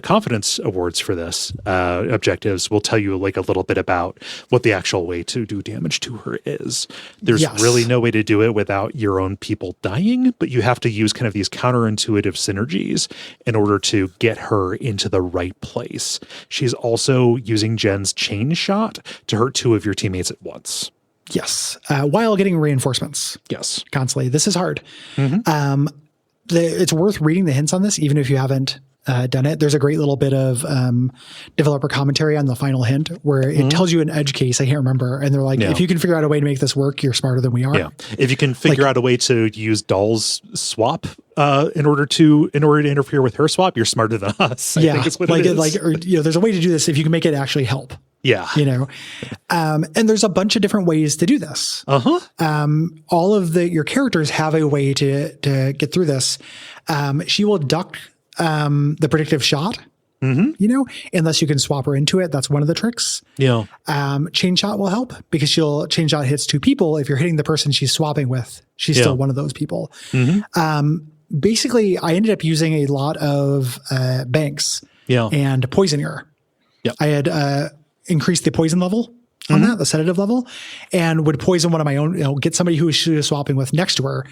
confidence awards for this objectives will tell you like a little bit about what the actual way to do damage to her is. There's really no way to do it without your own people dying, but you have to use kind of these counterintuitive synergies in order to get her into the right place. She's also using Jen's chain shot to hurt 2 of your teammates at once. Yes. While getting reinforcements. Yes. Constantly. This is hard. It's worth reading the hints on this, even if you haven't done it. There's a great little bit of developer commentary on the final hint where it tells you an edge case. I can't remember. And they're like, if you can figure out a way to make this work, you're smarter than we are. Yeah. If you can figure out a way to use Dahl's swap in order to interfere with her swap, you're smarter than us. I think is what it is. There's a way to do this if you can make it actually help. Yeah. And there's a bunch of different ways to do this. All of your characters have a way to get through this. She will duck the predictive shot unless you can swap her into it. That's one of the tricks. Yeah. Chain shot will help because chain shot hits 2 people. If you're hitting the person she's swapping with, she's still one of those people. Basically, I ended up using a lot of banks and poisoning her. Yep. I had increased the poison level on that, the sedative level, and would poison one of my own, get somebody who she was swapping with next to her,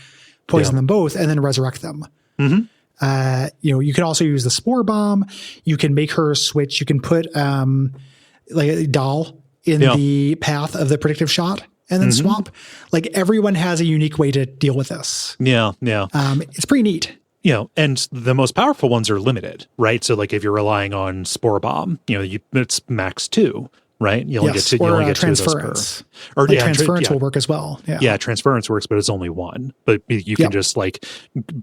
poison them both, and then resurrect them. You can also use the spore bomb. You can make her switch. You can put like a doll in the path of the predictive shot and then swap. Like everyone has a unique way to deal with this. Yeah. It's pretty neat. And the most powerful ones are limited, right? So like if you're relying on spore bomb, it's max 2. Right, you only get to transference. Or transference will work as well. Yeah, transference works, but it's only 1. But you can just like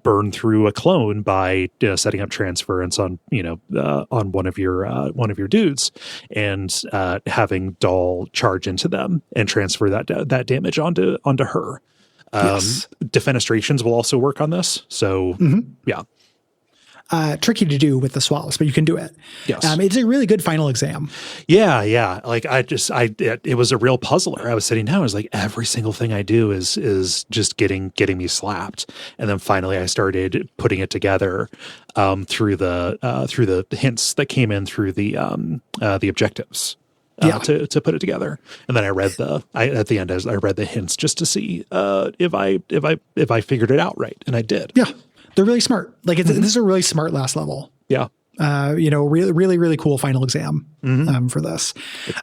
burn through a clone by setting up transference on on one of your dudes and having doll charge into them and transfer that damage onto her. Defenestrations will also work on this. So yeah. Tricky to do with the swaps, but you can do it. Yes. It's a really good final exam. Yeah. Like it was a real puzzler. I was sitting down, I was like, every single thing I do is just getting me slapped. And then finally I started putting it together, through the hints that came in through the objectives. To put it together, and then I read at the end I read the hints just to see if I figured it out right, and I did. Yeah, they're really smart. Like this is a really smart last level. Yeah. Really, really, really cool final exam for this.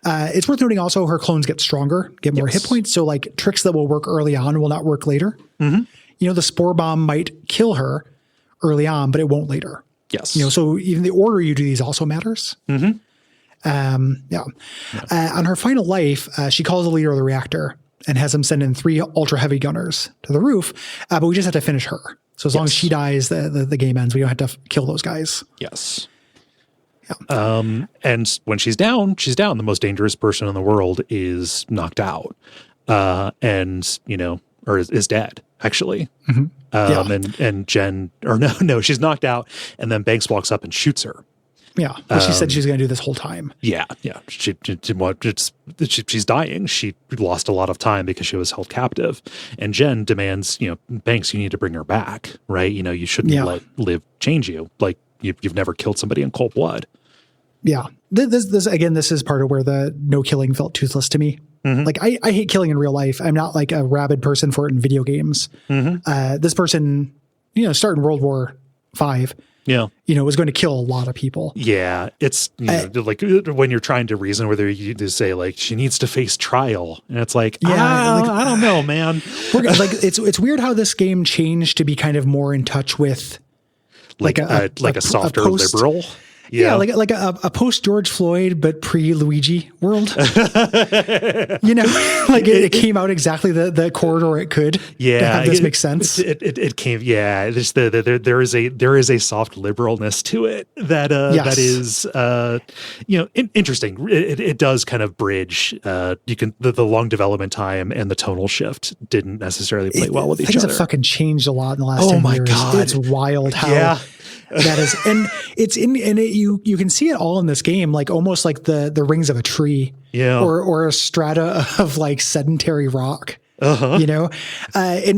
It's worth noting also her clones get stronger, get more hit points. So like tricks that will work early on will not work later. The spore bomb might kill her early on, but it won't later. Yes. So even the order you do these also matters. On her final life, she calls the leader of the reactor and has him send in 3 ultra heavy gunners to the roof. But we just have to finish her. So as long as she dies, the game ends. We don't have to kill those guys. Yes. Yeah. And when she's down. The most dangerous person in the world is knocked out, and or is dead actually. And Jen, or no, she's knocked out, and then Banks walks up and shoots her. Yeah, well, she said she's going to do this whole time. Yeah. She's dying. She lost a lot of time because she was held captive, and Jen demands, Banks, you need to bring her back, right? You shouldn't let Liv change you. Like you've never killed somebody in cold blood. Yeah, this is part of where the no killing felt toothless to me. Like I hate killing in real life. I'm not like a rabid person for it in video games. This person, starting World War V. Was going to kill a lot of people. Yeah. It's like when you're trying to reason whether you just say like, she needs to face trial. And it's like, I don't know, man. It's weird how this game changed to be kind of more in touch with like a softer liberal. Yeah, like a post George Floyd but pre Luigi world. It came out exactly the corridor it could. Yeah, to have this makes sense. It came. Yeah, there's there is a soft liberalness to it that that is interesting. It does kind of bridge. You can the long development time and the tonal shift didn't necessarily play well with each other. Things have fucking changed a lot in the last 10 years. God, it's wild how. Yeah. That is, and it's you can see it all in this game, like almost like the rings of a tree, or a strata of like sedentary rock, and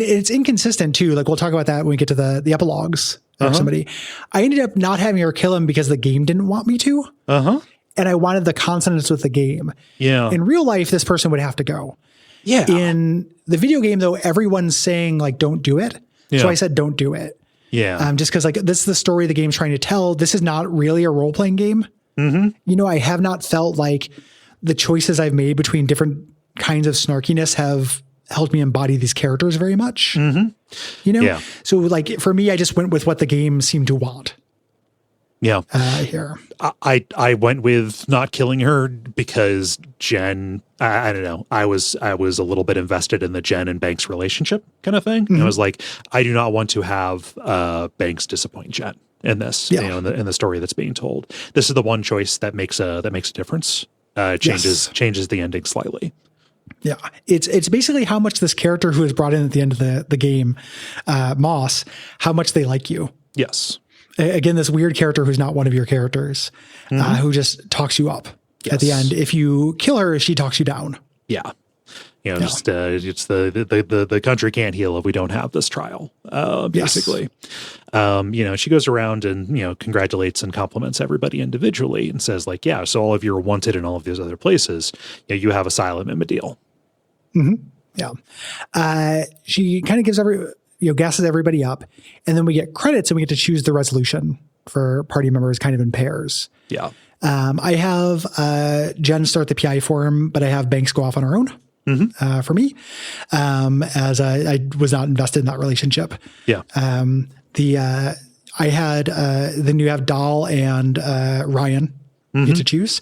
it's inconsistent too. Like we'll talk about that when we get to the epilogues of somebody. I ended up not having her kill him because the game didn't want me to, and I wanted the consonance with the game. Yeah, in real life, this person would have to go. Yeah, in the video game though, everyone's saying like don't do it, so I said don't do it. Yeah. Just because like this is the story the game's trying to tell. This is not really a role playing game. I have not felt like the choices I've made between different kinds of snarkiness have helped me embody these characters very much. So like for me, I just went with what the game seemed to want. Yeah. Here. I went with not killing her because Jen, I don't know. I was a little bit invested in the Jen and Banks relationship kind of thing. And I was like, I do not want to have Banks disappoint Jen in this, in the story that's being told. This is the one choice that makes a difference. Changes the ending slightly. Yeah, it's basically how much this character who is brought in at the end of the game, Moss, how much they like you. Yes. Again, this weird character who's not one of your characters, who just talks you up at the end. If you kill her, she talks you down. Yeah. Just it's the country can't heal if we don't have this trial, basically. Yes. She goes around and, congratulates and compliments everybody individually and says like, yeah, so all of you are wanted in all of these other places. You have asylum in Medeal. Mm-hmm. Yeah. She kind of gives gasses everybody up, and then we get credits and we get to choose the resolution for party members kind of in pairs. Yeah. I have Jen start the PI for him, but I have Banks go off on her own. Mm-hmm. For me, as I was not invested in that relationship. Yeah. Then you have Dahl and Ryan get to choose.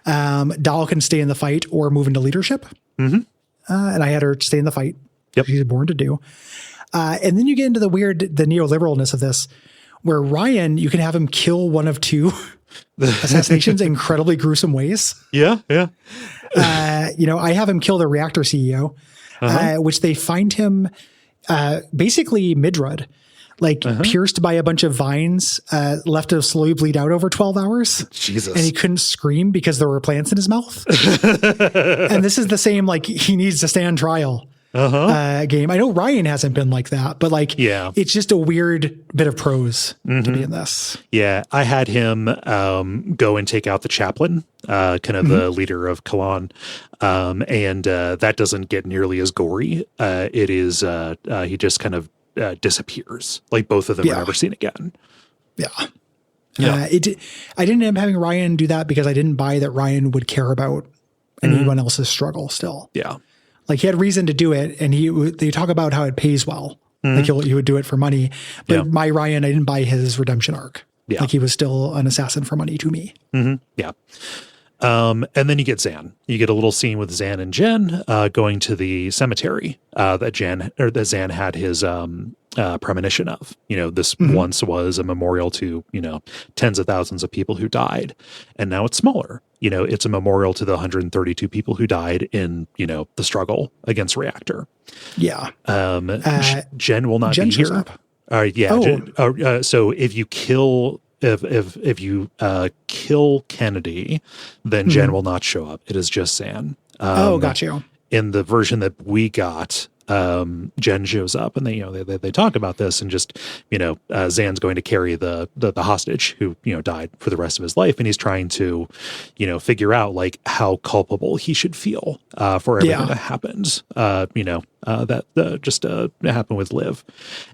Dahl can stay in the fight or move into leadership. Mm-hmm. And I had her stay in the fight. Yep. She's born to do. And then you get into the neoliberalness of this, where Ryan, you can have him kill one of two assassinations in incredibly gruesome ways. Yeah. Yeah. I have him kill the reactor CEO, which they find him basically midrod, pierced by a bunch of vines, left to slowly bleed out over 12 hours. Jesus. And he couldn't scream because there were plants in his mouth. And this is the same, he needs to stand trial game. I know Ryan hasn't been like that, but it's just a weird bit of prose to be in this. Yeah. I had him go and take out the chaplain, kind of the leader of Kalan. And that doesn't get nearly as gory. It is, he just kind of disappears. Both of them are never seen again. Yeah. I didn't end up having Ryan do that because I didn't buy that Ryan would care about anyone else's struggle still. Yeah. He had reason to do it, and they talk about how it pays well. He would do it for money. But my Ryan, I didn't buy his redemption arc. Yeah. He was still an assassin for money to me. Mm-hmm. Yeah. And then you get Zan. You get a little scene with Zan and Jen going to the cemetery that Zan had his premonition of. This once was a memorial to, tens of thousands of people who died. And now it's smaller. It's a memorial to the 132 people who died in, the struggle against Reactor. Yeah. Jen will not Jen be here. Up. So if you kill... If you kill Kennedy, then Jen will not show up. It is just Zan. Got you. In the version that we got, Jen shows up, and they talk about this, and just Zan's going to carry the hostage who died for the rest of his life, and he's trying to figure out how culpable he should feel for everything that happened. That just happened with Liv,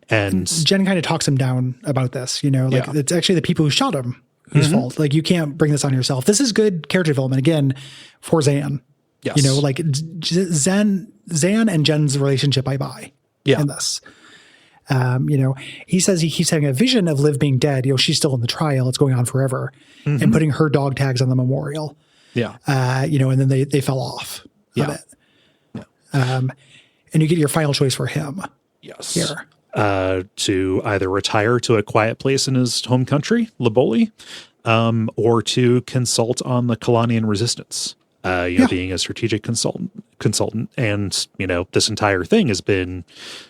and Jen kind of talks him down about this. It's actually the people who shot him whose fault. You can't bring this on yourself. This is good character development again for Zan. Yes. Zan and Jen's relationship I buy in this. He says he keeps having a vision of Liv being dead. She's still in the trial. It's going on forever. And putting her dog tags on the memorial. Yeah. And then they fell off of it. Yeah. And you get your final choice for him. Yes. Here. To either retire to a quiet place in his home country, Liboli, or to consult on the Kalanian resistance. Being a strategic consultant. And, this entire thing has been,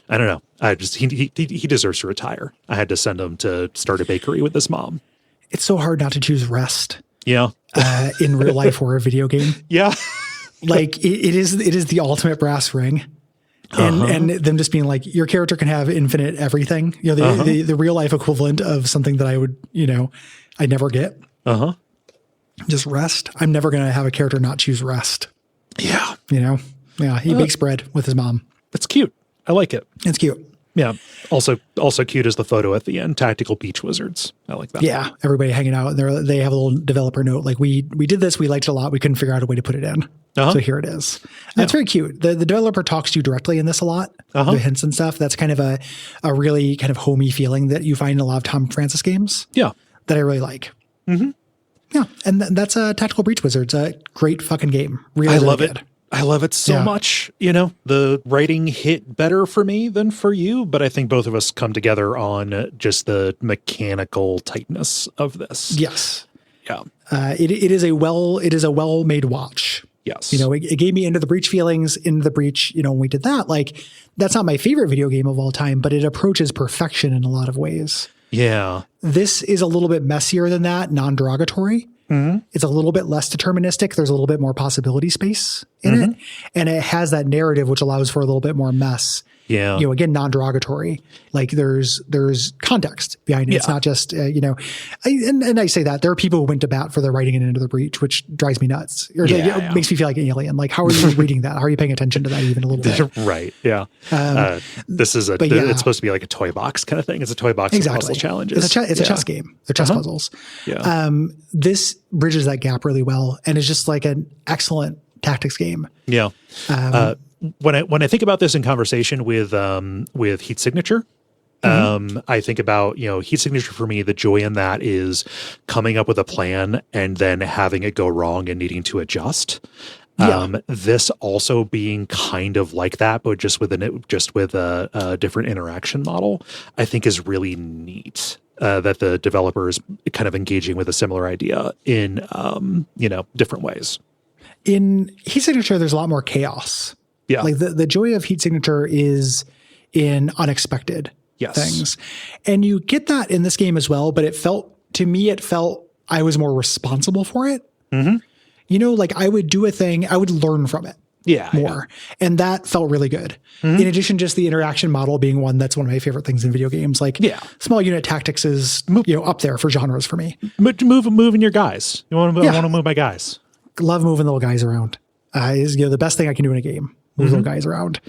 I don't know. He deserves to retire. I had to send him to start a bakery with his mom. It's so hard not to choose rest. Yeah. In real life or a video game. Yeah. It is the ultimate brass ring. And them just being your character can have infinite everything. The real life equivalent of something that I would, I'd never get. Just rest. I'm never going to have a character not choose rest. Yeah. He bakes bread with his mom. That's cute. I like it. It's cute. Yeah. Also cute is the photo at the end. Tactical Breach Wizards. I like that. Yeah. Everybody hanging out. They have a little developer note. We did this. We liked it a lot. We couldn't figure out a way to put it in. So here it is. That's very cute. The developer talks to you directly in this a lot. The hints and stuff. That's kind of a really kind of homey feeling that you find in a lot of Tom Francis games. Yeah. That I really like. Mm-hmm. Yeah. And that's Tactical Breach Wizards. A great fucking game. Really, I love really it. I love it so much. The writing hit better for me than for you, but I think both of us come together on just the mechanical tightness of this. Yes. Yeah. It is a well-made watch. Yes. It gave me Into the Breach feelings. Into the Breach, when we did that, that's not my favorite video game of all time, but it approaches perfection in a lot of ways. Yeah. This is a little bit messier than that, non-derogatory. It's a little bit less deterministic. There's a little bit more possibility space in it. And it has that narrative, which allows for a little bit more mess. Yeah. Again, non-derogatory. Like there's context behind it. Yeah. It's not just, and I say that there are people who went to bat for the writing it into the breach, which drives me nuts. Or makes me feel like an alien. Like, how are you reading that? How are you paying attention to that even a little bit? Right. Yeah. This is it's supposed to be like a toy box kind of thing. It's a toy box of puzzle challenges. It's a chess game. They're chess puzzles. Yeah. This bridges that gap really well. And is just like an excellent tactics game. Yeah. When I think about this in conversation with Heat Signature, I think about, Heat Signature for me, the joy in that is coming up with a plan and then having it go wrong and needing to adjust. This also being kind of like that, but just with a different interaction model, I think is really neat. That the developer is kind of engaging with a similar idea in different ways. In Heat Signature, there's a lot more chaos. Yeah. Like the joy of Heat Signature is in unexpected things. And you get that in this game as well, but it felt I was more responsible for it. Like I would do a thing, I would learn from it more. Yeah. And that felt really good. In addition, just the interaction model being that's one of my favorite things in video games. Like small unit tactics is up there for genres for me. Moving your guys. I want to move my guys. Love moving little guys around. Is the best thing I can do in a game. Move little guys around.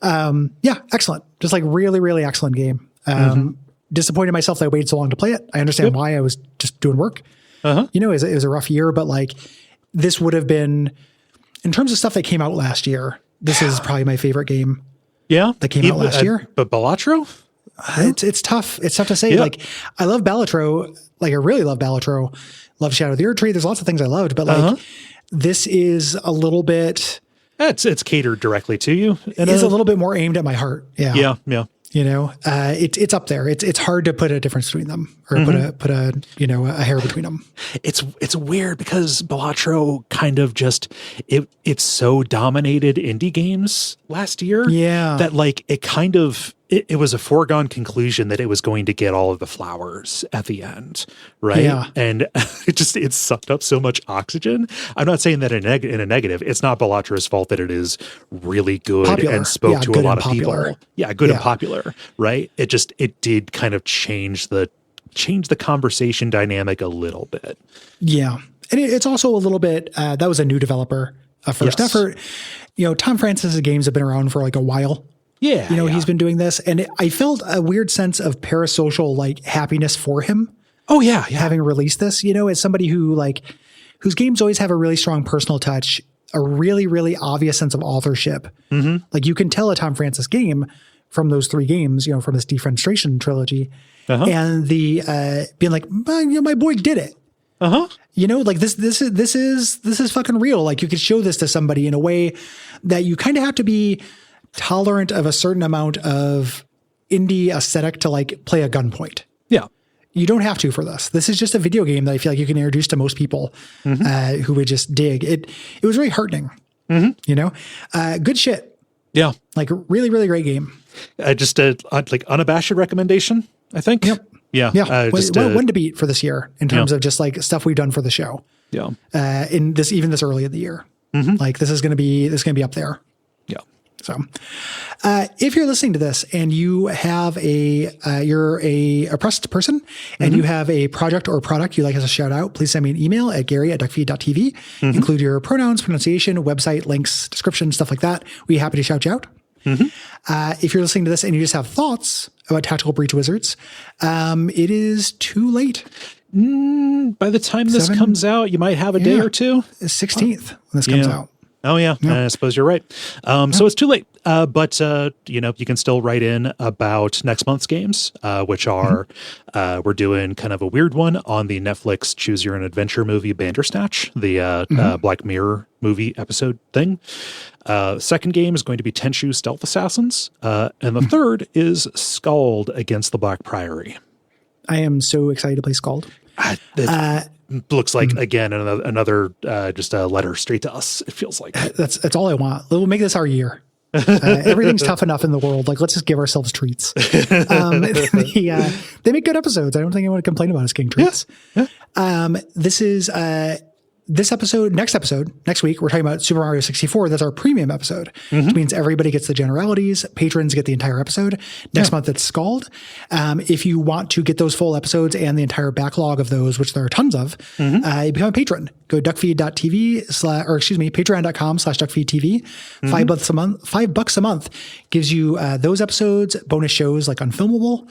Excellent. Just like really, really excellent game. Disappointed myself that I waited so long to play it. I understand why. I was just doing work. It was a rough year, but like this would have been, in terms of stuff that came out last year, this is probably my favorite game. Yeah. That came out last year. But Balatro? It's tough. It's tough to say. Yeah. Like I love Balatro. Like I really love Balatro. Love Shadow of the Erd Tree. There's lots of things I loved, but like this is a little bit. It's catered directly to you. It is a little bit more aimed at my heart. Yeah. Yeah. It's up there. It's hard to put a difference between them or put a hair between them. It's weird because Balatro kind of just it so dominated indie games last year. Yeah. That like it kind of it was a foregone conclusion that it was going to get all of the flowers at the end, right? Yeah. And it sucked up so much oxygen. I'm not saying that in a negative. It's not Balatra's fault that it is really good and spoke to a lot of people. Yeah, good and popular, right? It did kind of change the conversation dynamic a little bit. Yeah. And it's also a little bit, that was a new developer, a first effort. Tom Francis's games have been around for like a while. Yeah. He's been doing this, and I felt a weird sense of parasocial like happiness for him. Oh yeah. Having released this, as somebody who like, whose games always have a really strong personal touch, a really, really obvious sense of authorship. Like you can tell a Tom Francis game from those 3 games, from this Defenestration trilogy, and the being like, my boy did it. Like this is fucking real. Like you could show this to somebody in a way that you kind of have to be tolerant of a certain amount of indie aesthetic to like play a gunpoint. Yeah. You don't have to for this. This is just a video game that I feel like you can introduce to most people who would just dig it. It was really heartening, good shit. Yeah. Like really, really great game. Just a like unabashed recommendation, I think. Yep. Yeah. Yeah. One to beat for this year in terms of just like stuff we've done for the show. Yeah. In this, even this early in the year, like this is going to be up there. Yeah. So, if you're listening to this and you have you're a oppressed person and you have a project or product you'd like us to shout out, please send me an email at Gary@Duckfeed.tv. Include your pronouns, pronunciation, website, links, description, stuff like that. We'd be happy to shout you out. If you're listening to this and you just have thoughts about Tactical Breach Wizards, it is too late. By the time this comes out, you might have a day or two. 16th when this comes out. Oh, yeah. I suppose you're right. So it's too late. But you can still write in about next month's games, which are we're doing kind of a weird one on the Netflix Choose Your Own Adventure movie Bandersnatch, the Black Mirror movie episode thing. Second game is going to be Tenchu Stealth Assassins. And the third is Scald Against the Black Priory. I am so excited to play Scald. Looks like, again, another just a letter straight to us, it feels like. That's all I want. We'll make this our year. Everything's tough enough in the world. Like, let's just give ourselves treats. They make good episodes. I don't think anyone would complain about us getting treats. Yeah. Next week, we're talking about Super Mario 64. That's our premium episode, which means everybody gets the generalities. Patrons get the entire episode. Next month, it's Scald. If you want to get those full episodes and the entire backlog of those, which there are tons of, you become a patron. Go to Duckfeed.tv patreon.com/Duckfeed.tv. $5 a month gives you those episodes, bonus shows like Unfilmable,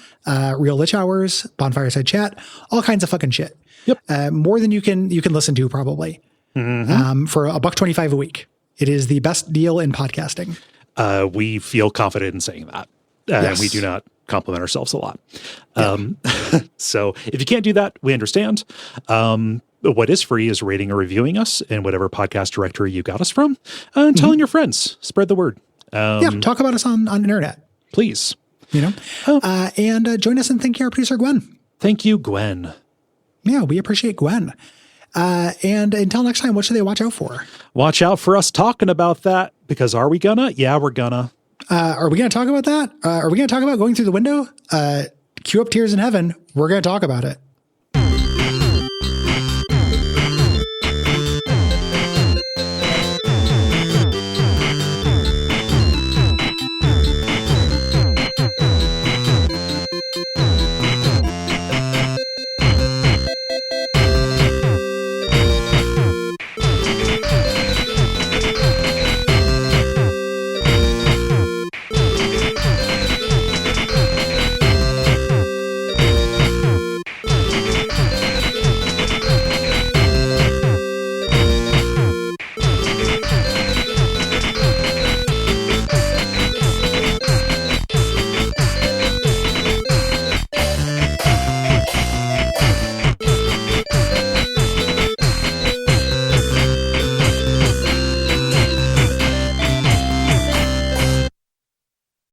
Real Lich Hours, Bonfireside Chat, all kinds of fucking shit. Yep. More than you can listen to probably for $1.25 a week. It is the best deal in podcasting. We feel confident in saying that. Yes. We do not compliment ourselves a lot. So if you can't do that, we understand. What is free is rating or reviewing us in whatever podcast directory you got us from, and telling your friends. Spread the word. Talk about us on the internet. Please. And join us in thanking our producer, Gwen. Thank you, Gwen. Yeah, we appreciate Gwen. And until next time, what should they watch out for? Watch out for us talking about that, because are we gonna? Yeah, we're gonna. Are we gonna talk about that? Are we gonna talk about going through the window? Cue up Tears in Heaven. We're gonna talk about it.